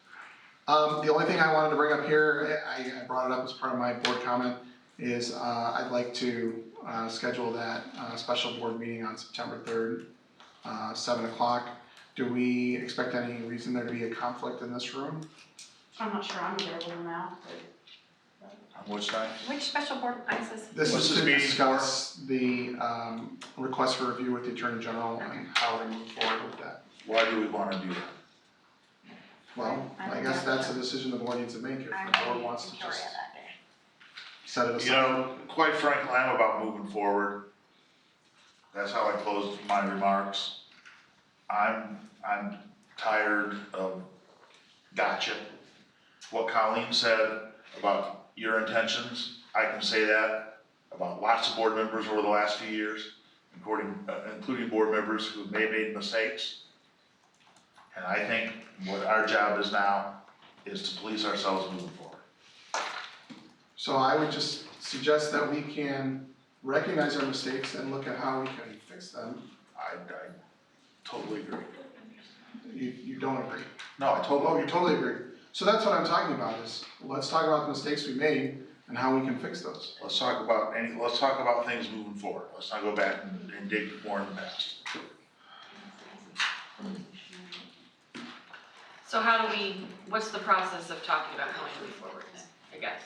The only thing I wanted to bring up here, I brought it up as part of my board comment, is I'd like to schedule that special board meeting on September 3rd, 7 o'clock. Do we expect any reason there to be a conflict in this room? I'm not sure I'm available now, but On which night? Which special board is this? This What's is this to meeting discuss the request for review with the Attorney General and how we move forward with that. Why do we wanna do that? Well, I guess that's a decision the board needs to make, if the board wants to just set it aside. You know, quite frankly, I'm about moving forward. That's how I closed my remarks. I'm tired of gotcha. What Colleen said about your intentions, I can say that about lots of board members over the last few years, including board members who may have made mistakes. And I think what our job is now is to police ourselves moving forward. So I would just suggest that we can recognize our mistakes and look at how we can fix them. I totally agree. You don't agree? No, I Oh, you totally agree. So that's what I'm talking about is, let's talk about the mistakes we made and how we can fix those. let's talk about things moving forward. Let's not go back and dig more in the past. So what's the process of talking about how we move forward then, I guess?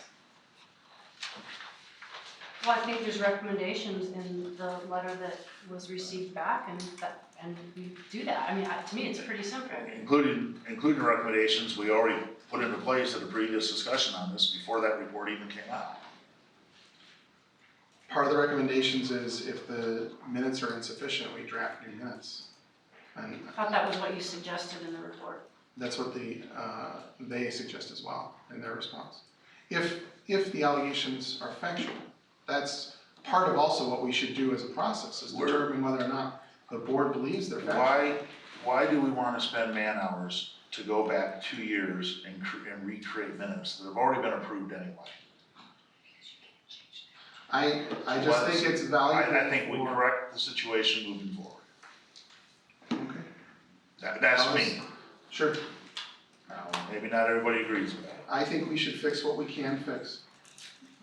Well, I think there's recommendations in the letter that was received back and we do that. I mean, to me, it's pretty simple. Including recommendations we already put into place at a previous discussion on this before that report even came out. Part of the recommendations is if the minutes are insufficient, we draft new minutes. And I thought that was what you suggested in the report. that's what they suggest as well in their response. If the allegations are factual, that's part of also what we should do as a process, is determine whether or not the board believes they're factual. Why do we want to spend man hours to go back 2 years and recreate minutes that have already been approved anyway? I just think it's valuable. I think we correct the situation moving forward. Okay. That's me. Sure. Now, maybe not everybody agrees with that. I think we should fix what we can fix.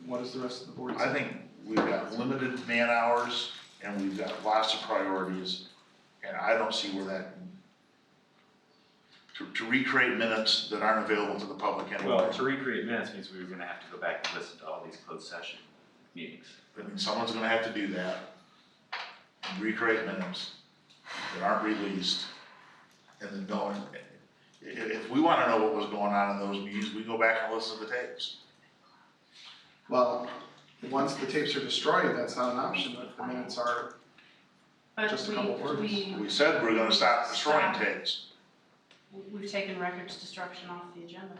What does the rest of the board say? I think we've got limited man hours and we've got lots of priorities, and I don't see where that, to recreate minutes that aren't available to the public anymore. Well, to recreate minutes means we were gonna have to go back and listen to all these closed session meetings. I mean, someone's gonna have to do that, and recreate minutes that aren't released, and then no one, if we wanna know what was going on in those meetings, we go back and listen to the tapes. Well, once the tapes are destroyed, that's not an option, if the minutes are just a couple words. We said we're gonna stop destroying tapes. We've taken records destruction off the agenda.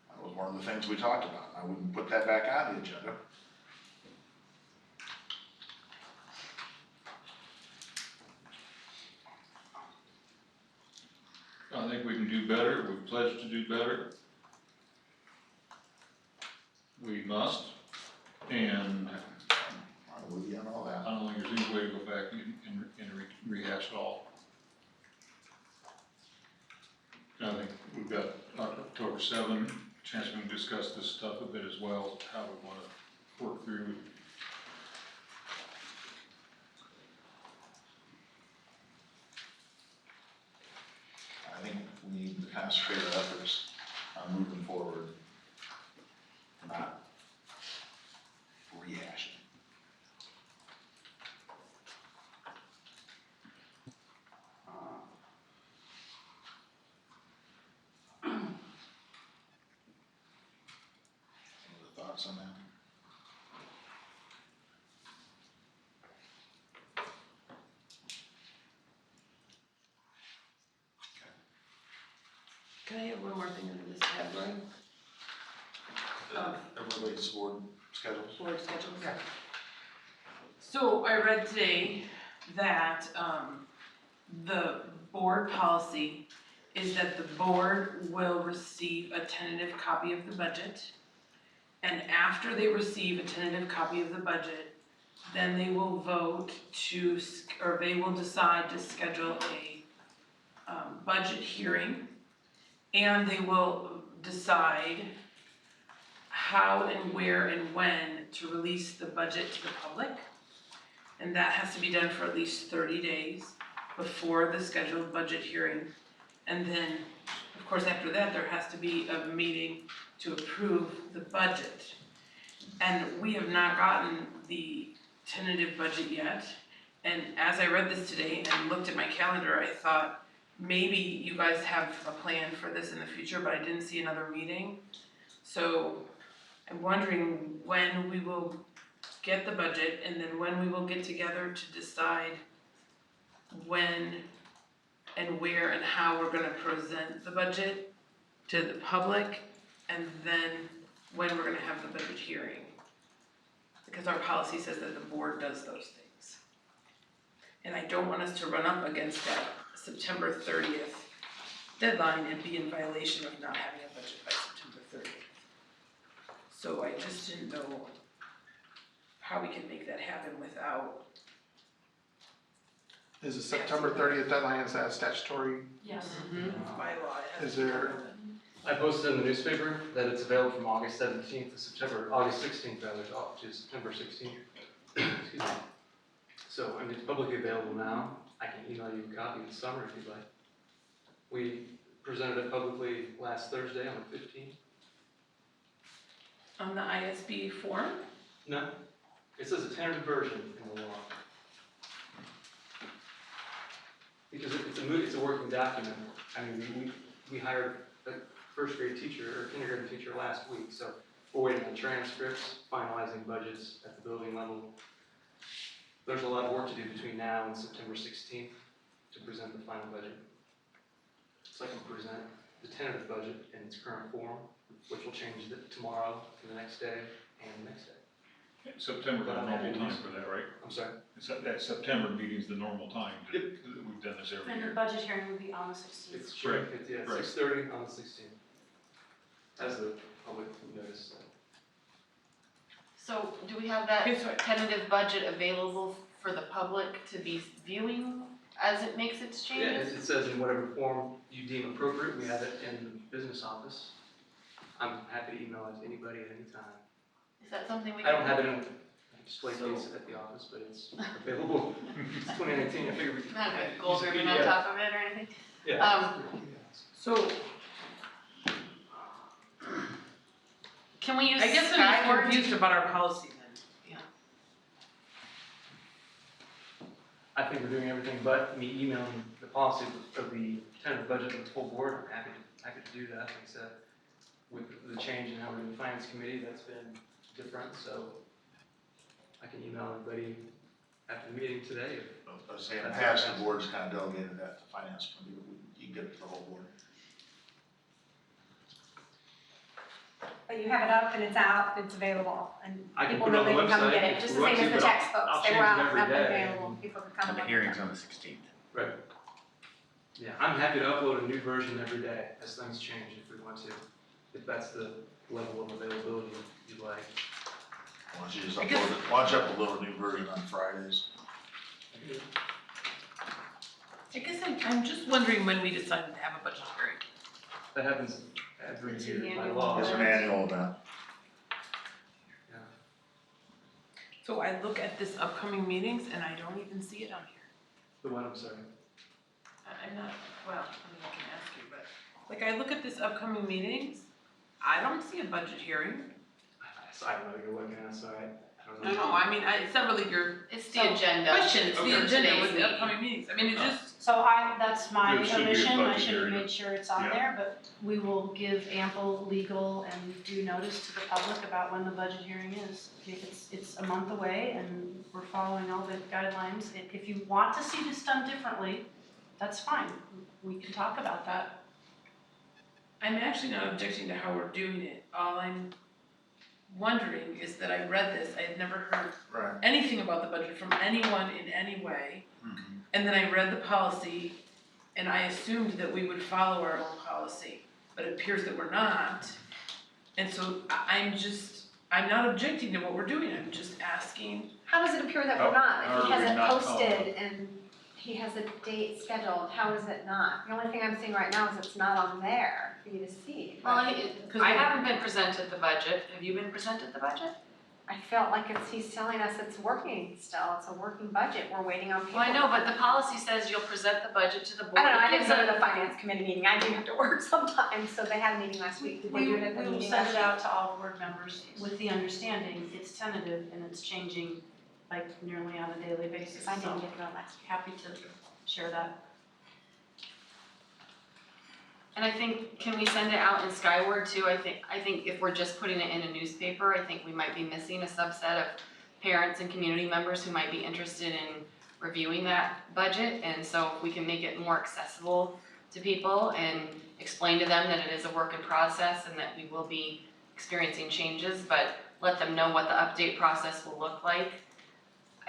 That was one of the things we talked about. I wouldn't put that back on the agenda. I think we can do better, we pledge to do better. We must, and I'm with you on all that. I don't think there's any way to go back and rehash it all. I think we've got October 7, chance we can discuss this stuff a bit as well, how we want to work through. I think we need to concentrate our efforts on moving forward, not rehashing. Any other thoughts on that? Can I have one more thing under this category? Everybody's board schedules? Board schedules. So I read today that, the board policy is that the board will receive a tentative copy of the budget. And after they receive a tentative copy of the budget, then they will vote or they will decide to schedule a, budget hearing. And they will decide how and where and when to release the budget to the public. And that has to be done for at least 30 days before the scheduled budget hearing. And then, of course, after that, there has to be a meeting to approve the budget. And we have not gotten the tentative budget yet. And as I read this today and looked at my calendar, I thought, maybe you guys have a plan for this in the future, but I didn't see another meeting. So I'm wondering when we will get the budget and then when we will get together to decide when and where and how we're gonna present the budget to the public, and then when we're gonna have the budget hearing. Because our policy says that the board does those things. And I don't want us to run up against that September 30th deadline and be in violation of not having a budget by September 30th. So I just didn't know how we can make that happen without. is the September 30th deadline, is that statutory? Yes. By law, it has Is to be there- done then. I posted in the newspaper that it's available from August 17th to August 16th rather, which is September 16th. Excuse me. So, I mean, it's publicly available now. I can email you a copy in the summer if you'd like. We presented it publicly last Thursday on the 15th. On the ISB form? No, it says a tentative version in the law. Because it's a working document. I mean, we hired a first grade teacher or kindergarten teacher last week, so we're waiting on transcripts, finalizing budgets at the building level. There's a lot of work to do between now and September 16th to present the final budget. So I can present the tentative budget in its current form, which will change tomorrow to the next day and the next day. September, the normal time for that, right? I'm sorry? That September meeting's the normal time, we've done this every And the year. budget hearing will be on the 16th. It's correct, yeah, Right. 6:30 on the 16th. As the public notice. So do we have that tentative budget available for the public to be viewing as it makes its Yeah, changes? it says in whatever form you deem appropriate, we have it in the business office. I'm happy to email it to anybody at any time. Is that something we I can? don't have it in a display case at the office, but it's available. It's 2019, I figured we could. Not a gold use a ribbon on PDF. top of it or anything? Yeah. So, Can we use I guess I'm just Skyward? confused about our policy then. I think we're doing everything but me emailing the policy of the tentative budget to the full board. I'm happy to do that. Like I said, with the change in how we're doing the finance committee, that's been different, so I can email everybody after the meeting today. I was saying, in the past, the board's kind of delegated that to finance committee, but you can get it to the whole board. But you have it up and it's out, it's available, and I can people put it know on they the can come and website get it, if just we the want same as to, the but textbooks, I'll they change were it out every up and day. available, people could come And and the look. hearing's on the 16th. Right. Yeah, I'm happy to upload a new version every day as things change if we want to, if that's the level of availability you'd like. Why don't you just upload it, why don't you upload a new version on Fridays? I guess I'm just wondering when we decided to have a budget hearing. That happens every It's year an by annual law. It's an annual event. Yeah. So I look at this upcoming meetings and I don't even see it on here. The one, I'm sorry. I'm not, well, I mean, I can ask you, but, like, I look at this upcoming meetings, I don't see a budget hearing. I don't know what you're looking at, so I don't know. No, I mean, it's not really your It's the agenda. question, it's for the agenda today's with the meeting. upcoming meetings. I mean, it just, So that's my There should be a omission, I budget should have hearing. made sure it's on Yeah. there, but we will give ample legal and due notice to the public about when the budget hearing is. It's a month away and we're following all the guidelines. If you want to see this done differently, that's fine, we can talk about that. I'm actually not objecting to how we're doing it. All I'm wondering is that I read this, I had never heard Right. anything about the budget from anyone in any way. And then I read the policy and I assumed that we would follow our own policy, but it appears that we're not. And so I'm not objecting to what we're doing, I'm just asking. How does it appear that we're How not? If are he we hasn't not posted and he has a date scheduled, how is it not? The only thing I'm seeing right now is it's not on there for you to see. Well, I haven't been presented the budget. Have you been presented the budget? I felt like he's telling us it's working still, it's a working budget, we're waiting on people. Well, I know, but the policy says you'll present the budget to the board. I don't know, I It didn't gives go to a- the finance committee meeting, I do have to work sometimes, so they had a meeting last week, did they do it at the We will meeting send last it week? out to all board members with the understanding it's tentative and it's changing like nearly on a daily basis. I didn't So get to go last week. happy to share that. And I think, can we send it out in Skyward too? I think if we're just putting it in a newspaper, I think we might be missing a subset of parents and community members who might be interested in reviewing that budget. And so if we can make it more accessible to people and explain to them that it is a work in process and that we will be experiencing changes, but let them know what the update process will look like.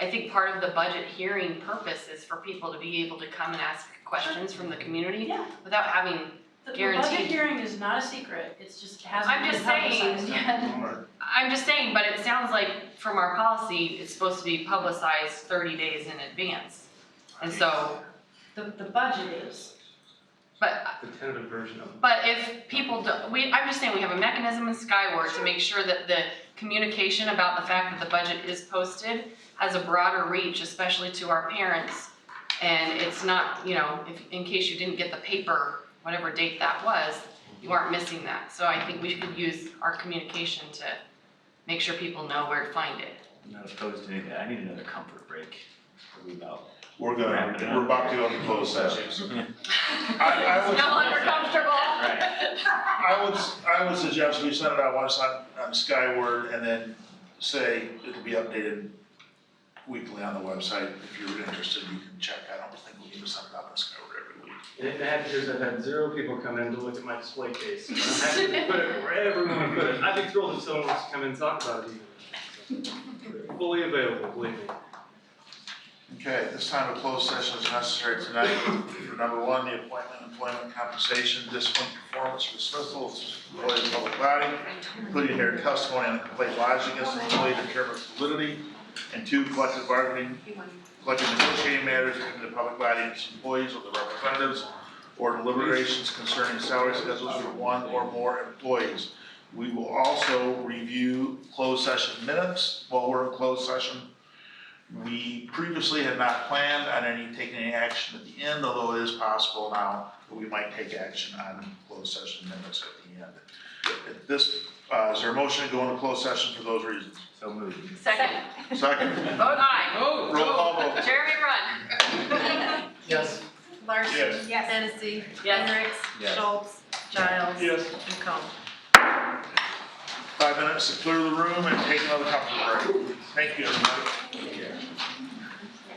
I think part of the budget hearing purpose is for people to be able to come and ask questions from the community Yeah. without having The guaranteed. budget hearing is not a secret, it's just hasn't I'm been just saying, publicized. yeah. I'm just saying, but it sounds like from our policy, it's supposed to be publicized 30 days in advance. And so, The budget is. but The tentative version of it. But if people do, I'm just saying we have a mechanism in Skyward to make sure that the communication about the fact that the budget is posted has a broader reach, especially to our parents. And it's not, you know, if, in case you didn't get the paper, whatever date that was, you aren't missing that. So I think we could use our communication to make sure people know where to find it. I'm not opposed to anything. I need another comfort break. Are we about? We're about to go into closed sessions. I would- No longer comfortable. Right. I would suggest we send it out once on Skyward and then say it'll be updated weekly on the website. If you're interested, you can check. I don't think we need to send it out on Skyward every week. And in the half years, I've had 0 people come in to look at my display case. I'm happy to put it wherever we want to put it. I'd be thrilled if someone wants to come in and talk about it even. So, fully available, believe me. Okay, this time a closed session is necessary tonight. For number 1, the appointment, employment, compensation, discipline, performance, dismissal of employee of the public body, including their testimony on the complaint lodged against the employee to determine validity. And 2, collective negotiating matters between the public body and its employees or the representatives, or deliberations concerning salary schedules for 1 or more employees. We will also review closed session minutes while we're in closed session. We previously had not planned on taking any action at the end, although it is possible now that we might take action on closed session minutes at the end. At this, is there a motion to go into closed session for those reasons? So moved. Second. Second. Vote aye. Roll call vote. Jeremy Run. Yes. Larson. Yes. Yes. Hennessy. Yes. Hendricks. Yes. Schultz. Giles. Yes. And Cone. 5 minutes to clear the room and take another comfort break. Thank you, everybody.